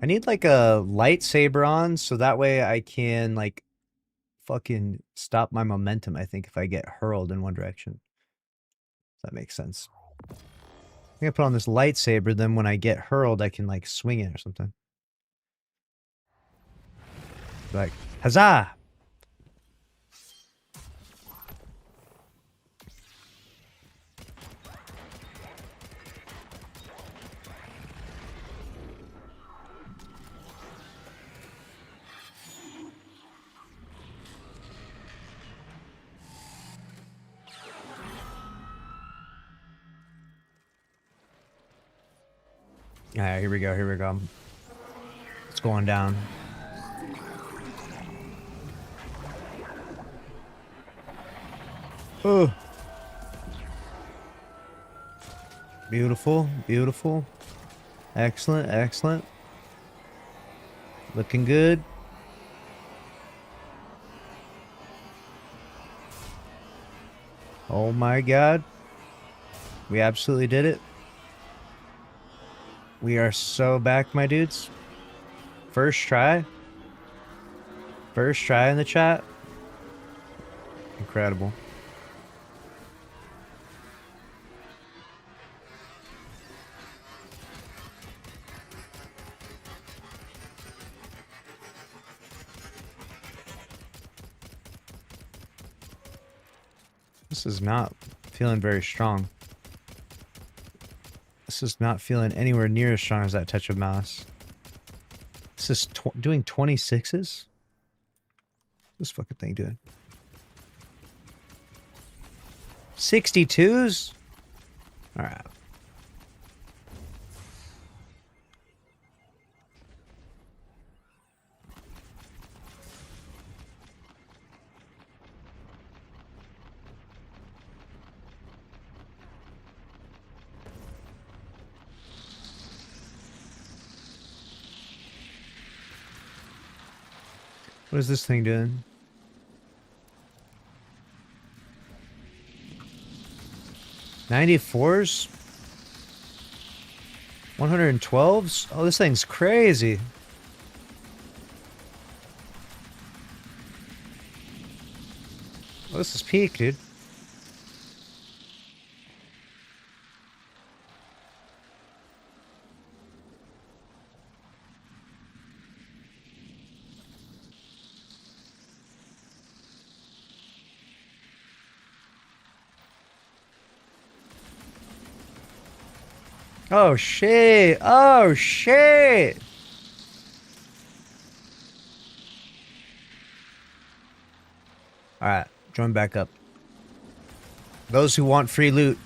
A: I need like a lightsaber on so that way I can like fucking stop my momentum, I think, if I get hurled in one direction. That makes sense. I'm gonna put on this lightsaber, then when I get hurled, I can like swing it or something. Like, huzzah! Alright, here we go, here we go. It's going down. Oh. Beautiful, beautiful. Excellent, excellent. Looking good. Oh my god. We absolutely did it. We are so back, my dudes. First try. First try in the chat. Incredible. This is not feeling very strong. This is not feeling anywhere near as strong as that touch of malice. This is doing 26s? This fucking thing doing 62s? Alright. What is this thing doing? $94s? 112s? Oh, this thing's crazy. Oh, this is peak, dude. Oh shit! Oh shit! Alright, join back up. Those who want free loot.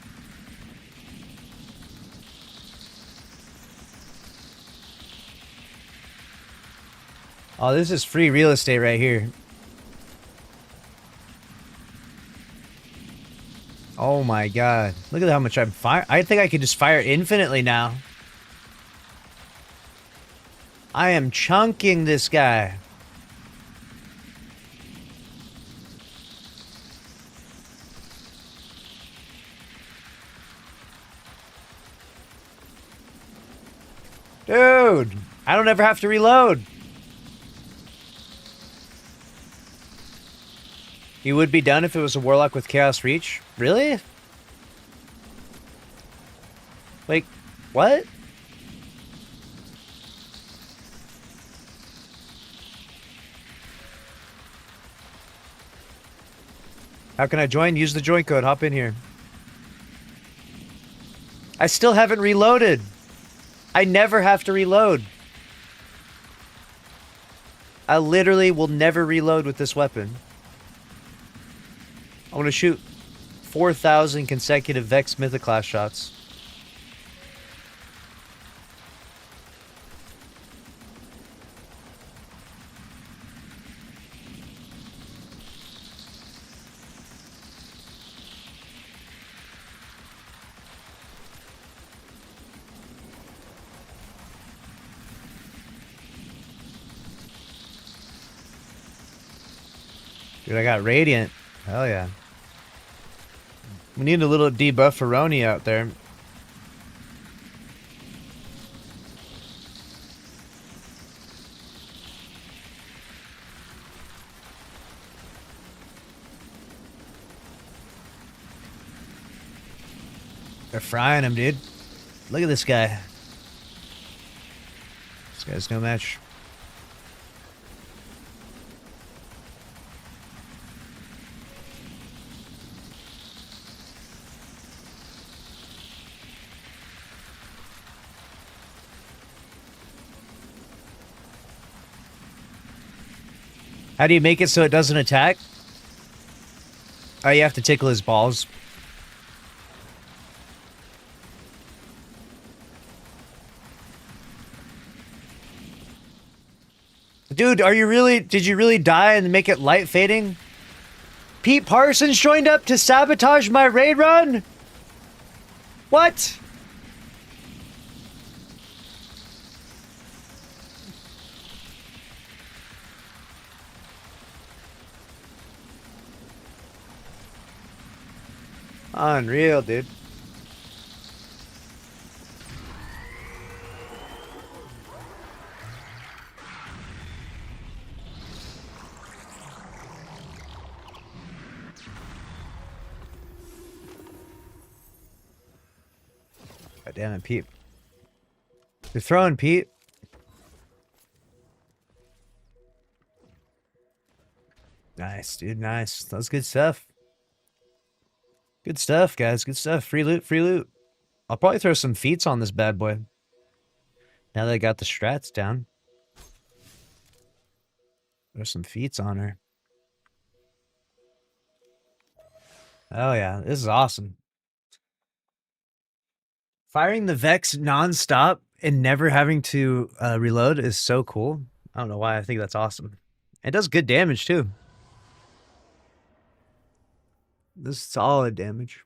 A: Oh, this is free real estate right here. Oh my god. Look at how much I'm fire. I think I could just fire infinitely now. I am chunking this guy. Dude, I don't ever have to reload. He would be done if it was a warlock with Chaos Reach? Really? Like, what? How can I join? Use the join code. Hop in here. I still haven't reloaded. I never have to reload. I literally will never reload with this weapon. I want to shoot 4,000 consecutive Vex Mythoclast shots. Dude, I got Radiant. Hell yeah. We need a little debufferoni out there. They're frying him, dude. Look at this guy. This guy's no match. How do you make it so it doesn't attack? Oh, you have to tickle his balls. Dude, are you really... Did you really die and make it light fading? Pete Parsons joined up to sabotage my raid run? What? Unreal, dude. God damn it, Pete. You're throwing, Pete. Nice, dude. Nice. That was good stuff. Good stuff, guys. Good stuff. Free loot, free loot. I'll probably throw some feats on this bad boy. Now that I got the strats down. There's some feats on her. Oh yeah, this is awesome. Firing the Vex non-stop and never having to reload is so cool. I don't know why. I think that's awesome. It does good damage too. This is solid damage.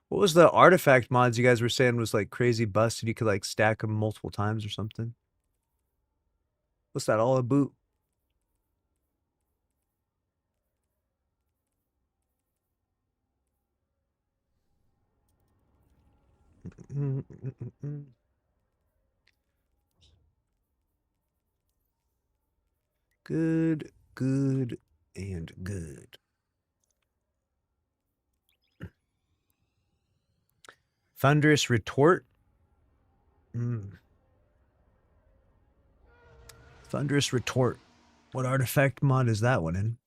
A: What was the artifact mods you guys were saying was like crazy busted? You could like stack them multiple times or something. What's that all about? Good, good, and good. Thunderous Retort. Thunderous Retort. What artifact mod is that one in?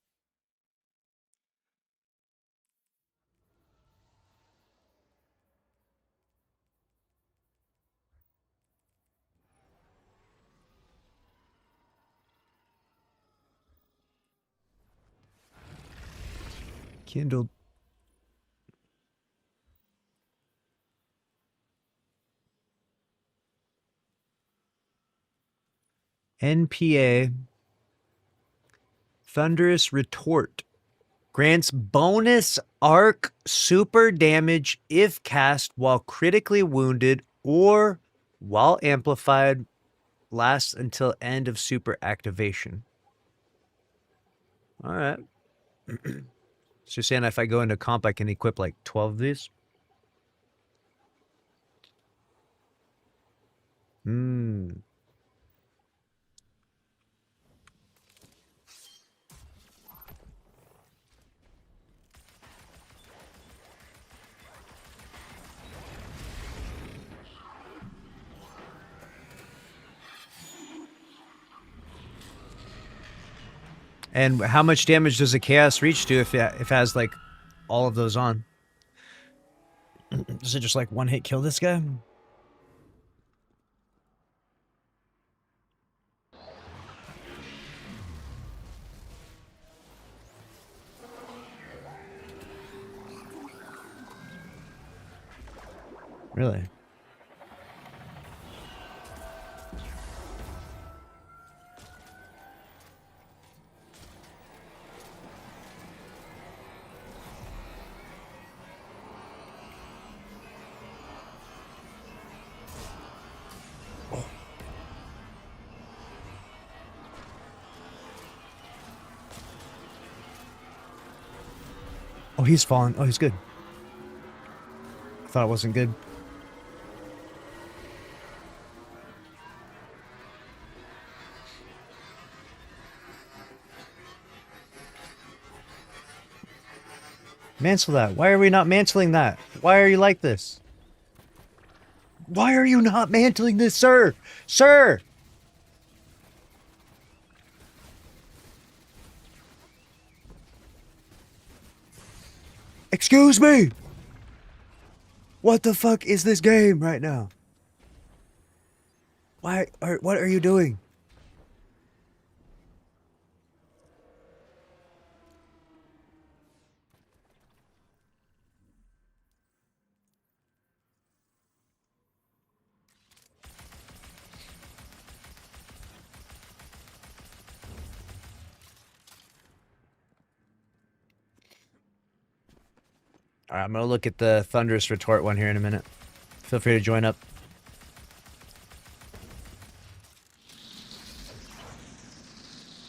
A: Kindled. NPA. Thunderous Retort. Grants bonus arc super damage if cast while critically wounded or while amplified. Lasts until end of super activation. All right. So you're saying if I go into comp, I can equip like 12 of these? And how much damage does a Chaos Reach do if it has like all of those on? Does it just like one hit kill this guy? Really? Oh, he's falling. Oh, he's good. I thought it wasn't good. Mantle that. Why are we not mantling that? Why are you like this? Why are you not mantling this, sir? Sir! Excuse me! What the fuck is this game right now? What are you doing? Alright, I'm gonna look at the Thunderous Retort one here in a minute. Feel free to join up.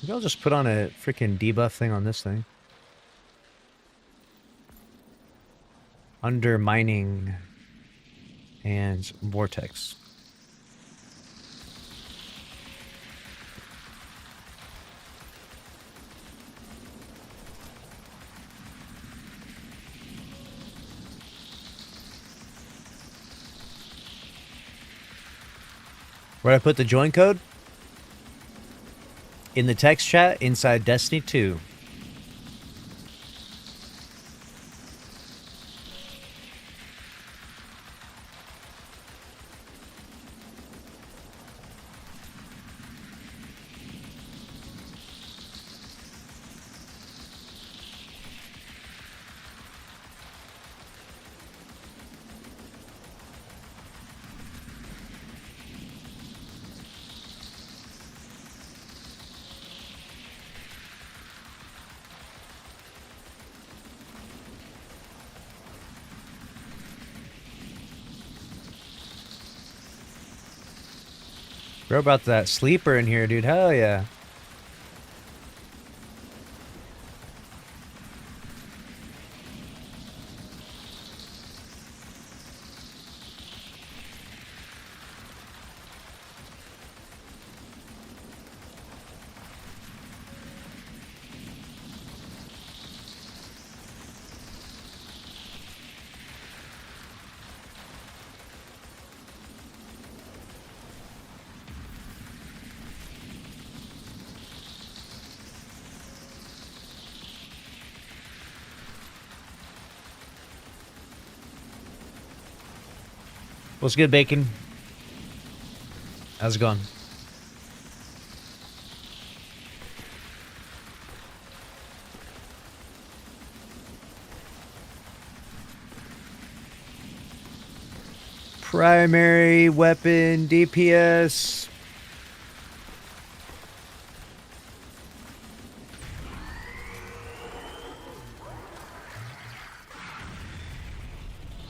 A: Maybe I'll just put on a freaking debuff thing on this thing. Undermining and Vortex. Where'd I put the join code? In the text chat inside Destiny 2. Bro, about that sleeper in here, dude. Hell yeah. What's good, Bacon? How's it going? Primary weapon DPS.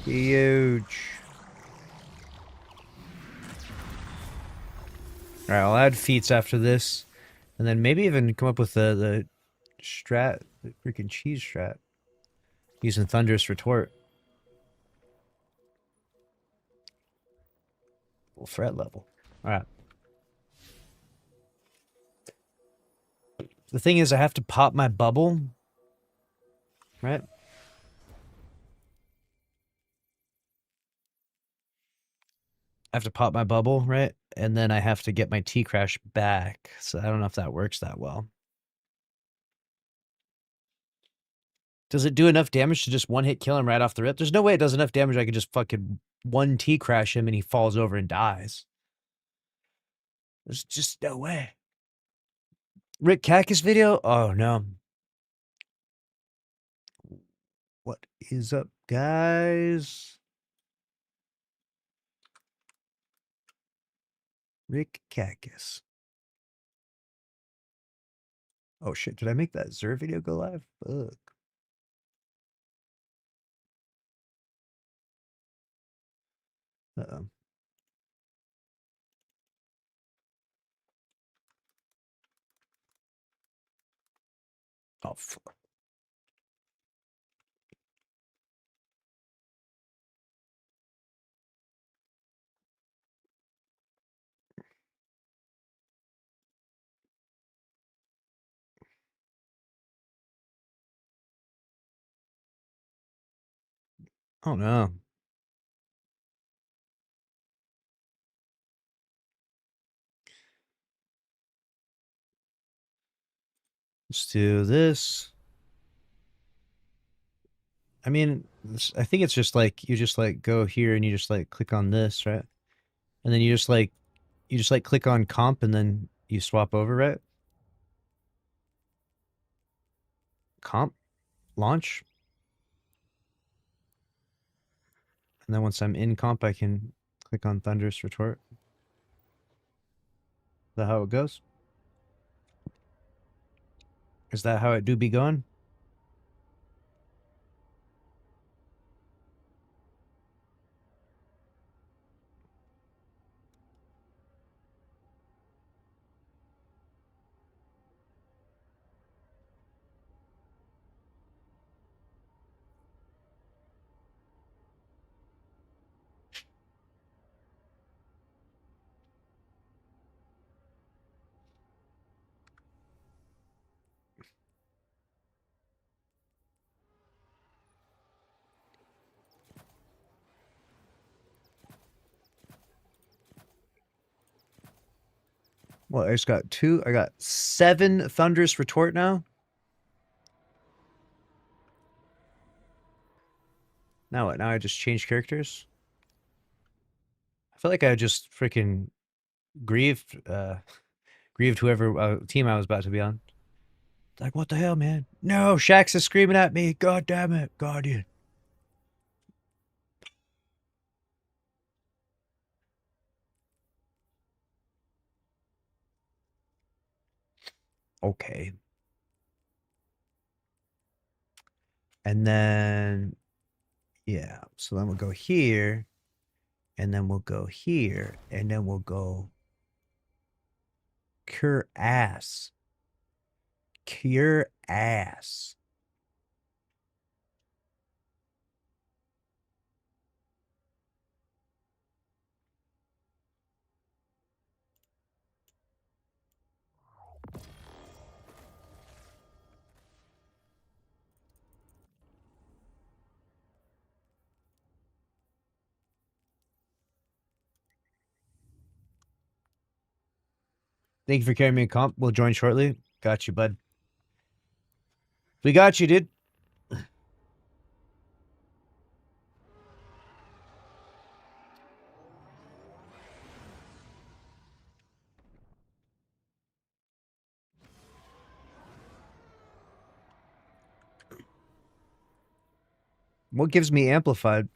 A: Huge. Alright, I'll add feats after this. And then maybe even come up with the strat, the freaking cheese strat. Using Thunderous Retort. Full threat level. Alright. The thing is, I have to pop my bubble. Right? I have to pop my bubble, right? And then I have to get my T-Crash back. So I don't know if that works that well. Does it do enough damage to just one-hit kill him right off the rip? There's no way it does enough damage I could just fucking one T-Crash him and he falls over and dies. There's just no way. Rick Cactus video? Oh, no. What is up, guys? Rick Cactus. Oh, shit. Did I make that Zer video go live? Fuck. Uh-oh. Oh, fuck. Oh no. Let's do this. I mean, I think it's just like you just like go here and you just like click on this, right? And then you just like click on comp and then you swap over, right? Comp, launch. And then once I'm in comp, I can click on Thunderous Retort. Is that how it goes? Is that how it do be going? Well, I just got 2. I got 7 Thunderous Retort now. Now what? Now I just change characters? I feel like I just freaking grieved grieved whoever team I was about to be on. Like, what the hell, man? No, Shax is screaming at me. God damn it, Guardian. Okay. And then, yeah. So then we'll go here. And then we'll go here. And then we'll go cure ass. Cure ass. Thank you for carrying me a comp. We'll join shortly. Got you, bud. We got you, dude. What gives me amplified?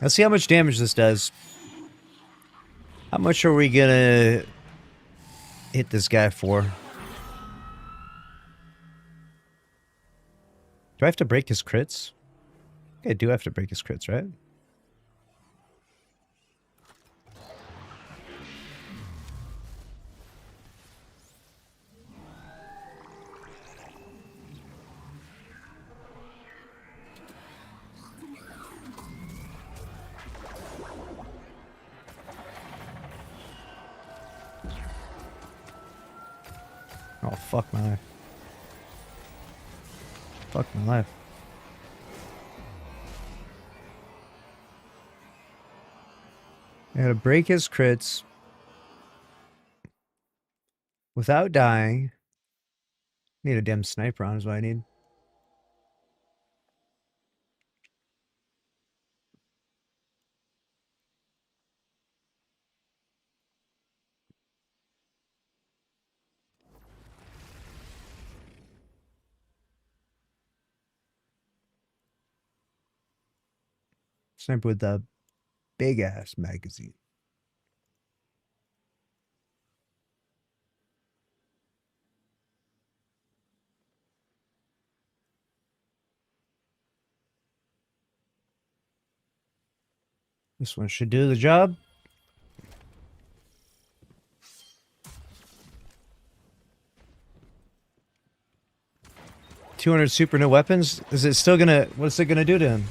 A: Let's see how much damage this does. How much are we gonna hit this guy for? Do I have to break his crits? I do have to break his crits, right? Oh, fuck my life. Fuck my life. I gotta break his crits without dying. Need a damn sniper on is what I need. Sniper with the big ass magazine. This one should do the job. 200 super, no weapons. Is it still gonna? What's it gonna do to him?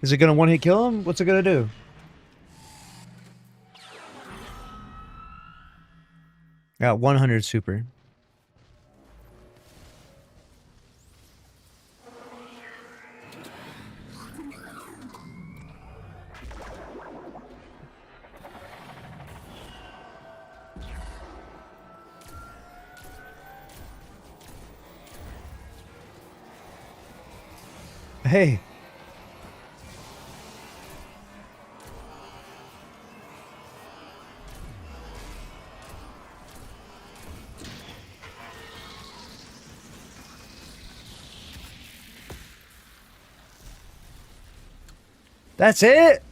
A: Is it gonna one hit kill him? What's it gonna do? Got 100 super. Hey. That's it?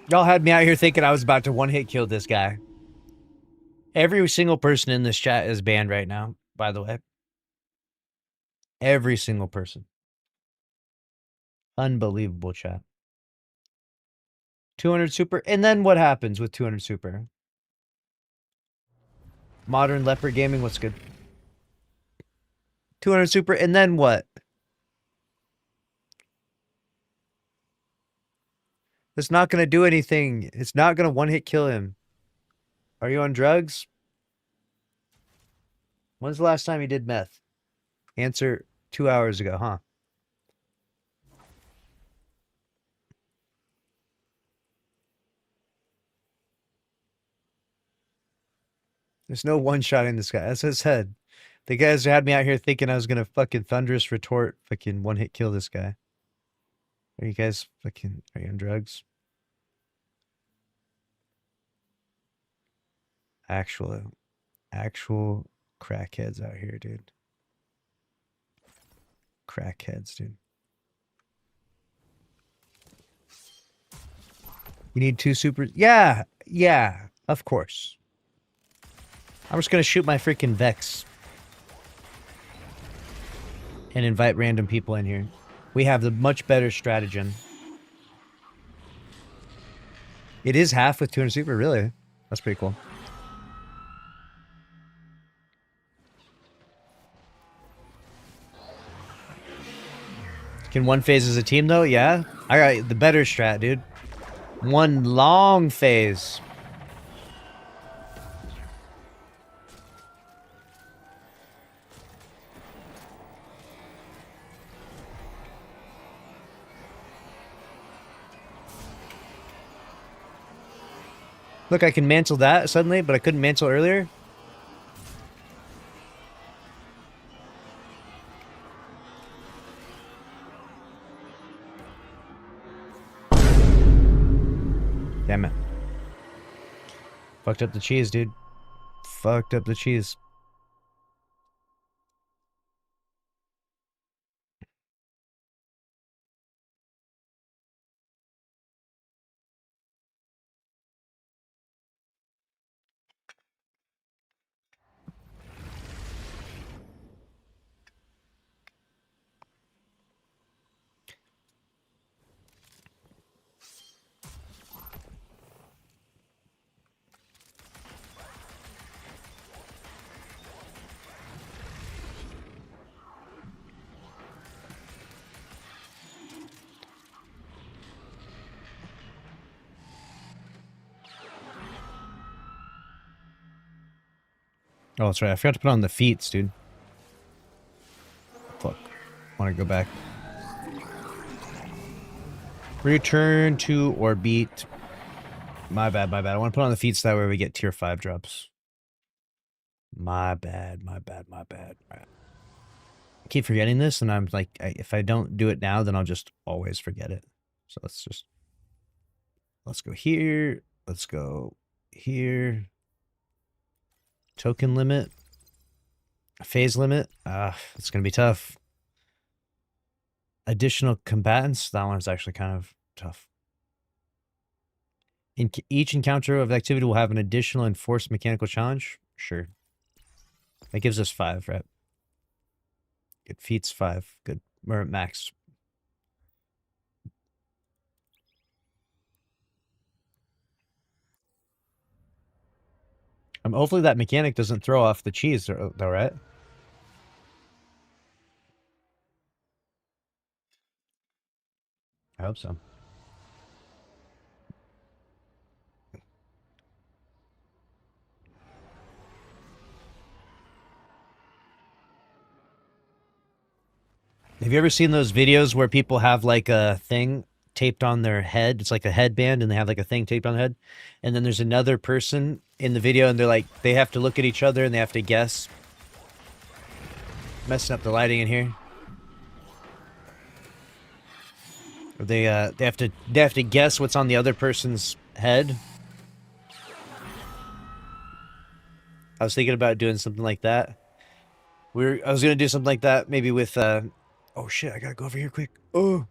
A: Y'all had me out here thinking I was about to one-hit kill this guy. Every single person in this chat is banned right now, by the way. Every single person. Unbelievable chat. 200 super. And then what happens with 200 super? Modern Leopard Gaming, what's good? 200 super. And then what? It's not going to do anything. It's not going to one-hit kill him. Are you on drugs? When's the last time you did meth? Answer 2 hours ago, huh? There's no one-shotting this guy. As I said, the guys had me out here thinking I was going to fucking thunderous retort, fucking one-hit kill this guy. Are you guys fucking, are you on drugs? Actual crackheads out here, dude. Crackheads, dude. You need 2 supers? Yeah, of course. I'm just gonna shoot my freaking Vex. And invite random people in here. We have the much better stratagem. It is half with 200 super, really? That's pretty cool. Can one phase as a team, though? Yeah. I got the better strat, dude. One long phase. Look, I can mantle that suddenly, but I couldn't mantle earlier. Damn it. Fucked up the cheese, dude. Fucked up the cheese. Oh, that's right. I forgot to put on the feats, dude. Fuck. Want to go back. Return to or beat. My bad, my bad. I want to put on the feats that way we get tier 5 drops. My bad, my bad, my bad. Right. I keep forgetting this, and I'm like, if I don't do it now, then I'll just always forget it. So let's go here. Let's go here. Token limit. Phase limit. It's going to be tough. Additional combatants. That one's actually kind of tough. Each encounter of activity will have an additional enforced mechanical challenge. Sure. That gives us 5, right? Good. Feats 5. Good. We're at max. Hopefully that mechanic doesn't throw off the cheese, though, right? I hope so. Have you ever seen those videos where people have like a thing taped on their head? It's like a headband and they have like a thing taped on the head. And then there's another person in the video and they're like, they have to look at each other and they have to guess. Messing up the lighting in here. They have to guess what's on the other person's head. I was thinking about doing something like that. I was gonna do something like that, maybe with oh shit, I gotta go over here quick. Oh.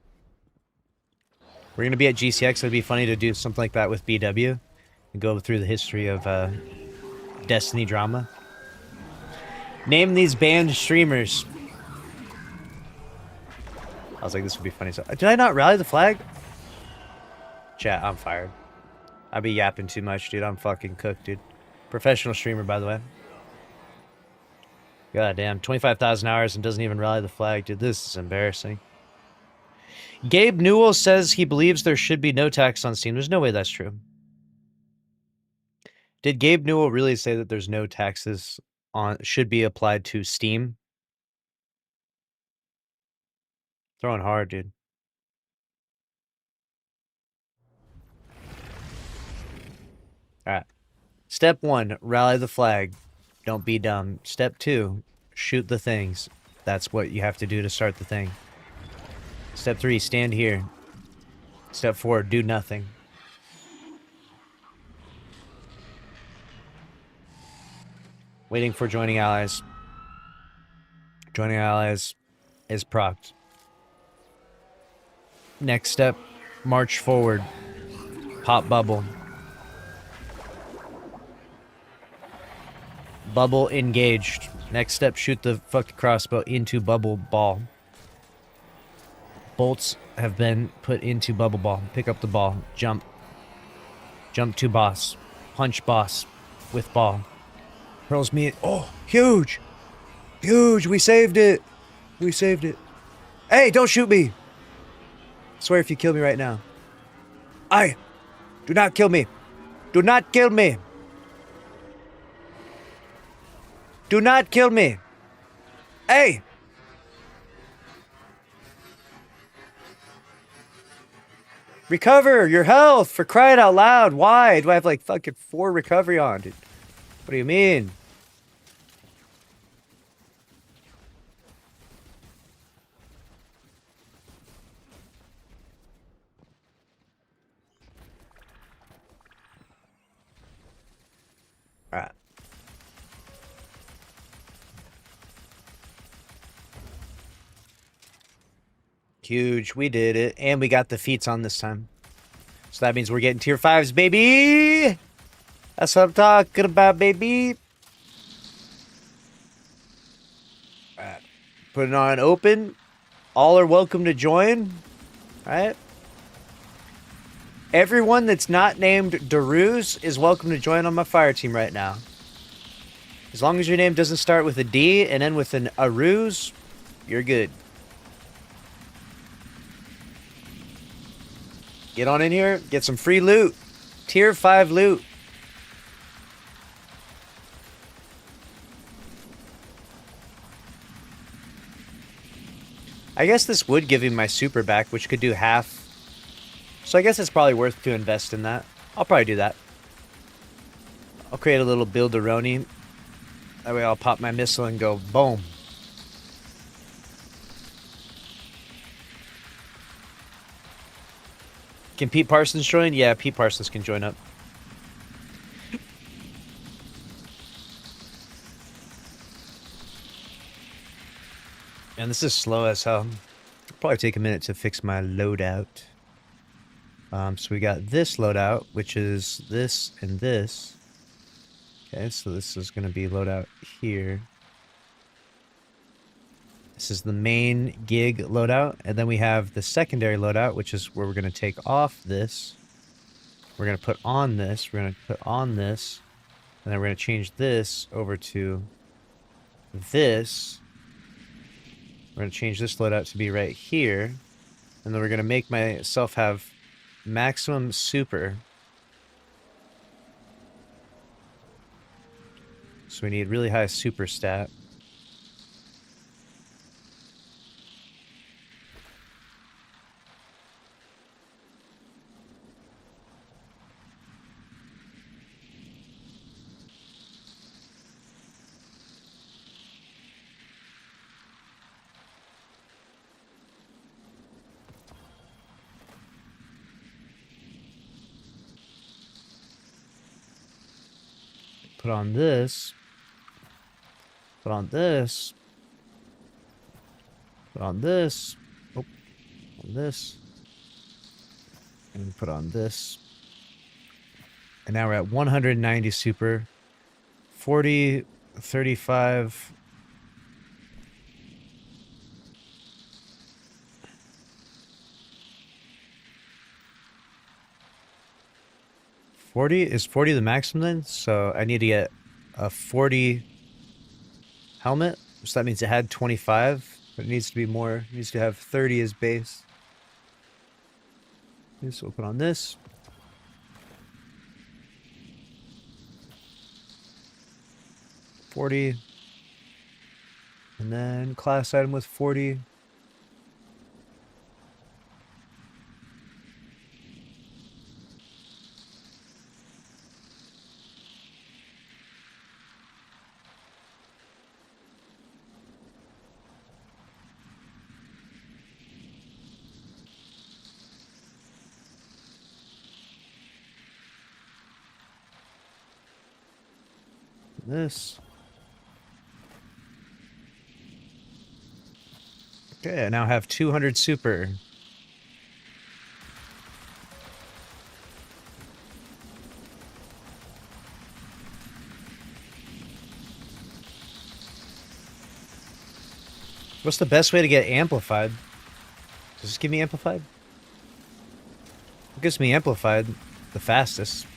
A: We're gonna be at GCX, so it'd be funny to do something like that with BW and go through the history of Destiny drama. Name these banned streamers. I was like, this would be funny. So, did I not rally the flag? Chat, I'm fired. I be yapping too much, dude. I'm fucking cooked, dude. Professional streamer, by the way. God damn, 25,000 hours and doesn't even rally the flag, dude. This is embarrassing. Gabe Newell says he believes there should be no tax on Steam. There's no way that's true. Did Gabe Newell really say that there's no taxes should be applied to Steam? Throwing hard, dude. Alright. Step 1, rally the flag. Don't be dumb. Step 2, shoot the things. That's what you have to do to start the thing. Step 3, stand here. Step 4, do nothing. Waiting for joining allies. Joining allies is procced. Next step, march forward. Pop bubble. Bubble engaged. Next step, shoot the fucking crossbow into bubble ball. Bolts have been put into bubble ball. Pick up the ball. Jump. Jump to boss. Punch boss with ball. Hurls me. Oh, huge. Huge. We saved it. We saved it. Hey, don't shoot me. I swear if you kill me right now. Do not kill me. Do not kill me. Do not kill me. Hey. Recover your health, for crying out loud. Why do I have like fucking 4 recovery on, dude? What do you mean? Alright. Huge. We did it. And we got the feats on this time. So that means we're getting tier 5s, baby! That's what I'm talking about, baby! Alright. Put it on open. All are welcome to join. Alright? Everyone that's not named Daruz is welcome to join on my fire team right now. As long as your name doesn't start with a D and end with an Aruz, you're good. Get on in here, get some free loot. Tier 5 loot. I guess this would give him my super back, which could do half. So I guess it's probably worth to invest in that. I'll probably do that. I'll create a little builderoni. That way I'll pop my missile and go boom. Can Pete Parsons join? Yeah, Pete Parsons can join up. And this is slow as hell. It'll probably take a minute to fix my loadout. So we got this loadout, which is this and this. Okay, so this is going to be loadout here. This is the main gig loadout, and then we have the secondary loadout, which is where we're going to take off this. We're going to put on this. We're going to put on this. And then we're going to change this over to this. We're going to change this loadout to be right here. And then we're going to make myself have maximum super. So we need really high super stat. Put on this. Put on this. Put on this. Oh, on this. And put on this. And now we're at 190 super. 40, 35. Is 40 the maximum then? So I need to get a 40 helmet. So that means it had 25. But it needs to be more. It needs to have 30 as base. Okay, so we'll put on this. $40. And then class item with 40. This. Okay, I now have 200 super. What's the best way to get amplified? Does this give me amplified? It gives me amplified the fastest.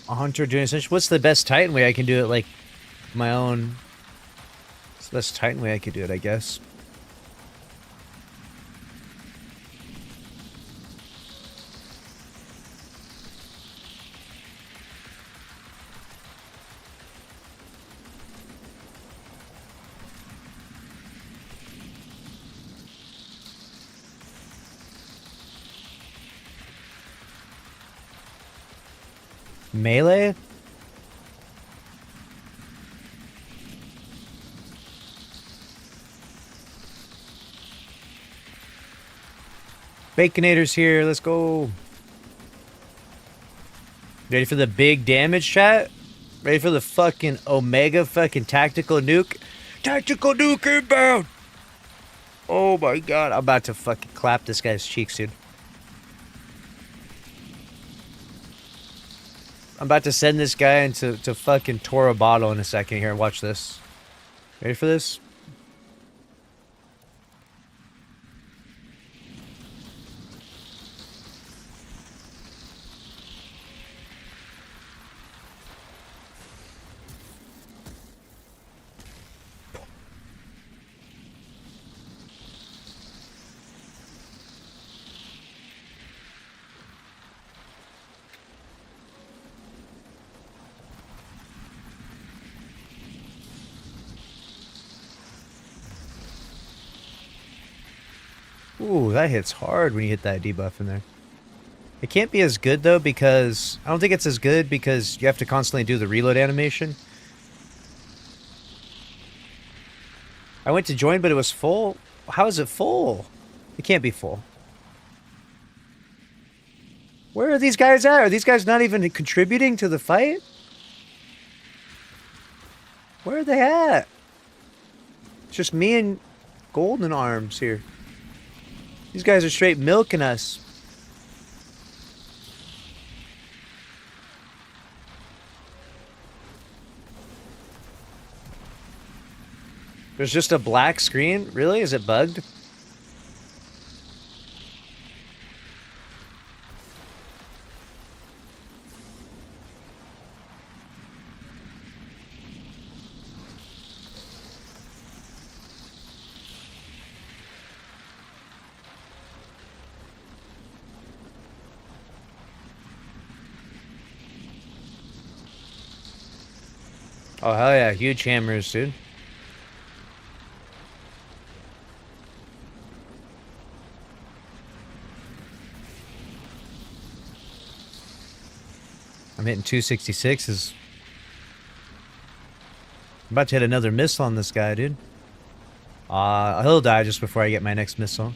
A: A hunter doing essential. What's the best Titan way I can do it? Like my own. What's the best Titan way I could do it? I guess. Melee? Baconator's here, let's go. Ready for the big damage, chat? Ready for the fucking Omega fucking tactical nuke? Tactical nuke inbound! Oh my god, I'm about to fucking clap this guy's cheeks, dude. I'm about to send this guy into fucking Tora bottle in a second here. Watch this. Ready for this? Ooh, that hits hard when you hit that debuff in there. It can't be as good though because I don't think it's as good because you have to constantly do the reload animation. I went to join but it was full. How is it full? It can't be full. Where are these guys at? Are these guys not even contributing to the fight? Where are they at? It's just me and Golden Arms here. These guys are straight milking us. There's just a black screen? Really? Is it bugged? Oh, hell yeah. Huge hammers, dude. I'm hitting 266. I'm about to hit another missile on this guy, dude. He'll die just before I get my next missile.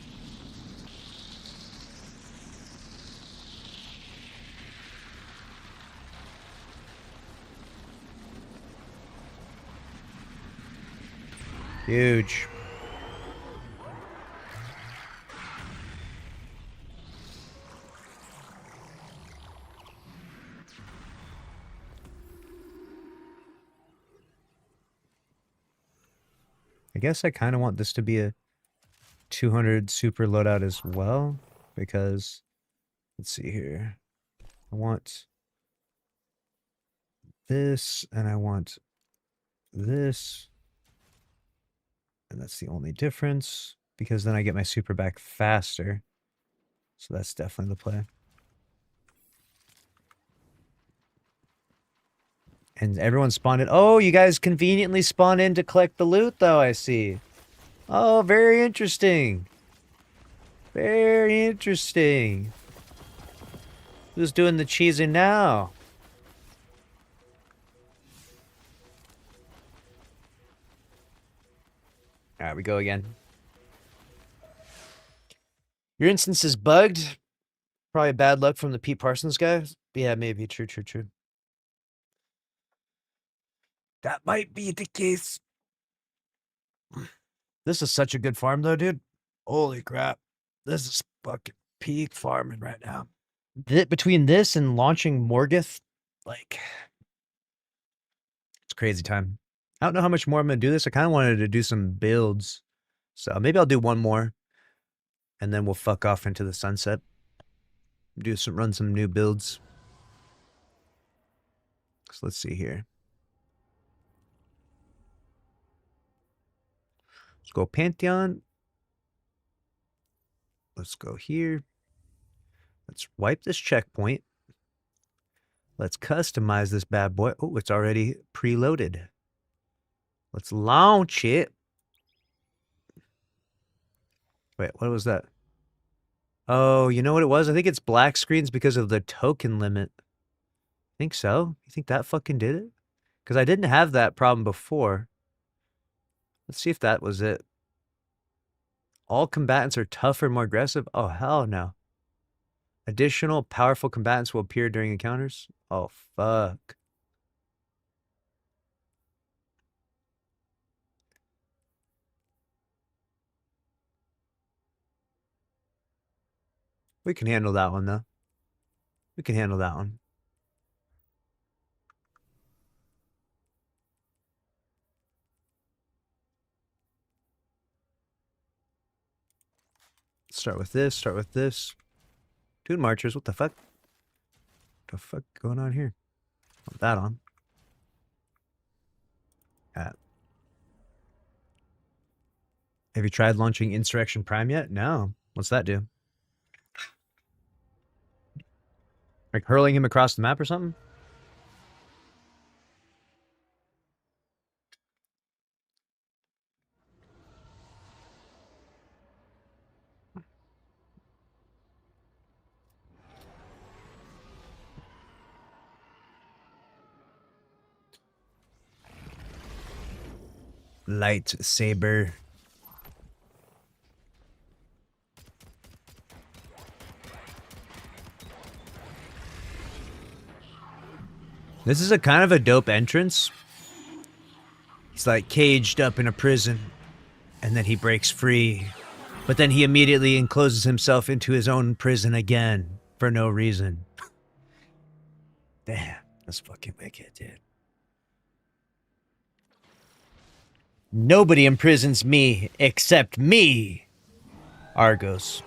A: Huge. I guess I kind of want this to be a 200 super loadout as well, because let's see here. I want this, and I want this, and that's the only difference, because then I get my super back faster. So that's definitely the play. And everyone spawned in. Oh, you guys conveniently spawned in to collect the loot, though, I see. Oh, very interesting. Very interesting. Who's doing the cheesing now? Alright, we go again. Your instance is bugged. Probably bad luck from the Pete Parsons guy. Yeah, maybe. True. That might be the case. This is such a good farm, though, dude. Holy crap. This is fucking peak farming right now. Between this and launching Morgoth, like, it's crazy time. I don't know how much more I'm going to do this. I kind of wanted to do some builds. So maybe I'll do one more. And then we'll fuck off into the sunset. Run some new builds. So let's see here. Let's go Pantheon. Let's go here. Let's wipe this checkpoint. Let's customize this bad boy. Oh, it's already preloaded. Let's launch it. Wait, what was that? Oh, you know what it was? I think it's black screens because of the token limit. Think so? You think that fucking did it? Because I didn't have that problem before. Let's see if that was it. All combatants are tougher and more aggressive? Oh, hell no. Additional powerful combatants will appear during encounters? Oh, fuck. We can handle that one, though. We can handle that one. Start with this. Dude, marchers, what the fuck? What the fuck going on here? Put that on. Have you tried launching Insurrection Prime yet? No. What's that do? Like hurling him across the map or something? Lightsaber. This is a kind of a dope entrance. He's like caged up in a prison, and then he breaks free. But then he immediately encloses himself into his own prison again for no reason. Damn, that's fucking wicked, dude. Nobody imprisons me except me, Argos.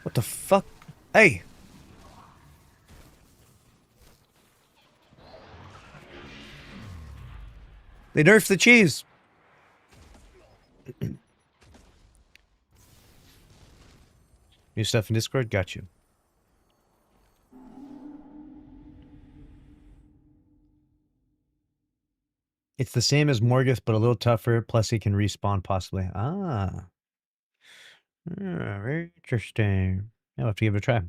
A: What the fuck? Hey! They nerfed the cheese. New stuff in Discord? Got you. It's the same as Morgoth, but a little tougher. Plus, he can respawn possibly. Ah. Very interesting. Yeah, we'll have to give it a try.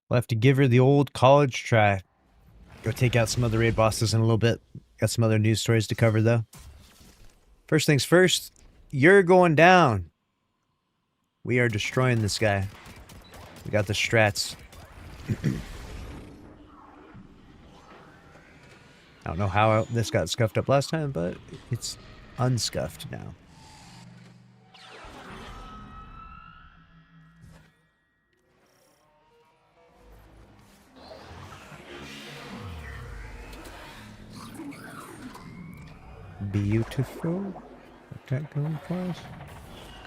A: We'll have to give her the old college try. Go take out some other raid bosses in a little bit. Got some other news stories to cover, though. First things first, you're going down. We are destroying this guy. We got the strats. I don't know how this got scuffed up last time, but it's unscuffed now. Beautiful. What's that going for us?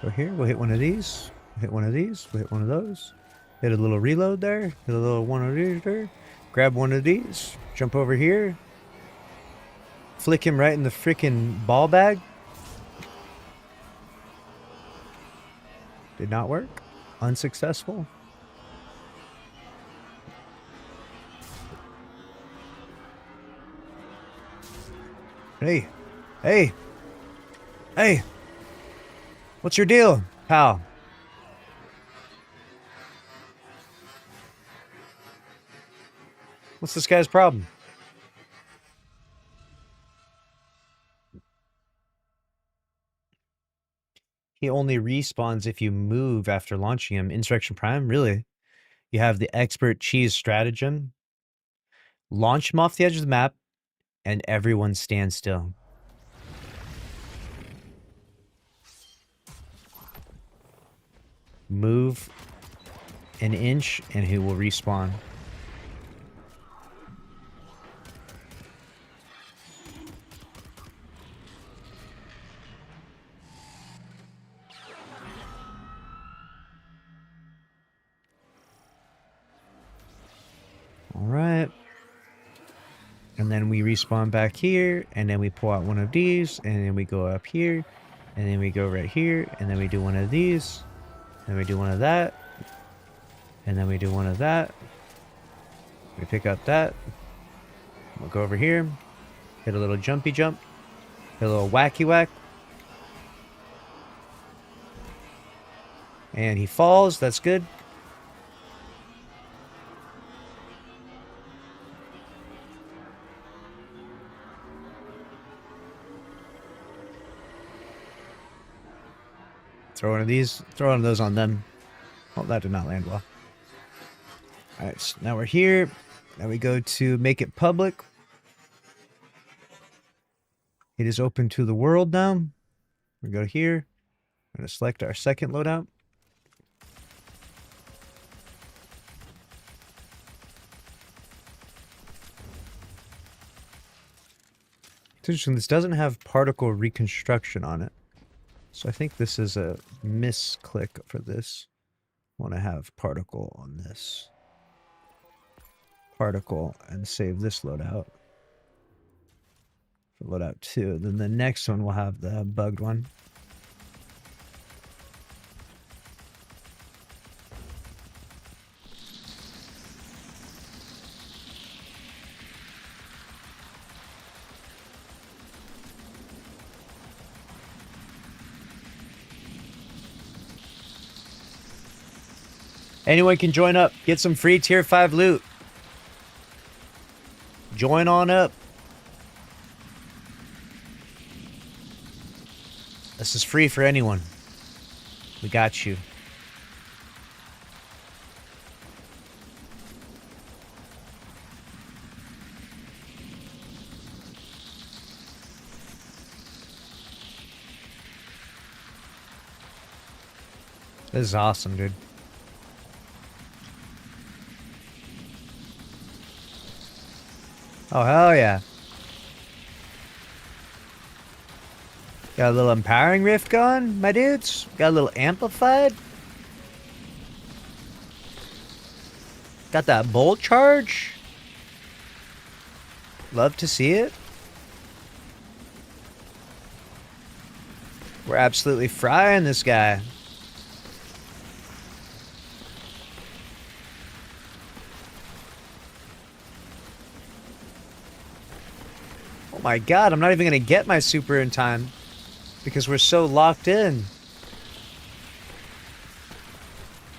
A: Go here. We'll hit one of these. We'll hit one of these. We'll hit one of those. Hit a little reload there. Hit a little one of these there. Grab one of these. Jump over here. Flick him right in the freaking ball bag. Did not work. Unsuccessful. Hey. Hey. Hey. What's your deal, pal? What's this guy's problem? He only respawns if you move after launching him. Insurrection Prime? Really? You have the expert cheese stratagem. Launch him off the edge of the map, and everyone stands still. Move an inch, and he will respawn. Alright. And then we respawn back here, and then we pull out one of these, and then we go up here, and then we go right here, and then we do one of these, and we do one of that, and then we do one of that. We pick up that. We'll go over here, hit a little jumpy jump, hit a little wacky whack. And he falls, that's good. Throw one of these, throw one of those on them. Oh, that did not land well. Alright, so now we're here. Now we go to make it public. It is open to the world now. We go here. I'm going to select our second loadout. It's interesting, this doesn't have particle reconstruction on it. So I think this is a misclick for this. I want to have particle on this. Particle and save this loadout. For loadout 2. Then the next one will have the bugged one. Anyone can join up. Get some free tier 5 loot. Join on up. This is free for anyone. We got you. This is awesome, dude. Oh, hell yeah. Got a little empowering riff going, my dudes. Got a little amplified. Got that bolt charge. Love to see it. We're absolutely frying this guy. Oh my god, I'm not even going to get my super in time because we're so locked in.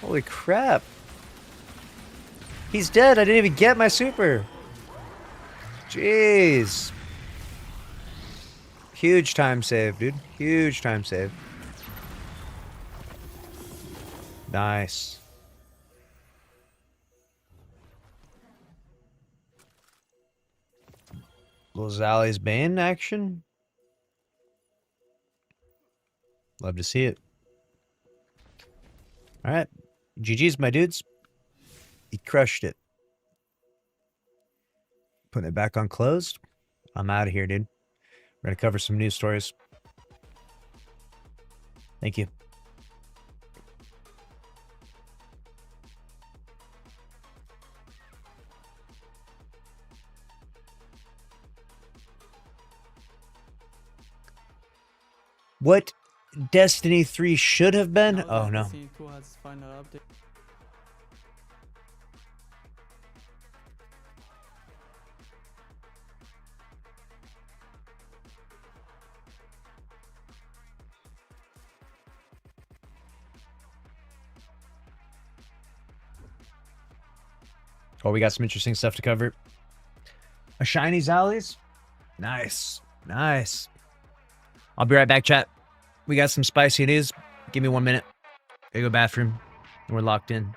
A: Holy crap. He's dead. I didn't even get my super. Jeez. Huge time save, dude. Huge time save. Nice. Little Zally's Bane action. Love to see it. Alright. GG's, my dudes. He crushed it. Putting it back on closed. I'm out of here, dude. We're going to cover some news stories. Thank you. What Destiny 3 should have been? Oh no.
F: Destiny 2 has its final update.
A: Oh, we got some interesting stuff to cover. A shiny Zally's? Nice. Nice. I'll be right back, chat. We got some spicy news. Give me 1 minute. Gotta go bathroom. We're locked in.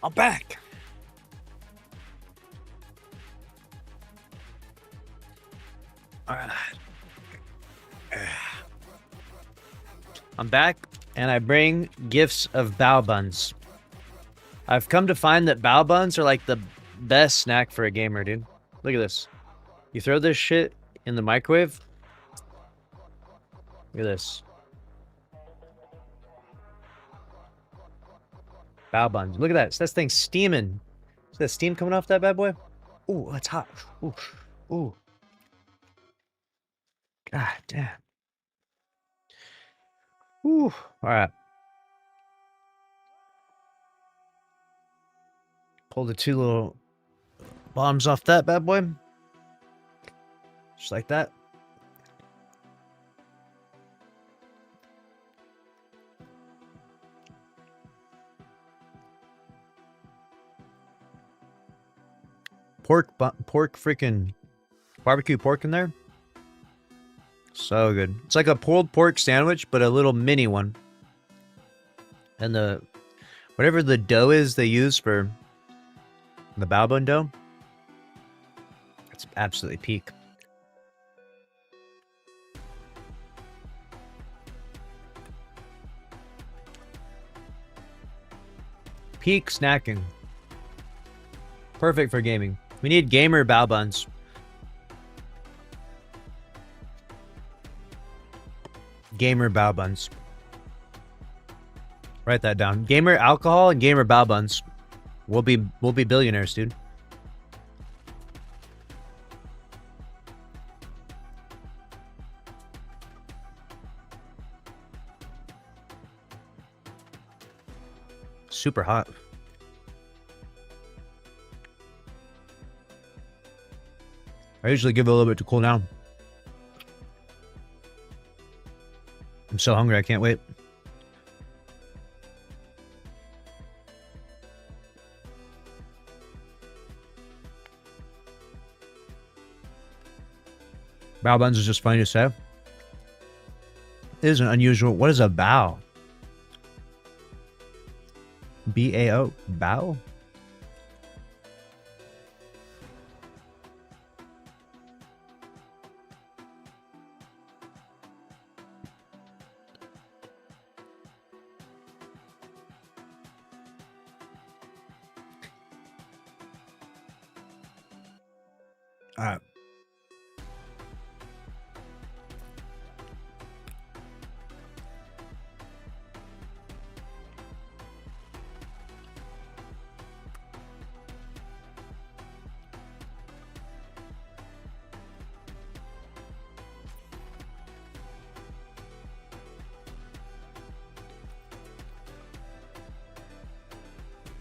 A: I'm back. All right. I'm back, and I bring gifts of bao buns. I've come to find that bao buns are like the best snack for a gamer, dude. Look at this. You throw this shit in the microwave. Look at this. Bao buns. Look at that. So that thing's steaming. Is that steam coming off that bad boy? Ooh, that's hot. Ooh, ooh. God damn. Ooh. All right. Pull the two little bombs off that bad boy. Just like that. Pork freaking barbecue pork in there. So good. It's like a pulled pork sandwich, but a little mini one. And the whatever the dough is they use for the bao bun dough, it's absolutely peak. Peak snacking. Perfect for gaming. We need gamer bao buns. Gamer bao buns. Write that down. Gamer alcohol and gamer bao buns. We'll be billionaires, dude. Super hot. I usually give it a little bit to cool down. I'm so hungry, I can't wait. Bao buns is just funny to say. It is an unusual. What is a bao? B-A-O? Bao? All right.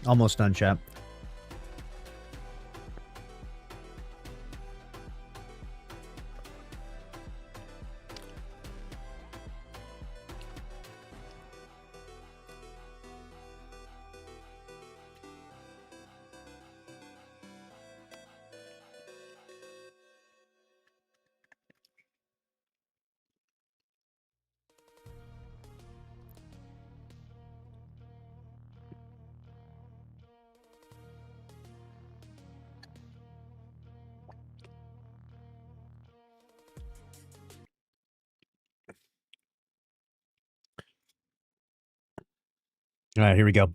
A: Almost done, chat. All right, here we go.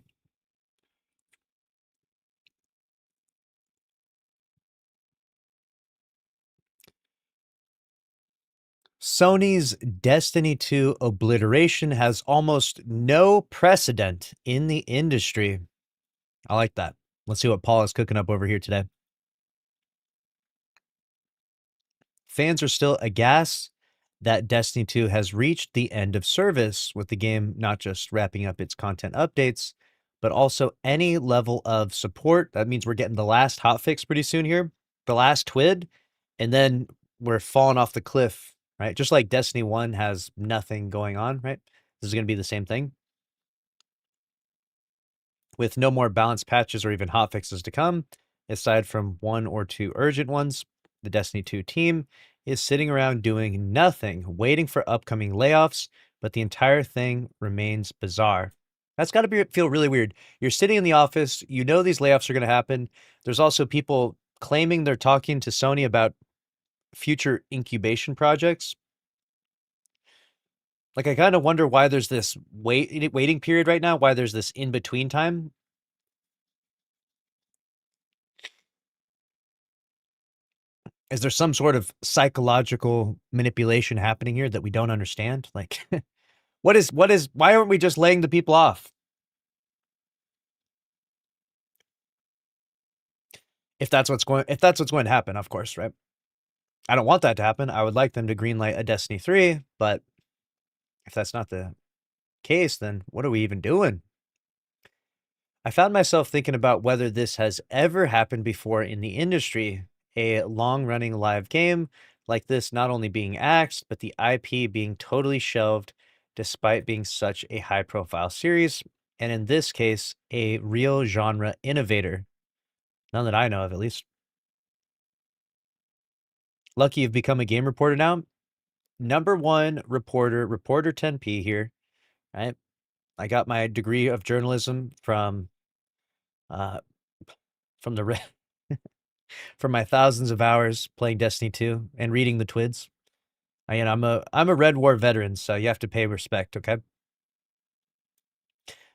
A: Sony's Destiny 2 obliteration has almost no precedent in the industry. I like that. Let's see what Paul is cooking up over here today. Fans are still aghast that Destiny 2 has reached the end of service, with the game not just wrapping up its content updates, but also any level of support. That means we're getting the last hotfix pretty soon here, the last TWID, and then we're falling off the cliff, right? Just like Destiny 1 has nothing going on, right? This is going to be the same thing. With no more balanced patches or even hotfixes to come, aside from 1 or 2 urgent ones, the Destiny 2 team is sitting around doing nothing, waiting for upcoming layoffs, but the entire thing remains bizarre. That's got to feel really weird. You're sitting in the office, you know these layoffs are going to happen. There's also people claiming they're talking to Sony about future incubation projects. Like, I kind of wonder why there's this waiting period right now, why there's this in-between time. Is there some sort of psychological manipulation happening here that we don't understand? Like, why aren't we just laying the people off? If that's what's going to happen, of course, right? I don't want that to happen. I would like them to greenlight a Destiny 3, but if that's not the case, then what are we even doing? I found myself thinking about whether this has ever happened before in the industry, a long-running live game like this not only being axed, but the IP being totally shelved despite being such a high-profile series, and in this case, a real genre innovator. None that I know of, at least. Lucky you've become a game reporter now. Number one reporter, Reporter 10P here, right? I got my degree of journalism from uh, the from my thousands of hours playing Destiny 2 and reading the TWIDs. I'm a Red War veteran, so you have to pay respect, okay?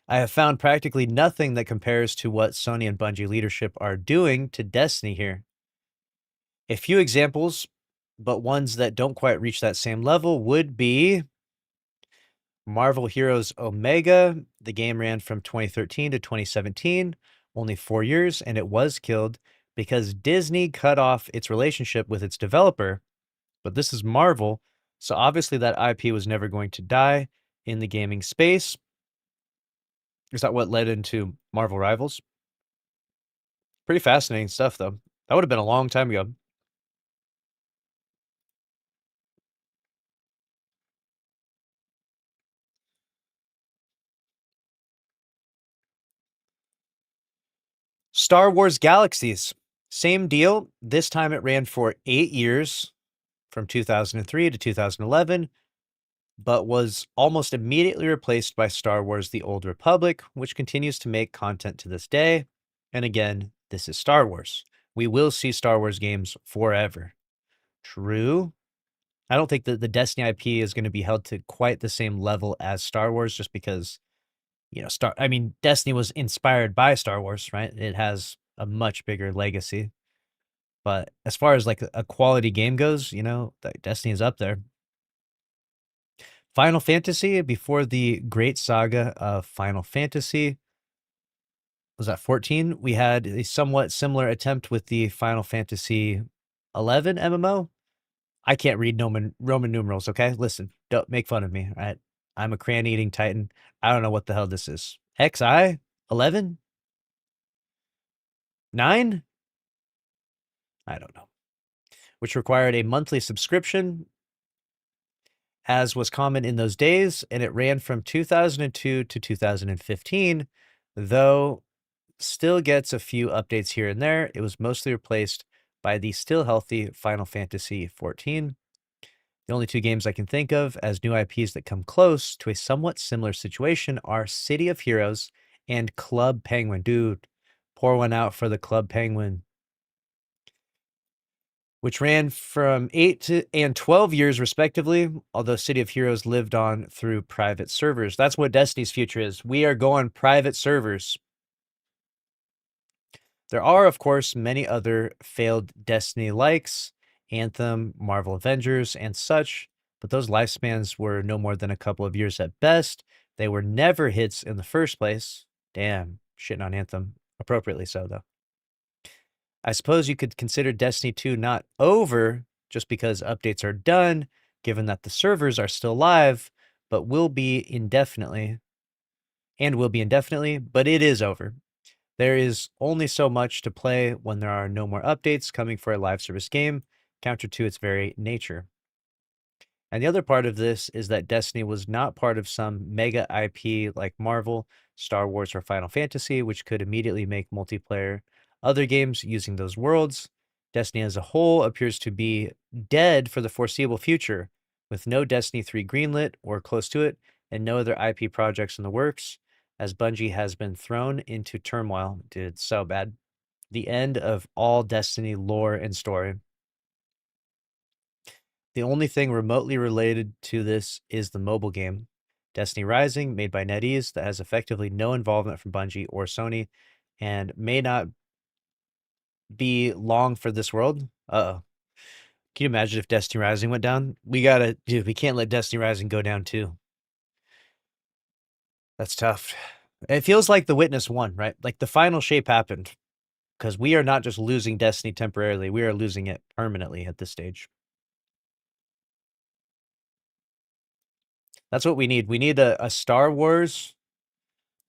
A: I have found practically nothing that compares to what Sony and Bungie leadership are doing to Destiny here. A few examples, but ones that don't quite reach that same level would be Marvel Heroes Omega. The game ran from 2013 to 2017, only 4 years, and it was killed because Disney cut off its relationship with its developer. But this is Marvel, so obviously that IP was never going to die in the gaming space. Is that what led into Marvel Rivals? Pretty fascinating stuff, though. That would have been a long time ago. Star Wars Galaxies. Same deal. This time it ran for 8 years, from 2003 to 2011, but was almost immediately replaced by Star Wars The Old Republic, which continues to make content to this day. And again, this is Star Wars. We will see Star Wars games forever. True. I don't think that the Destiny IP is going to be held to quite the same level as Star Wars just because, Destiny was inspired by Star Wars, right? It has a much bigger legacy. But as far as like a quality game goes, Destiny is up there. Final Fantasy, before the great saga of Final Fantasy, was that 14? We had a somewhat similar attempt with the Final Fantasy 11 MMO. I can't read Roman numerals, okay? Listen, don't make fun of me, all right? I'm a crayon-eating titan. I don't know what the hell this is. XI? 11? 9? I don't know. Which required a monthly subscription, as was common in those days, and it ran from 2002 to 2015, though still gets a few updates here and there. It was mostly replaced by the still healthy Final Fantasy XIV. The only 2 games I can think of as new IPs that come close to a somewhat similar situation are City of Heroes and Club Penguin. Dude, pour one out for the Club Penguin, which ran from 8 and 12 years respectively, although City of Heroes lived on through private servers. That's what Destiny's future is. We are going private servers. There are, of course, many other failed Destiny likes, Anthem, Marvel Avengers, and such, but those lifespans were no more than a couple of years at best. They were never hits in the first place. Damn, shitting on Anthem. Appropriately so, though. I suppose you could consider Destiny 2 not over just because updates are done, given that the servers are still live, but will be indefinitely. and will be indefinitely, but it is over. There is only so much to play when there are no more updates coming for a live service game, counter to its very nature. And the other part of this is that Destiny was not part of some mega IP like Marvel, Star Wars, or Final Fantasy, which could immediately make multiplayer other games using those worlds. Destiny as a whole appears to be dead for the foreseeable future, with no Destiny 3 greenlit or close to it, and no other IP projects in the works, as Bungie has been thrown into turmoil. Dude, it's so bad. The end of all Destiny lore and story. The only thing remotely related to this is the mobile game, Destiny Rising, made by NetEase, that has effectively no involvement from Bungie or Sony, and may not be long for this world. Uh-oh. Can you imagine if Destiny Rising went down? Dude, we can't let Destiny Rising go down too. That's tough. It feels like The Witness won, right? Like the final shape happened, because we are not just losing Destiny temporarily, we are losing it permanently at this stage. That's what we need. We need a Star Wars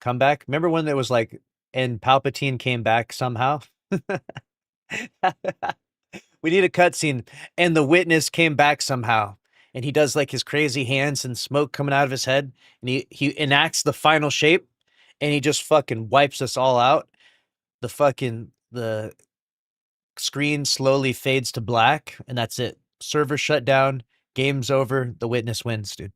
A: comeback. Remember when it was like, and Palpatine came back somehow? We need a cutscene, and the witness came back somehow. And he does like his crazy hands and smoke coming out of his head. And he enacts the final shape, and he just fucking wipes us all out. The screen slowly fades to black, and that's it. Server shut down, game's over, the witness wins, dude.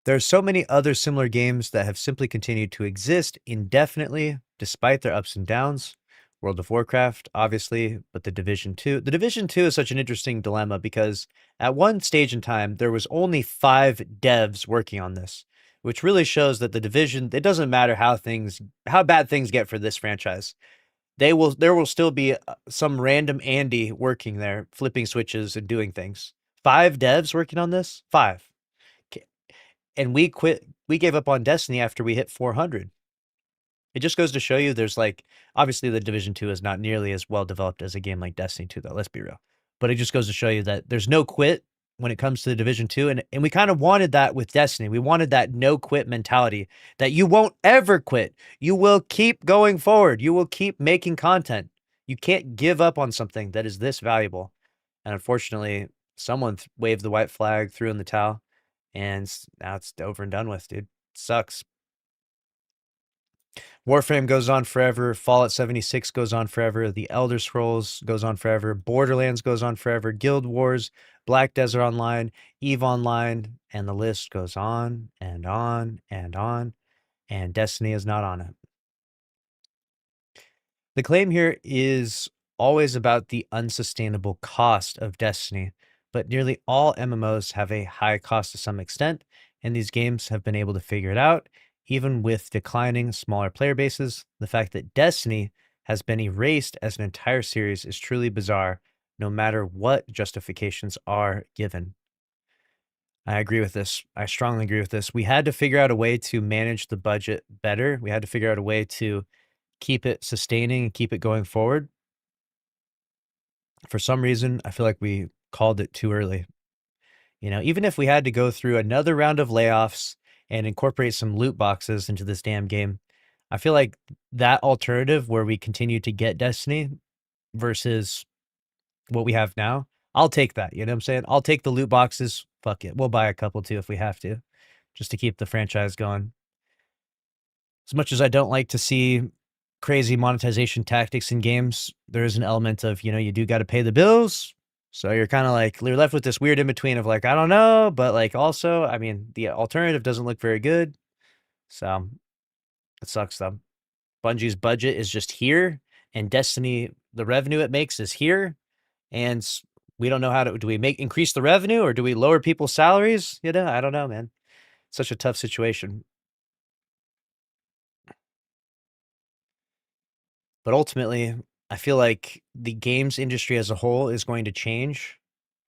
A: There are so many other similar games that have simply continued to exist indefinitely, despite their ups and downs. World of Warcraft, obviously, but the Division 2. The Division 2 is such an interesting dilemma because at one stage in time, there was only 5 devs working on this, which really shows that the Division, it doesn't matter how bad things get for this franchise. There will still be some random Andy working there, flipping switches and doing things. 5 devs working on this? 5. And we gave up on Destiny after we hit 400. It just goes to show you there's like, obviously the Division 2 is not nearly as well developed as a game like Destiny 2, though, let's be real. But it just goes to show you that there's no quit when it comes to the Division 2. And we kind of wanted that with Destiny. We wanted that no quit mentality, that you won't ever quit. You will keep going forward. You will keep making content. You can't give up on something that is this valuable. And unfortunately, someone waved the white flag, threw in the towel, and now it's over and done with, dude. Sucks. Warframe goes on forever. Fallout 76 goes on forever. The Elder Scrolls goes on forever. Borderlands goes on forever. Guild Wars, Black Desert Online, EVE Online, and the list goes on and on and on. And Destiny is not on it. The claim here is always about the unsustainable cost of Destiny, but nearly all MMOs have a high cost to some extent, and these games have been able to figure it out. Even with declining smaller player bases, the fact that Destiny has been erased as an entire series is truly bizarre, no matter what justifications are given. I agree with this. I strongly agree with this. We had to figure out a way to manage the budget better. We had to figure out a way to keep it sustaining and keep it going forward. For some reason, I feel like we called it too early. You know, even if we had to go through another round of layoffs and incorporate some loot boxes into this damn game, I feel like that alternative where we continue to get Destiny versus what we have now, I'll take that. You know what I'm saying? I'll take the loot boxes. Fuck it. We'll buy a couple too if we have to, just to keep the franchise going. As much as I don't like to see crazy monetization tactics in games, there is an element of, you know, you do got to pay the bills. So you're kind of like, you're left with this weird in between of like, I don't know, but like also, I mean, the alternative doesn't look very good. So it sucks though. Bungie's budget is just here, and Destiny, the revenue it makes is here. And we don't know how to, do we increase the revenue or do we lower people's salaries? You know, I don't know, man. Such a tough situation. But ultimately, I feel like the games industry as a whole is going to change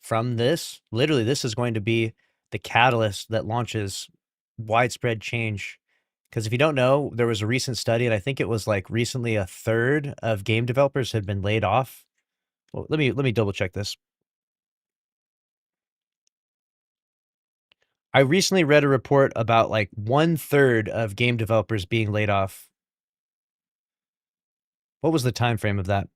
A: from this. Literally, this is going to be the catalyst that launches widespread change. Because if you don't know, there was a recent study, and I think it was like recently a third of game developers had been laid off. Well, let me double check this. I recently read a report about like 1/3 of game developers being laid off. What was the time frame of that?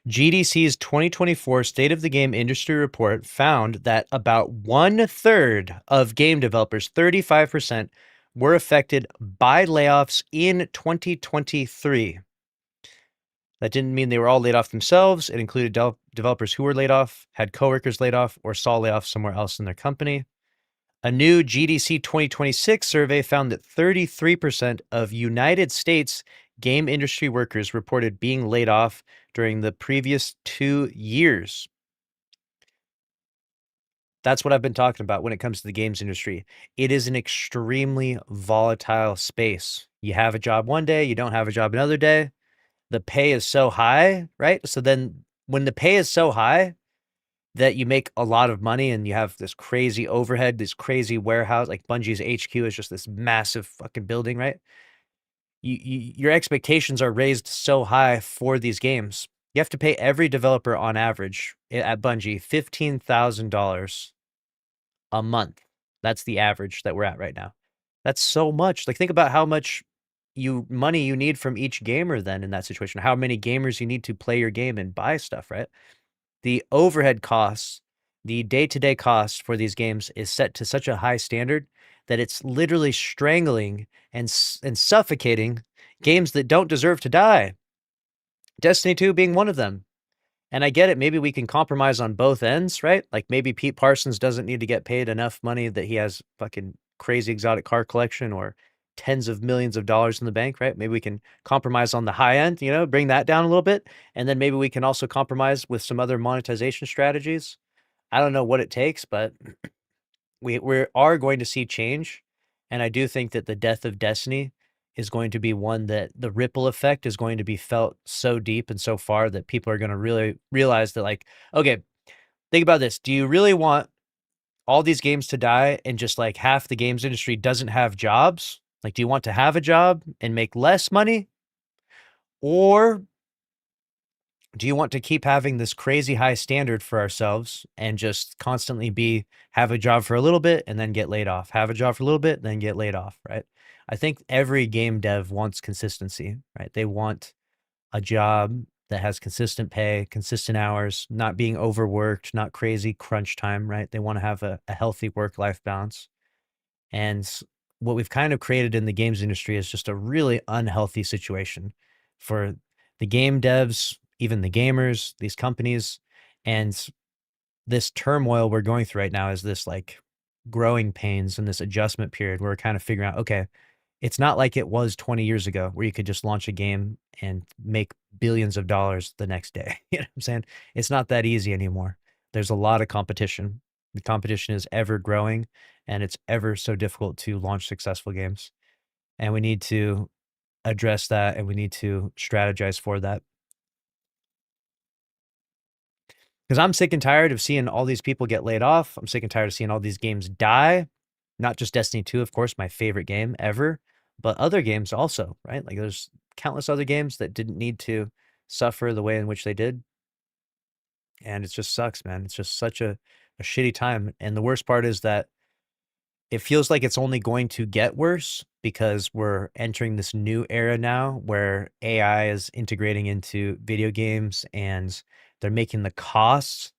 A: GDC's 2024 State of the Game Industry Report found that about 1/3 of game developers, 35%, were affected by layoffs in 2023. That didn't mean they were all laid off themselves. It included developers who were laid off, had coworkers laid off, or saw layoffs somewhere else in their company. A new GDC 2026 survey found that 33% of United States game industry workers reported being laid off during the previous 2 years. That's what I've been talking about when it comes to the games industry. It is an extremely volatile space. You have a job one day, you don't have a job another day. The pay is so high, right? So then when the pay is so high that you make a lot of money and you have this crazy overhead, this crazy warehouse, like Bungie's HQ is just this massive fucking building, right? Your expectations are raised so high for these games. You have to pay every developer on average at Bungie $15,000 a month. That's the average that we're at right now. That's so much. Like, think about how much money you need from each gamer then in that situation. How many gamers you need to play your game and buy stuff, right? The overhead costs, the day-to-day costs for these games is set to such a high standard that it's literally strangling and suffocating games that don't deserve to die. Destiny 2 being one of them. And I get it, maybe we can compromise on both ends, right? Like maybe Pete Parsons doesn't need to get paid enough money that he has fucking crazy exotic car collection or tens of millions of dollars in the bank, right? Maybe we can compromise on the high end, bring that down a little bit. And then maybe we can also compromise with some other monetization strategies. I don't know what it takes, but we are going to see change. And I do think that the death of Destiny is going to be one that the ripple effect is going to be felt so deep and so far that people are going to really realize that, like, okay, think about this. Do you really want all these games to die and just like half the games industry doesn't have jobs? Like, do you want to have a job and make less money? Or do you want to keep having this crazy high standard for ourselves and just constantly have a job for a little bit and then get laid off, have a job for a little bit, then get laid off, right? I think every game dev wants consistency, right? They want a job that has consistent pay, consistent hours, not being overworked, not crazy crunch time, right? They want to have a healthy work-life balance. And what we've kind of created in the games industry is just a really unhealthy situation for the game devs, even the gamers, these companies. And this turmoil we're going through right now is this like growing pains and this adjustment period where we're kind of figuring out, okay, it's not like it was 20 years ago where you could just launch a game and make billions of dollars the next day. You know what I'm saying? It's not that easy anymore. There's a lot of competition. The competition is ever growing and it's ever so difficult to launch successful games. And we need to address that and we need to strategize for that. Because I'm sick and tired of seeing all these people get laid off. I'm sick and tired of seeing all these games die. Not just Destiny 2, of course, my favorite game ever, but other games also, right? Like there's countless other games that didn't need to suffer the way in which they did. And it just sucks, man. It's just such a shitty time. And the worst part is that it feels like it's only going to get worse because we're entering this new era now where AI is integrating into video games and they're making the costs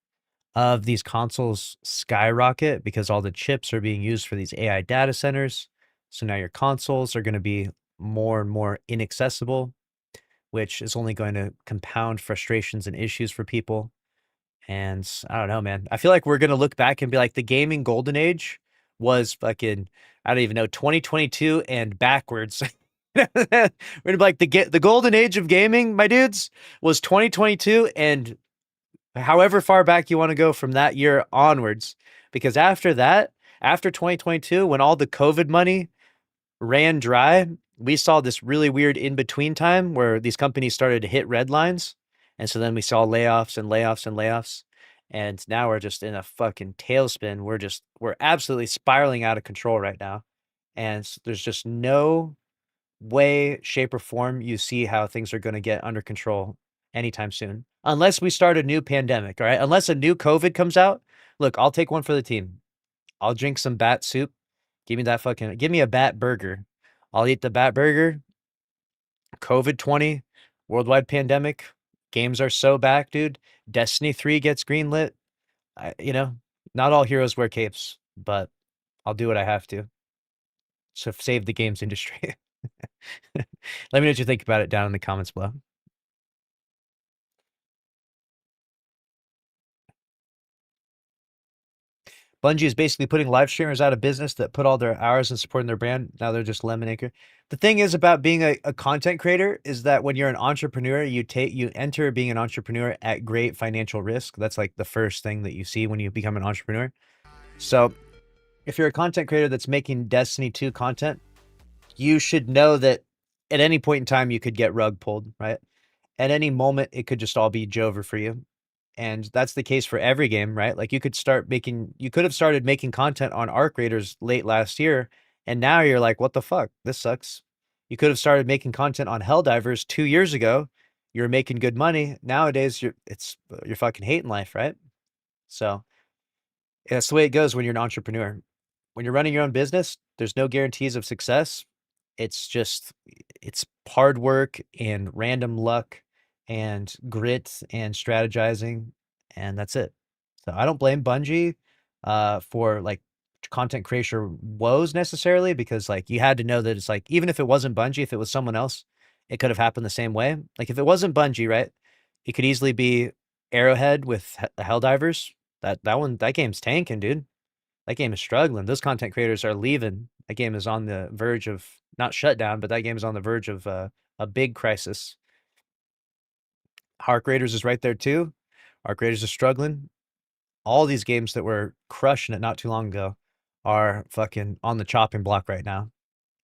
A: of these consoles skyrocket because all the chips are being used for these AI data centers. So now your consoles are going to be more and more inaccessible, which is only going to compound frustrations and issues for people. And I don't know, man. I feel like we're going to look back and be like, the gaming golden age was fucking, I don't even know, 2022 and backwards. We're gonna be like, the golden age of gaming, my dudes, was 2022 and however far back you want to go from that year onwards. Because after that, after 2022, when all the COVID money ran dry, we saw this really weird in-between time where these companies started to hit red lines. And so then we saw layoffs and layoffs and layoffs. And now we're just in a fucking tailspin. We're absolutely spiraling out of control right now. And there's just no way, shape, or form you see how things are going to get under control anytime soon. Unless we start a new pandemic, all right? Unless a new COVID comes out. Look, I'll take one for the team. I'll drink some bat soup. Give me a bat burger. I'll eat the bat burger. COVID 20, worldwide pandemic. Games are so back, dude. Destiny 3 gets greenlit. Not all heroes wear capes, but I'll do what I have to save the games industry. Let me know what you think about it down in the comments below. Bungie is basically putting live streamers out of business that put all their hours in supporting their brand. Now they're just lemon acre. The thing is about being a content creator is that when you're an entrepreneur, you enter being an entrepreneur at great financial risk. That's like the first thing that you see when you become an entrepreneur. So if you're a content creator that's making Destiny 2 content, you should know that at any point in time you could get rug pulled, right? At any moment, it could just all be Jover for you. And that's the case for every game, right? Like you could have started making content on Arc Raiders late last year, and now you're like, what the fuck? This sucks. You could have started making content on Helldivers 2 years ago. You're making good money. Nowadays, you're fucking hating life, right? So that's the way it goes when you're an entrepreneur. When you're running your own business, there's no guarantees of success. It's hard work and random luck and grit and strategizing, and that's it. So I don't blame Bungie for like content creation woes necessarily, because like you had to know that it's like, even if it wasn't Bungie, if it was someone else, it could have happened the same way. Like if it wasn't Bungie, right, it could easily be Arrowhead with Helldivers. That game's tanking, dude. That game is struggling. Those content creators are leaving. That game is on the verge of not shutdown, but that game is on the verge of a big crisis. Arc Raiders is right there too. Arc Raiders is struggling. All these games that were crushing it not too long ago are fucking on the chopping block right now.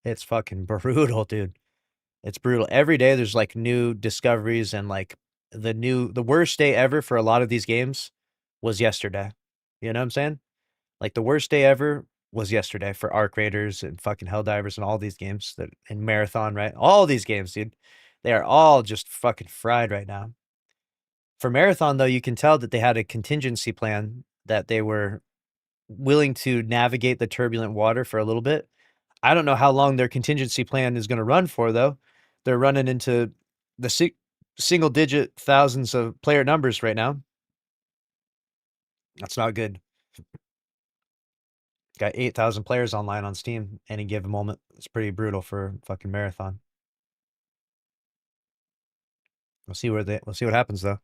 A: It's fucking brutal, dude. It's brutal. Every day there's like new discoveries, and like the worst day ever for a lot of these games was yesterday. You know what I'm saying? Like the worst day ever was yesterday for Arc Raiders and fucking Helldivers and all these games and Marathon, right? All these games, dude. They are all just fucking fried right now. For Marathon, though, you can tell that they had a contingency plan, that they were willing to navigate the turbulent water for a little bit. I don't know how long their contingency plan is going to run for, though. They're running into the single digit thousands of player numbers right now. That's not good. Got 8,000 players online on Steam any given moment. It's pretty brutal for fucking Marathon. We'll see what happens though.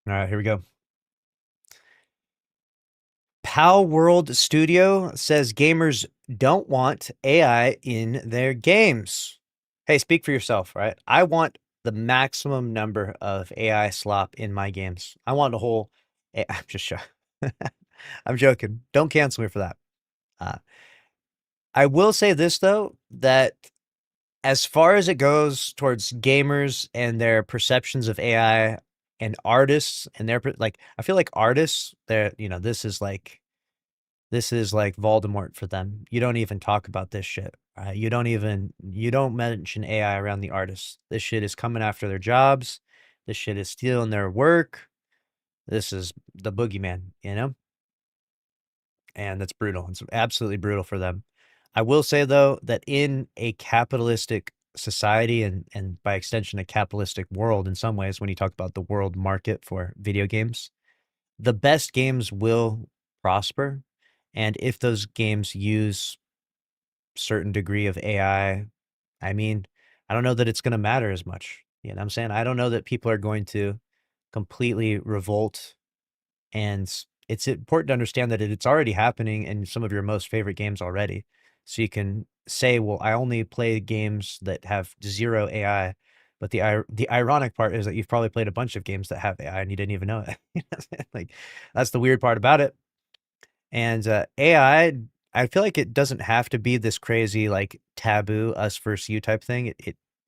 A: All right, here we go. Pal World Studio says gamers don't want AI in their games. Hey, speak for yourself, right? I want the maximum number of AI slop in my games. I want a whole. I'm just joking. I'm joking. Don't cancel me for that. I will say this though, that as far as it goes towards gamers and their perceptions of AI and artists and their like, I feel like artists, this is like Voldemort for them. You don't even talk about this shit. You don't mention AI around the artists. This shit is coming after their jobs. This shit is stealing their work. This is the boogeyman, and that's brutal. It's absolutely brutal for them. I will say though that in a capitalistic society and by extension a capitalistic world in some ways, when you talk about the world market for video games, the best games will prosper. And if those games use certain degree of AI, I mean, I don't know that it's going to matter as much. You know what I'm saying? I don't know that people are going to completely revolt and it's important to understand that it's already happening in some of your most favorite games already. So you can say, well, I only play games that have zero AI. But the ironic part is that you've probably played a bunch of games that have AI and you didn't even know it. Like, that's the weird part about it. And I feel like it doesn't have to be this crazy like taboo us versus you type thing.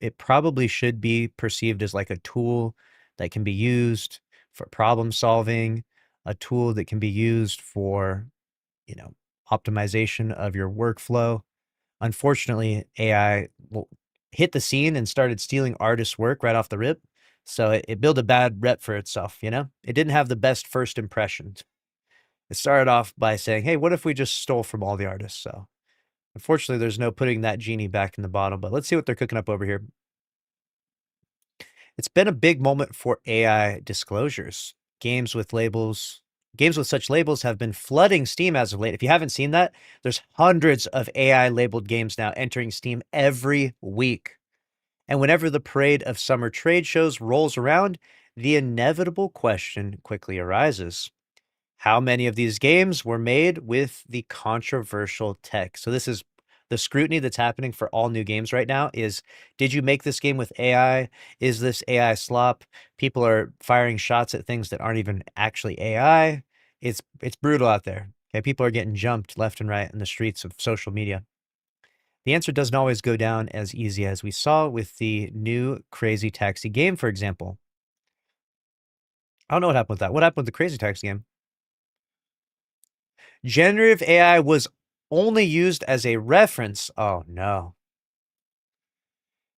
A: It probably should be perceived as like a tool that can be used for problem solving, a tool that can be used for, you know, optimization of your workflow. Unfortunately, AI hit the scene and started stealing artists' work right off the rip. So it built a bad rep for itself, you know? It didn't have the best first impressions. It started off by saying, hey, what if we just stole from all the artists? So unfortunately, there's no putting that genie back in the bottle, but let's see what they're cooking up over here. It's been a big moment for AI disclosures. Games with such labels have been flooding Steam as of late. If you haven't seen that, there's hundreds of AI labeled games now entering Steam every week. And whenever the parade of summer trade shows rolls around, the inevitable question quickly arises. How many of these games were made with the controversial tech? So this is the scrutiny that's happening for all new games right now is, did you make this game with AI? Is this AI slop? People are firing shots at things that aren't even actually AI. It's brutal out there. Okay, people are getting jumped left and right in the streets of social media. The answer doesn't always go down as easy as we saw with the new Crazy Taxi game, for example. I don't know what happened with that. What happened with the Crazy Taxi game? Generative AI was only used as a reference. Oh, no.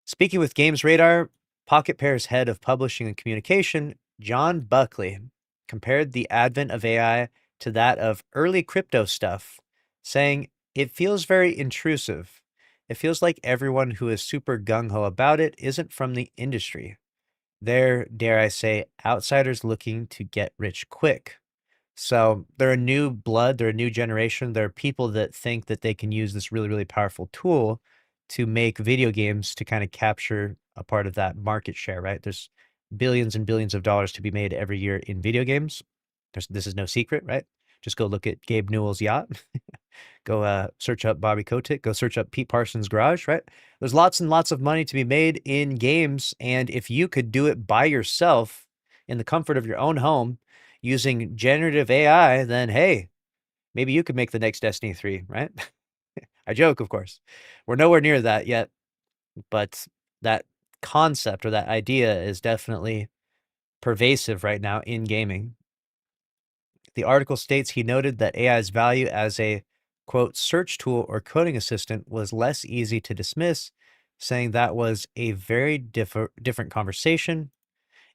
A: Speaking with Games Radar, Pocket Pair's head of publishing and communication, John Buckley, compared the advent of AI to that of early crypto stuff, saying, it feels very intrusive. It feels like everyone who is super gung-ho about it isn't from the industry. They're, dare I say, outsiders looking to get rich quick. So they're a new blood, they're a new generation. There are people that think that they can use this really, really powerful tool to make video games to kind of capture a part of that market share, right? There's billions and billions of dollars to be made every year in video games. This is no secret, right? Just go look at Gabe Newell's yacht. Go search up Bobby Kotick. Go search up Pete Parsons' garage, right? There's lots and lots of money to be made in games. And if you could do it by yourself in the comfort of your own home using generative AI, then hey, maybe you could make the next Destiny 3, right? I joke, of course. We're nowhere near that yet, but that concept or that idea is definitely pervasive right now in gaming. The article states he noted that AI's value as a, quote, search tool or coding assistant was less easy to dismiss, saying that was a very different conversation.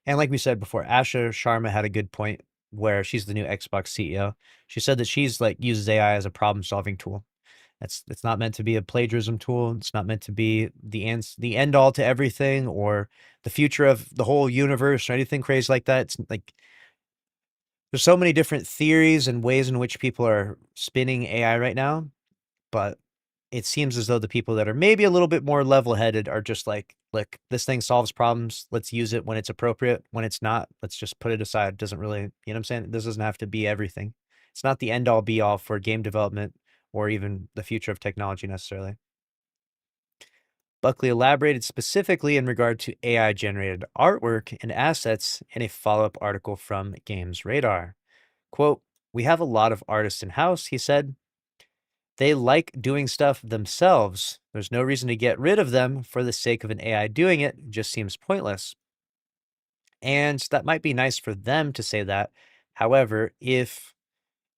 A: And like we said before, Asha Sharma had a good point where she's the new Xbox CEO. She said that she's like uses AI as a problem-solving tool. It's not meant to be a plagiarism tool. It's not meant to be the end all to everything or the future of the whole universe or anything crazy like that. It's like there's so many different theories and ways in which people are spinning AI right now, but it seems as though the people that are maybe a little bit more level-headed are just like, look, this thing solves problems. Let's use it when it's appropriate. When it's not, let's just put it aside. It doesn't really, you know what I'm saying? This doesn't have to be everything. It's not the end all be all for game development or even the future of technology necessarily. Buckley elaborated specifically in regard to AI-generated artwork and assets in a follow-up article from Games Radar. Quote, we have a lot of artists in-house, he said. They like doing stuff themselves. There's no reason to get rid of them for the sake of an AI doing it. It just seems pointless. And that might be nice for them to say that. However, if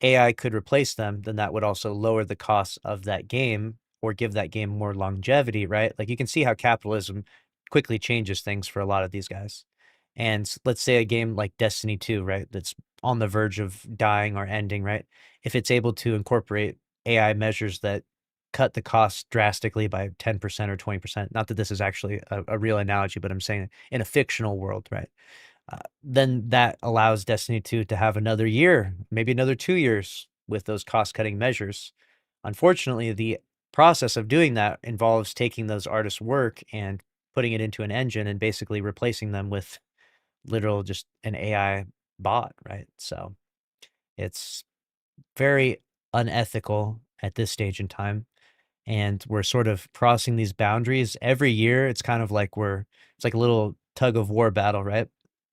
A: AI could replace them, then that would also lower the cost of that game or give that game more longevity, right? Like you can see how capitalism quickly changes things for a lot of these guys. And let's say a game like Destiny 2, right, that's on the verge of dying or ending, right? If it's able to incorporate AI measures that cut the cost drastically by 10% or 20%, not that this is actually a real analogy, but I'm saying in a fictional world, right? Then that allows Destiny 2 to have another year, maybe another 2 years with those cost-cutting measures. Unfortunately, the process of doing that involves taking those artists' work and putting it into an engine and basically replacing them with literal just an AI bot, right? So It's very unethical at this stage in time, and we're sort of crossing these boundaries every year. It's kind of like it's like a little tug of war battle, right?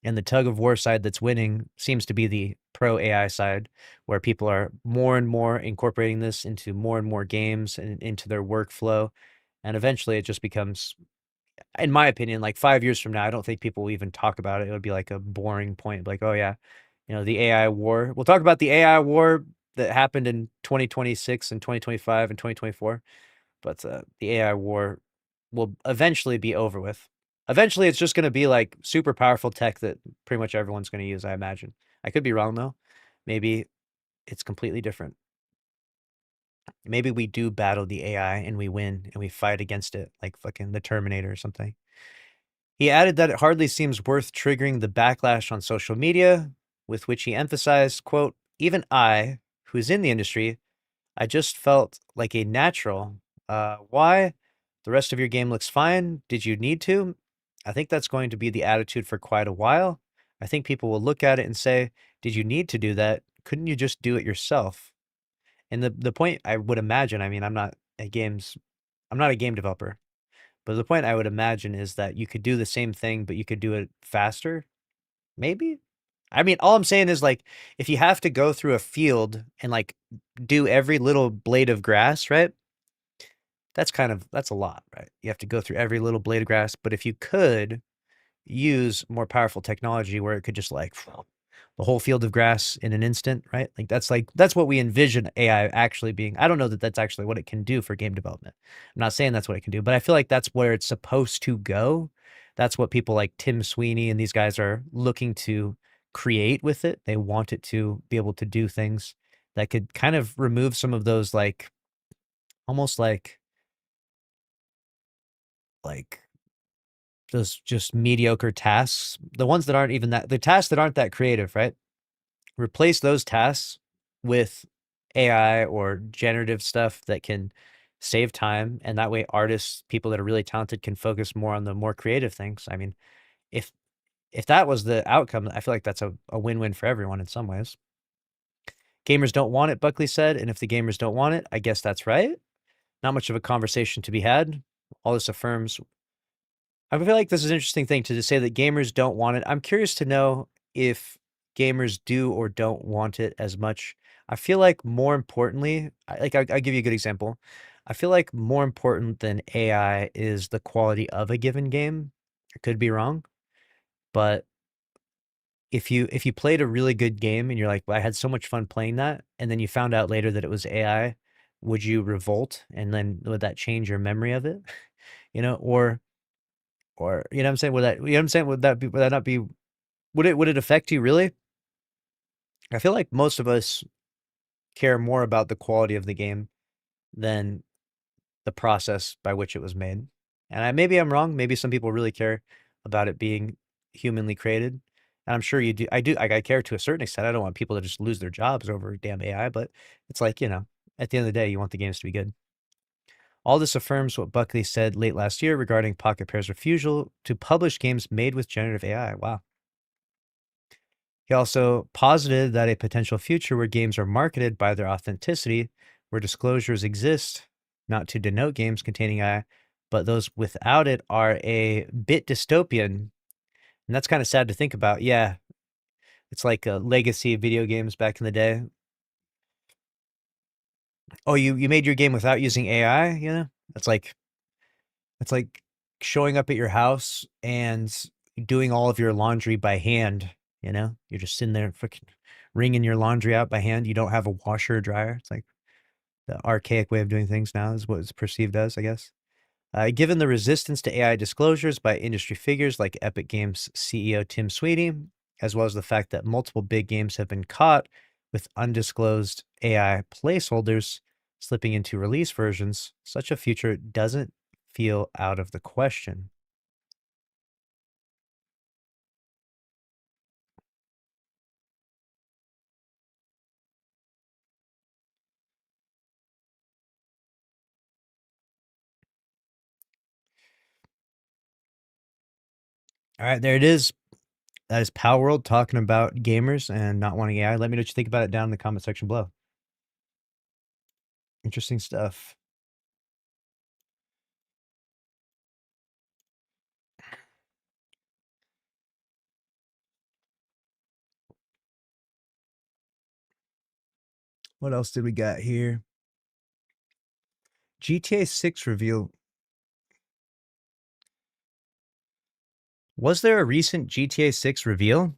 A: And the tug of war side that's winning seems to be the pro AI side, where people are more and more incorporating this into more and more games and into their workflow. And eventually it just becomes, in my opinion, like 5 years from now, I don't think people will even talk about it. It would be like a boring point, like, oh yeah, the AI war. We'll talk about the AI war that happened in 2026 and 2025 and 2024, but the AI war will eventually be over with. Eventually, it's just going to be like super powerful tech that pretty much everyone's going to use, I imagine. I could be wrong though. Maybe it's completely different. Maybe we do battle the AI and we win and we fight against it like fucking the Terminator or something. He added that it hardly seems worth triggering the backlash on social media, with which he emphasized, quote, even I, who's in the industry, I just felt like a natural. Why? The rest of your game looks fine. Did you need to? I think that's going to be the attitude for quite a while. I think people will look at it and say, did you need to do that? Couldn't you just do it yourself? And the point I would imagine, I mean, I'm not a game developer, but the point I would imagine is that you could do the same thing, but you could do it faster. Maybe. I mean, all I'm saying is like, if you have to go through a field and like do every little blade of grass, right? That's a lot, right? You have to go through every little blade of grass. But if you could use more powerful technology where it could just like the whole field of grass in an instant, right? Like that's what we envision AI actually being. I don't know that that's actually what it can do for game development. I'm not saying that's what it can do, but I feel like that's where it's supposed to go. That's what people like Tim Sweeney and these guys are looking to create with it. They want it to be able to do things that could kind of remove some of those like almost like those just mediocre tasks, the ones that aren't even the tasks that aren't that creative, right? Replace those tasks with AI or generative stuff that can save time. And that way, artists, people that are really talented, can focus more on the more creative things. I mean, if if that was the outcome, I feel like that's a win-win for everyone in some ways. Gamers don't want it, Buckley said, and if the gamers don't want it, I guess that's right. Not much of a conversation to be had. All this affirms. I feel like this is an interesting thing to just say that gamers don't want it. I'm curious to know if gamers do or don't want it as much. I feel like more importantly, I'll give you a good example. I feel like more important than AI is the quality of a given game. I could be wrong, but if you played a really good game and you're like, well, I had so much fun playing that, and then you found out later that it was AI, would you revolt? And then would that change your memory of it? Or you know what I'm saying? What I'm saying? Would that not be, would it affect you really? I feel like most of us care more about the quality of the game than the process by which it was made. And maybe I'm wrong. Maybe some people really care about it being humanly created. And I'm sure you do. I care to a certain extent. I don't want people to just lose their jobs over damn AI, but it's like, at the end of the day, you want the games to be good. All this affirms what Buckley said late last year regarding Pocket Pair's refusal to publish games made with generative AI. Wow. He also posited that a potential future where games are marketed by their authenticity, where disclosures exist, not to denote games containing AI, but those without it are a bit dystopian. And that's kind of sad to think about. Yeah, it's like a legacy of video games back in the day. Oh, you made your game without using AI, That's like it's like showing up at your house and doing all of your laundry by hand, You're just sitting there freaking wringing your laundry out by hand. You don't have a washer or dryer. It's like the archaic way of doing things now is what it's perceived as, I guess. Given the resistance to AI disclosures by industry figures like Epic Games CEO Tim Sweeney, as well as the fact that multiple big games have been caught with undisclosed AI placeholders slipping into release versions, such a future doesn't feel out of the question. All right, there it is. That is Power World talking about gamers and not wanting AI. Let me know what you think about it down in the comment section below. Interesting stuff. What else did we got here? GTA 6 reveal. Was there a recent GTA 6 reveal?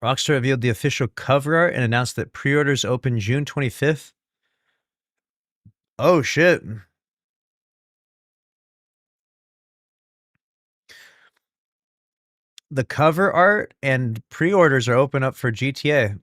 A: Rockstar revealed the official cover art and announced that pre-orders open June 25th. Oh shit. The cover art and pre-orders are open up for GTA.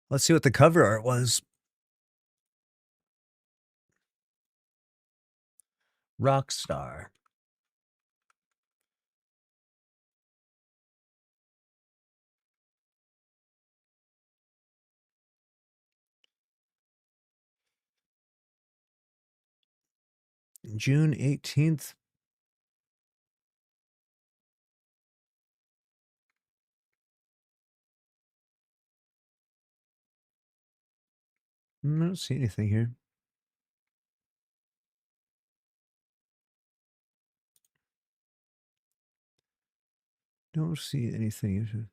A: Let's see what the cover art was. Rockstar. June 18th. I don't see anything here. Don't see anything.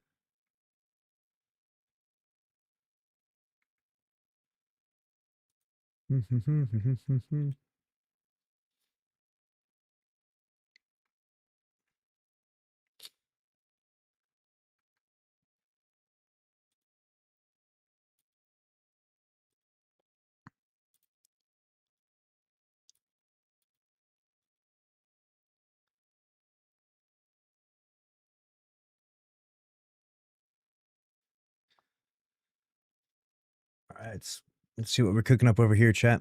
A: All right, let's see what we're cooking up over here, chat.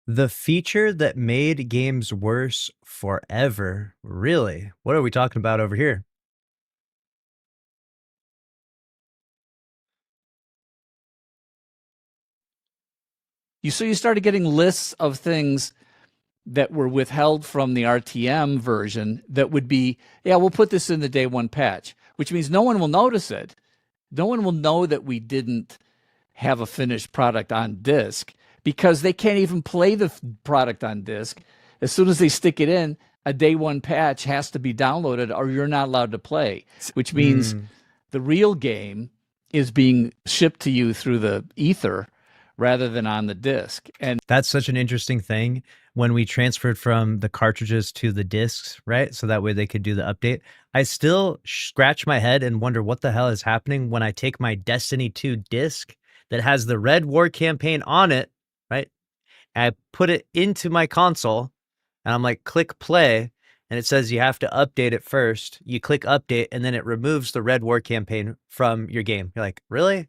A: The feature that made games worse forever. Really? What are we talking about over here?
F: So you started getting lists of things that were withheld from the RTM version that would be, yeah, we'll put this in the day one patch, which means no one will notice it. No one will know that we didn't have a finished product on disk because they can't even play the product on disk. As soon as they stick it in, a day one patch has to be downloaded or you're not allowed to play, which means the real game is being shipped to you through the ether rather than on the disk. And
A: that's such an interesting thing when we transferred from the cartridges to the discs, right? So that way they could do the update. I still scratch my head and wonder what the hell is happening when I take my Destiny 2 disc that has the Red War campaign on it, right? I put it into my console and I'm like, click play. And it says you have to update it first. You click update and then it removes the Red War campaign from your game. You're like, really?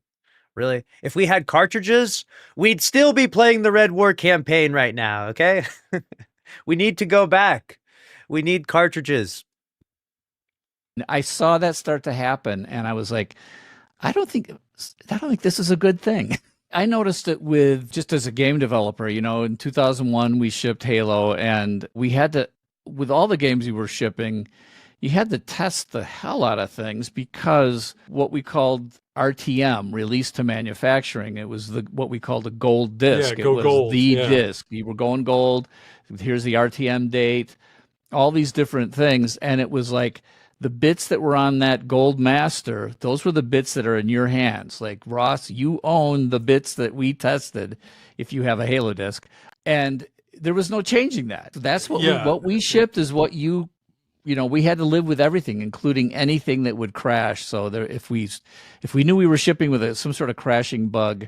A: Really? If we had cartridges, we'd still be playing the Red War campaign right now, okay? We need to go back. We need cartridges.
F: I saw that start to happen and I was like, I don't think this is a good thing. I noticed it with just as a game developer, in 2001 we shipped Halo and we had to, with all the games we were shipping, you had to test the hell out of things because what we called RTM, release to manufacturing, it was what we called a gold disc.
G: Yeah, gold,
F: disc. You were going gold. Here's the RTM date, all these different things. And it was like the bits that were on that gold master, those were the bits that are in your hands. Like, Ross, you own the bits that we tested if you have a Halo disc. And there was no changing that. That's what we shipped is what we had to live with everything, including anything that would crash. So if we knew we were shipping with some sort of crashing bug,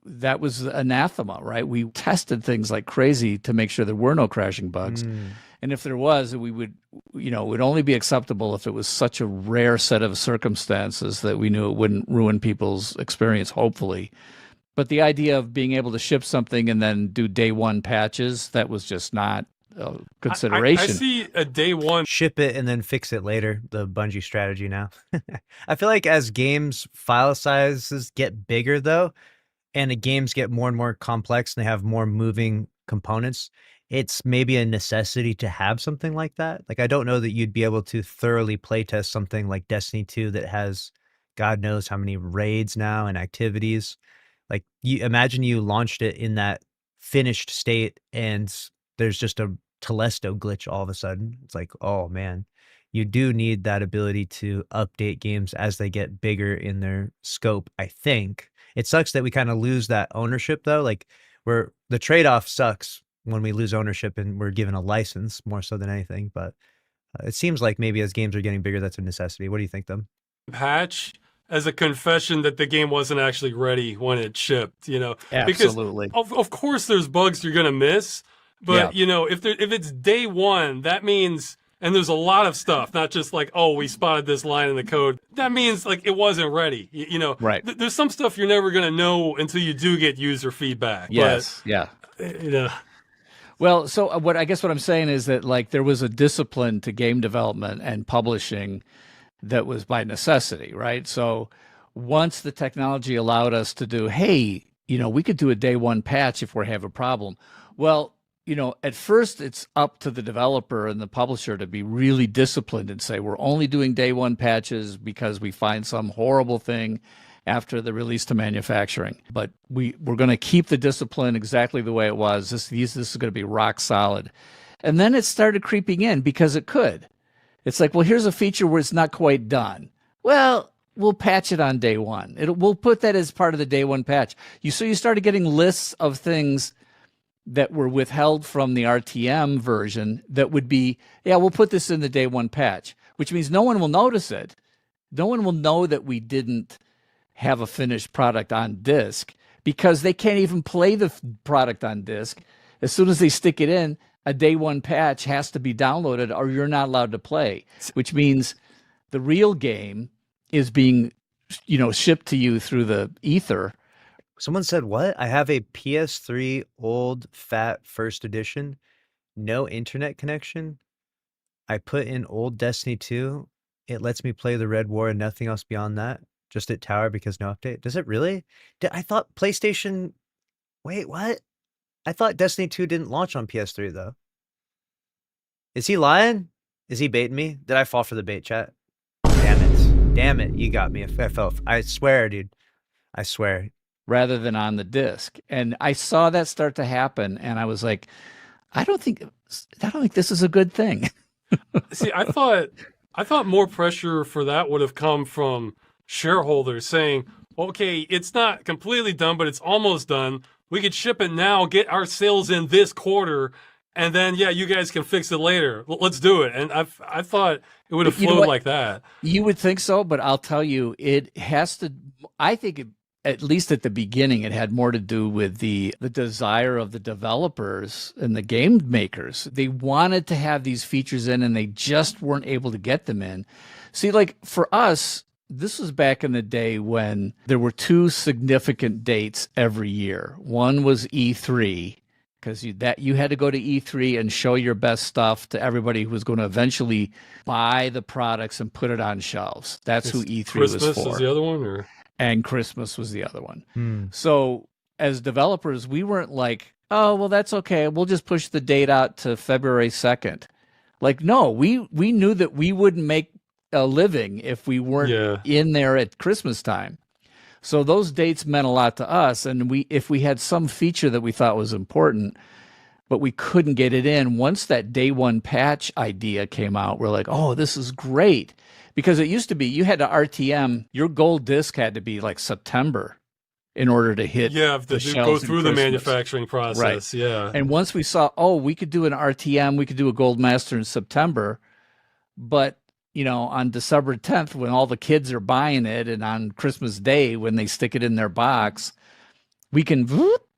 F: that was anathema, right? We tested things like crazy to make sure there were no crashing bugs. And if there was, we would, it would only be acceptable if it was such a rare set of circumstances that we knew it wouldn't ruin people's experience, hopefully. But the idea of being able to ship something and then do day one patches, that was just not a consideration.
G: I see a day one.
A: Ship it and then fix it later. The Bungie strategy now. I feel like as games file sizes get bigger though, and the games get more and more complex and they have more moving components, it's maybe a necessity to have something like that. Like, I don't know that you'd be able to thoroughly playtest something like Destiny 2 that has God knows how many raids now and activities. Like, you imagine you launched it in that finished state and there's just a Telesto glitch all of a sudden. It's like, oh man, you do need that ability to update games as they get bigger in their scope, I think. It sucks that we kind of lose that ownership though. Like, the trade-off sucks when we lose ownership and we're given a license more so than anything. But it seems like maybe as games are getting bigger, that's a necessity. What do you think, them?
G: Patch as a confession that the game wasn't actually ready when it shipped,
F: Absolutely.
G: Because of course there's bugs you're going to miss, but if if it's day one, that means, and there's a lot of stuff, not just like, oh, we spotted this line in the code. That means like it wasn't ready,
F: Right.
G: There's some stuff you're never going to know until you do get user feedback.
F: Yes.
G: But,
F: Well, so what I'm saying is that like there was a discipline to game development and publishing that was by necessity, right? So once the technology allowed us to do, hey, we could do a day one patch if we have a problem. Well, at first it's up to the developer and the publisher to be really disciplined and say, we're only doing day one patches because we find some horrible thing after the release to manufacturing. But we're going to keep the discipline exactly the way it was. This is going to be rock solid. And then it started creeping in because it could. It's like, well, here's a feature where it's not quite done. Well, we'll patch it on day one. We'll put that as part of the day one patch. So you started getting lists of things that were withheld from the RTM version that would be, we'll put this in the day one patch, which means no one will notice it. No one will know that we didn't have a finished product on disk because they can't even play the product on disk. As soon as they stick it in, a day one patch has to be downloaded or you're not allowed to play, which means the real game is being, shipped to you through the ether.
A: Someone said, what? I have a PS3 old fat first edition, no internet connection. I put in old Destiny 2. It lets me play the Red War and nothing else beyond that. Just at Tower because no update. Does it really? I thought PlayStation... Wait, what? I thought Destiny 2 didn't launch on PS3 though. Is he lying? Is he baiting me? Did I fall for the bait, chat? Damn it. Damn it. You got me. I swear, dude. I swear.
F: Rather than on the disc. And I saw that start to happen and I was like, I don't think this is a good thing.
G: See, I thought more pressure for that would have come from shareholders saying, okay, it's not completely done, but it's almost done. We could ship it now, get our sales in this quarter, and then, you guys can fix it later. Let's do it. And I thought it would have flowed like that.
F: You would think so, but I'll tell you, it has to, I think at least at the beginning, it had more to do with the desire of the developers and the game makers. They wanted to have these features in and they just weren't able to get them in. See, like for us, this was back in the day when there were two significant dates every year. One was E3, because you had to go to E3 and show your best stuff to everybody who was going to eventually buy the products and put it on shelves. That's who E3 was for.
G: Christmas is the other one, or?
F: And Christmas was the other one. So as developers, we weren't like, oh, well, that's okay. We'll just push the date out to February 2nd. Like, no, we knew that we wouldn't make a living if we weren't in there at Christmas time. So those dates meant a lot to us. And if we had some feature that we thought was important, but we couldn't get it in, once that day one patch idea came out, we're like, oh, this is great. Because it used to be you had to RTM, your gold disc had to be like September in order to hit the shelves
G: go through the
F: Christmas.
G: manufacturing process.
F: Right. And once we saw, we could do an RTM, we could do a gold master in September, but on December 10th, when all the kids are buying it, and on Christmas Day, when they stick it in their box, we can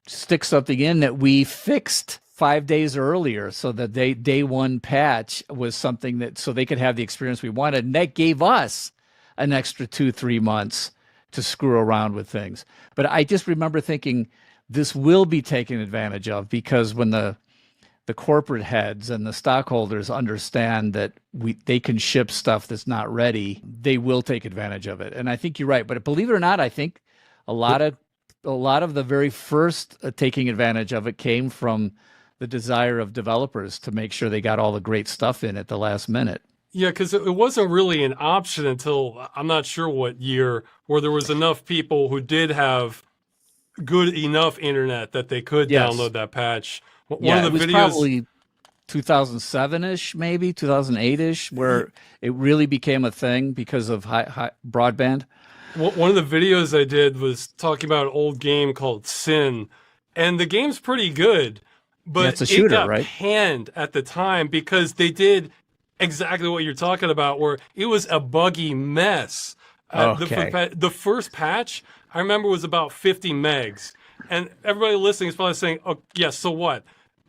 F: stick something in that we fixed 5 days earlier, so that day one patch was something that so they could have the experience we wanted, and that gave us an extra 2-3 months to screw around with things. But I just remember thinking this will be taken advantage of, because when the corporate heads and the stockholders understand that they can ship stuff that's not ready, they will take advantage of it. And I think you're right. But believe it or not, I think a lot of the very first taking advantage of it came from the desire of developers to make sure they got all the great stuff in at the last minute.
G: Yeah, because it wasn't really an option until I'm not sure what year, where there was enough people who did have good enough internet that they could
F: Yes.
G: download that patch. One
F: Yeah,
G: of
F: it
G: the
F: was
G: videos,
F: probably 2007-ish, maybe 2008-ish, where it really became a thing because of high broadband.
G: one of the videos I did was talking about an old game called Sin, and the game's pretty good, but
F: Yeah, it's a shooter,
G: it got
F: right?
G: panned at the time because they did exactly what you're talking about, where it was a buggy mess.
F: Okay.
G: The first patch, I remember, was about 50 megs. And everybody listening is probably saying, oh, yeah, so what?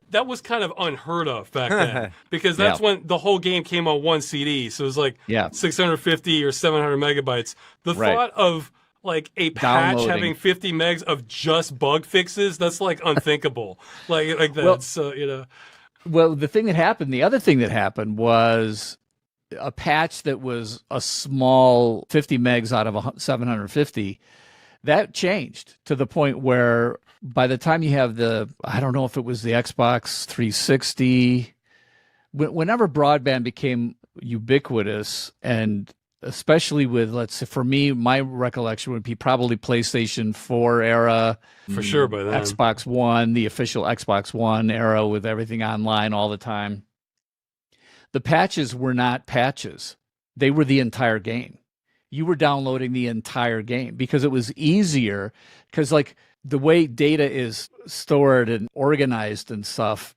G: That was kind of unheard of back then, because that's
F: Yeah.
G: when the whole game came on one CD. So it was like
F: Yeah.
G: 650 or 700 megabytes. The
F: Right.
G: thought of like a patch
F: Downloading.
G: having 50 megs of just bug fixes, that's like unthinkable. like that.
F: Well-
G: So,
F: Well, the other thing that happened was a patch that was a small 50 megs out of 750. That changed to the point where by the time you have I don't know if it was the Xbox 360, whenever broadband became ubiquitous, and especially with, let's say, for me, my recollection would be probably PlayStation 4 era,
G: for sure by then.
F: Xbox One, the official Xbox One era with everything online all the time. The patches were not patches. They were the entire game. You were downloading the entire game because it was easier, because like the way data is stored and organized and stuff,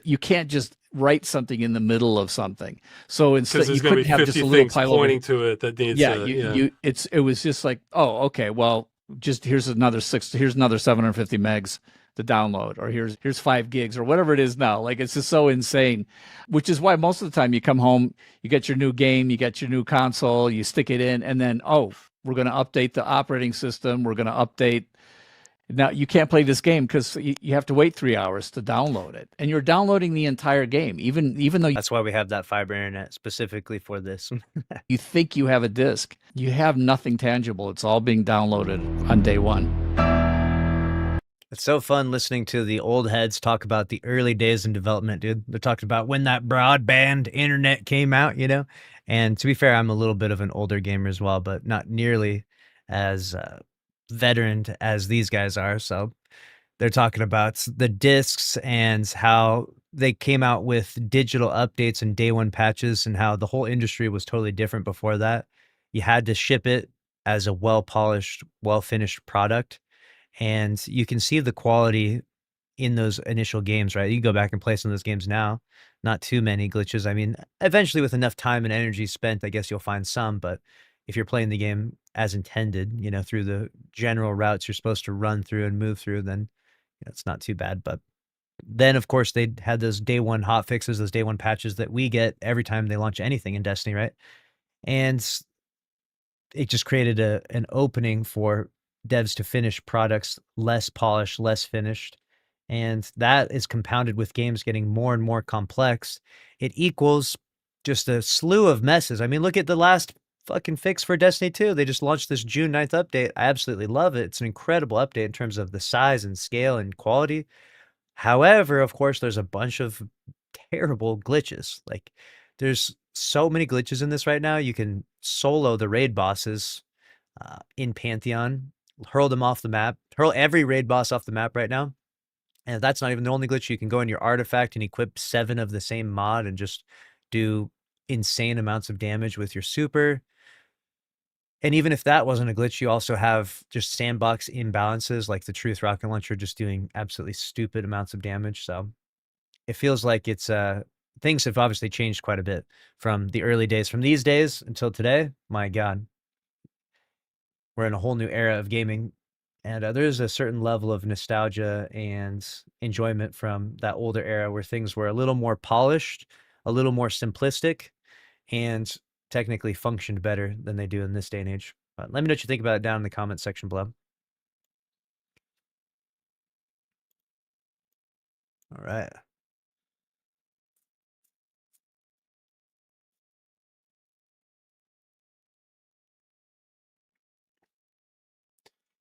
F: you can't just write something in the middle of something. So instead,
G: Because
F: you
G: there's going to
F: couldn't
G: be
F: have
G: 50
F: just a little
G: things
F: pile over.
G: pointing to it that needs
F: Yeah,
G: to,
F: it was just like, oh, okay, well, just here's another 750 megs to download, or here's 5 gigs or whatever it is now. Like, it's just so insane, which is why most of the time you come home, you get your new game, you get your new console, you stick it in, and then, oh, we're going to update the operating system. We're going to update. Now you can't play this game because you have to wait 3 hours to download it, and you're downloading the entire game, even though
A: That's why we have that fiber internet specifically for this.
F: you think you have a disc. You have nothing tangible. It's all being downloaded on day one.
A: It's so fun listening to the old heads talk about the early days in development, dude. They're talking about when that broadband internet came out, you know? And to be fair, I'm a little bit of an older gamer as well, but not nearly as veteran as these guys are. So they're talking about the discs and how they came out with digital updates and day one patches, and how the whole industry was totally different before that. You had to ship it as a well-polished, well-finished product. And you can see the quality in those initial games, right? You can go back and play some of those games now. Not too many glitches. I mean, eventually with enough time and energy spent, I guess you'll find some, but if you're playing the game as intended, you know, through the general routes you're supposed to run through and move through, then it's not too bad. But then, of course, they had those day one hot fixes, those day one patches that we get every time they launch anything in Destiny, right? And it just created an opening for devs to finish products less polished, less finished. And that is compounded with games getting more and more complex. It equals just a slew of messes. I mean, look at the last fucking fix for Destiny 2. They just launched this June 9th update. I absolutely love it. It's an incredible update in terms of the size and scale and quality. However, of course, there's a bunch of terrible glitches. Like, there's so many glitches in this right now. You can solo the raid bosses in Pantheon, hurl them off the map, hurl every raid boss off the map right now. And that's not even the only glitch. You can go in your artifact and equip 7 of the same mod and just do insane amounts of damage with your super. And even if that wasn't a glitch, you also have just sandbox imbalances, like the Truth Rocket Launcher just doing absolutely stupid amounts of damage. So it feels like it's things have obviously changed quite a bit from the early days. From these days until today, my God, we're in a whole new era of gaming. And there's a certain level of nostalgia and enjoyment from that older era where things were a little more polished, a little more simplistic, and technically functioned better than they do in this day and age. But let me know what you think about it down in the comment section below. All right.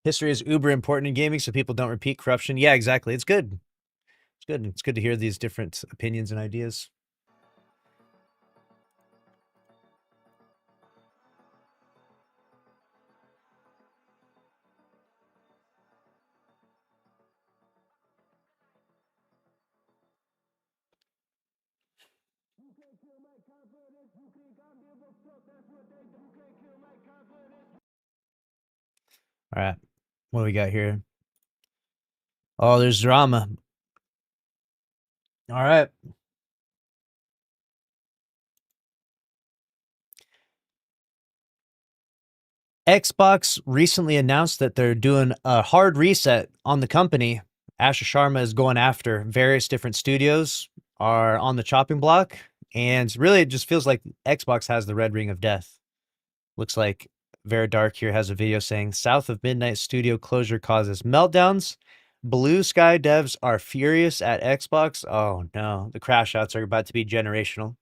A: History is uber important in gaming so people don't repeat corruption. Yeah, exactly. It's good. It's good. It's good to hear these different opinions and ideas. All right. What do we got here? Oh, there's drama. All right. Xbox recently announced that they're doing a hard reset on the company. Asher Sharma is going after various different studios are on the chopping block, and really it just feels like Xbox has the red ring of death. Looks like Very Dark here has a video saying South of Midnight studio closure causes meltdowns. Blue Sky devs are furious at Xbox. Oh no, the crash outs are about to be generational.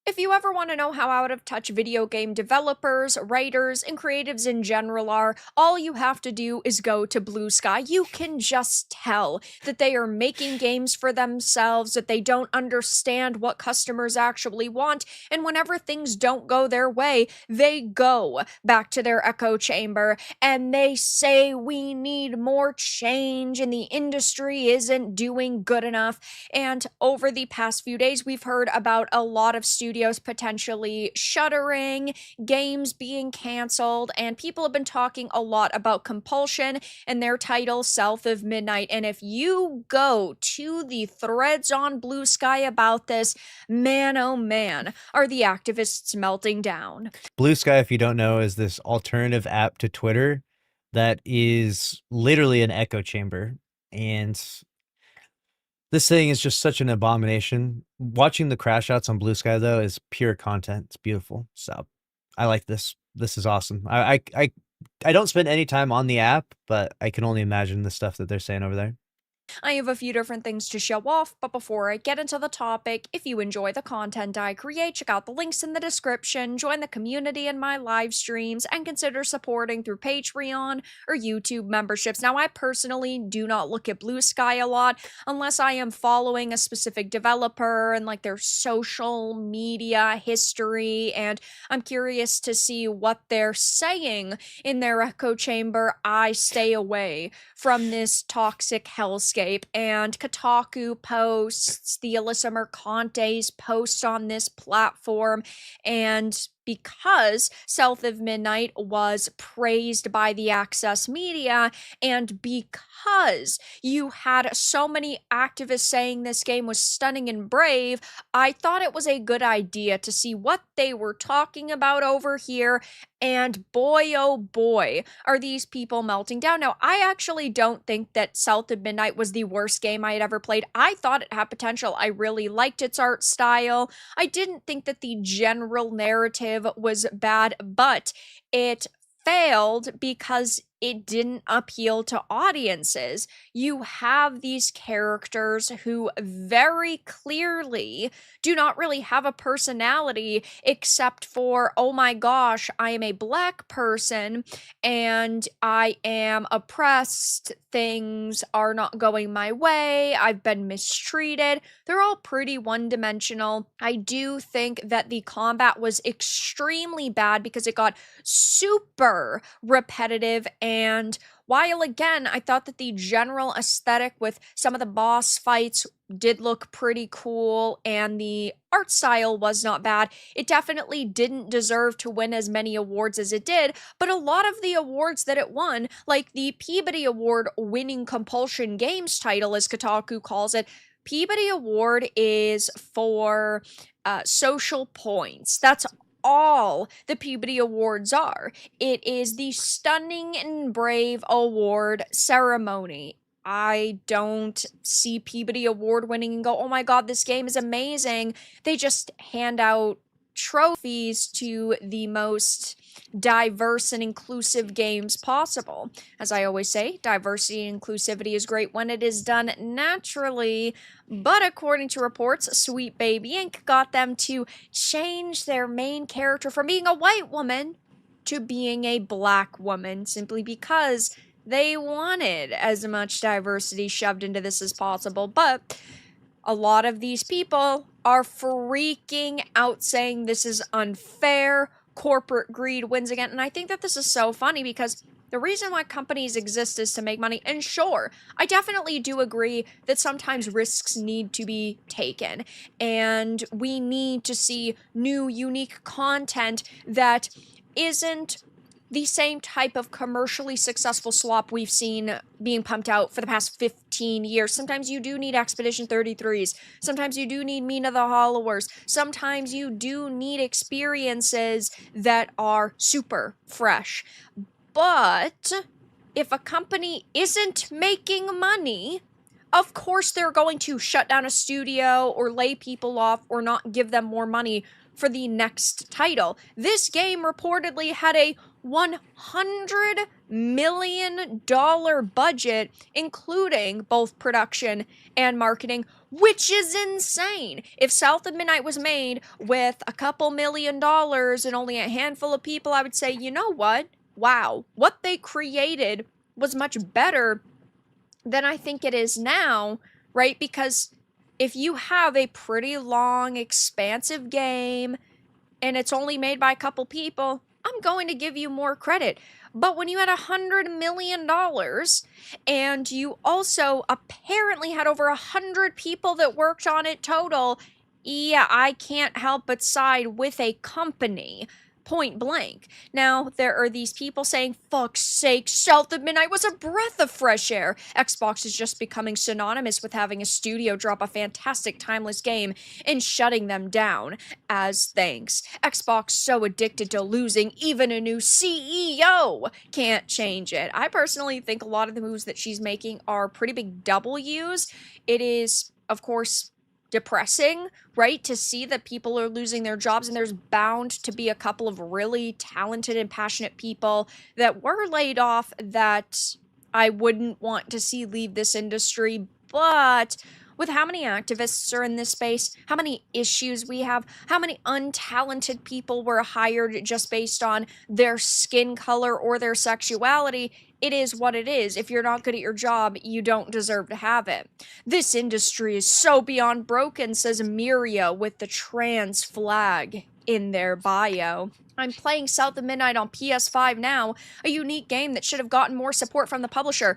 H: If you ever want to know how out of touch video game developers, writers, and creatives in general are, all you have to do is go to Blue Sky. You can just tell that they are making games for themselves, that they don't understand what customers actually want, and whenever things don't go their way, they go back to their echo chamber and they say, we need more change and the industry isn't doing good enough. And over the past few days, we've heard about a lot of studios potentially shuttering, games being canceled, and people have been talking a lot about Compulsion and their title South of Midnight. And if you go to the threads on Blue Sky about this, man oh man, are the activists melting down.
A: Blue Sky, if you don't know, is this alternative app to Twitter that is literally an echo chamber. And this thing is just such an abomination. Watching the crash outs on Blue Sky, though, is pure content. It's beautiful. So I like this. This is awesome. I don't spend any time on the app, but I can only imagine the stuff that they're saying over there.
H: I have a few different things to show off, but before I get into the topic, if you enjoy the content I create, check out the links in the description, join the community in my live streams, and consider supporting through Patreon or YouTube memberships. Now, I personally do not look at Blue Sky a lot unless I am following a specific developer and like their social media history, and I'm curious to see what they're saying in their echo chamber. I stay away from this toxic hellscape. And Kotaku posts, the Alyssa Mercante's posts on this platform, and because South of Midnight was praised by the Access media, and because you had so many activists saying this game was stunning and brave, I thought it was a good idea to see what they were talking about over here. And boy, oh boy, are these people melting down. Now, I actually don't think that South of Midnight was the worst game I had ever played. I thought it had potential. I really liked its art style. I didn't think that the general narrative was bad, but it failed because it didn't appeal to audiences. You have these characters who very clearly do not really have a personality except for, oh my gosh, I am a black person and I am oppressed. Things are not going my way. I've been mistreated. They're all pretty one-dimensional. I do think that the combat was extremely bad because it got super repetitive, and while again, I thought that the general aesthetic with some of the boss fights did look pretty cool and the art style was not bad, it definitely didn't deserve to win as many awards as it did. But a lot of the awards that it won, like the Peabody Award winning Compulsion Games title, as Kotaku calls it, Peabody Award is for social points. That's all the Peabody Awards are. It is the stunning and brave award ceremony. I don't see Peabody Award winning and go, oh my god, this game is amazing. They just hand out trophies to the most diverse and inclusive games possible. As I always say, diversity and inclusivity is great when it is done naturally, but according to reports, Sweet Baby Inc. got them to change their main character from being a white woman to being a black woman simply because they wanted as much diversity shoved into this as possible. But a lot of these people are freaking out saying this is unfair. Corporate greed wins again. And I think that this is so funny because the reason why companies exist is to make money. And sure, I definitely do agree that sometimes risks need to be taken. And we need to see new, unique content that isn't the same type of commercially successful slop we've seen being pumped out for the past 15 years. Sometimes you do need Expedition 33s. Sometimes you do need Mina the Hollowers. Sometimes you do need experiences that are super fresh. But if a company isn't making money, of course they're going to shut down a studio or lay people off or not give them more money for the next title. This game reportedly had a $100 million budget, including both production and marketing, which is insane. If South of Midnight was made with a couple $1 million and only a handful of people, I would say, you know what? Wow, what they created was much better than I think it is now, right? Because if you have a pretty long, expansive game and it's only made by a couple people, I'm going to give you more credit. But when you had $100 million and you also apparently had over 100 people that worked on it total, yeah, I can't help but side with a company. Point blank. Now, there are these people saying, fuck's sake, South of Midnight was a breath of fresh air. Xbox is just becoming synonymous with having a studio drop a fantastic timeless game and shutting them down as thanks. Xbox so addicted to losing, even a new CEO can't change it. I personally think a lot of the moves that she's making are pretty big W's. It is, of course, depressing, right? To see that people are losing their jobs, and there's bound to be a couple of really talented and passionate people that were laid off that I wouldn't want to see leave this industry. But with how many activists are in this space, how many issues we have, how many untalented people were hired just based on their skin color or their sexuality, it is what it is. If you're not good at your job, you don't deserve to have it. This industry is so beyond broken, says Miria with the trans flag in their bio. I'm playing South of Midnight on PS5 now, a unique game that should have gotten more support from the publisher.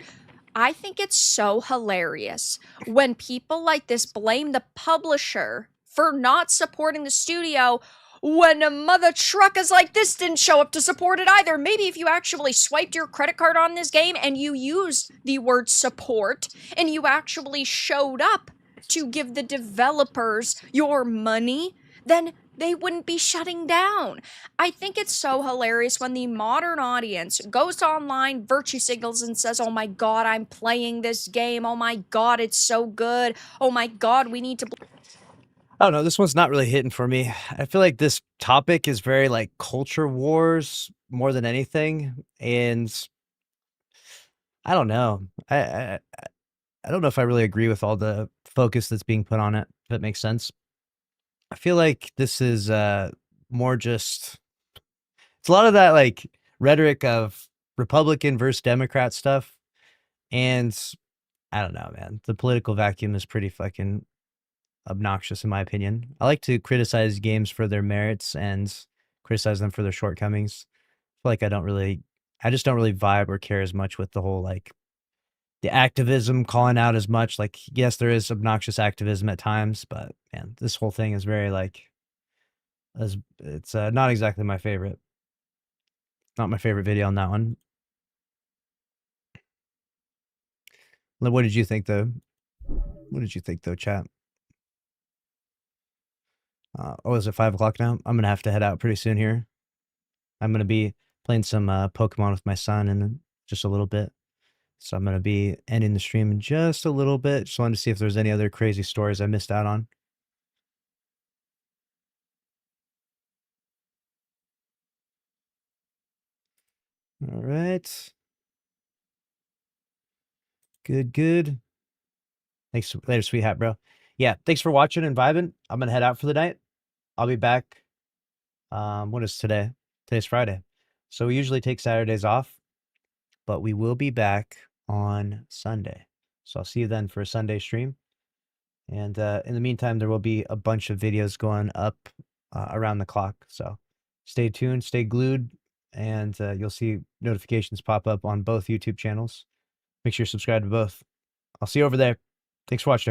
H: I think it's so hilarious when people like this blame the publisher for not supporting the studio when a mother truckers like this didn't show up to support it either. Maybe if you actually swiped your credit card on this game and you used the word support and you actually showed up to give the developers your money, then they wouldn't be shutting down. I think it's so hilarious when the modern audience goes online, virtue signals, and says, oh my god, I'm playing this game. Oh my god, it's so good. Oh my god, we need to...
A: I don't know. This one's not really hitting for me. I feel like this topic is very like culture wars more than anything. And I don't know. I don't know if I really agree with all the focus that's being put on it, if that makes sense. I feel like this is more just it's a lot of that like rhetoric of Republican versus Democrat stuff. And I don't know, man. The political vacuum is pretty fucking obnoxious in my opinion. I like to criticize games for their merits and criticize them for their shortcomings. I feel like I just don't really vibe or care as much with the whole like the activism calling out as much. Like, yes, there is obnoxious activism at times, but man, this whole thing is very like it's not exactly my favorite. Not my favorite video on that one. What did you think though? What did you think though, chat? Oh, is it 5 o'clock now? I'm gonna have to head out pretty soon here. I'm gonna be playing some Pokemon with my son in just a little bit. So I'm gonna be ending the stream in just a little bit. Just wanted to see if there's any other crazy stories I missed out on. All right. Good. Thanks later, sweet hat, bro. Yeah, thanks for watching and vibing. I'm gonna head out for the night. I'll be back. What is today? Today's Friday. So we usually take Saturdays off, but we will be back on Sunday. So I'll see you then for a Sunday stream. And in the meantime, there will be a bunch of videos going up around the clock. So stay tuned, stay glued, and you'll see notifications pop up on both YouTube channels. Make sure you're subscribed to both. I'll see you over there. Thanks for watching.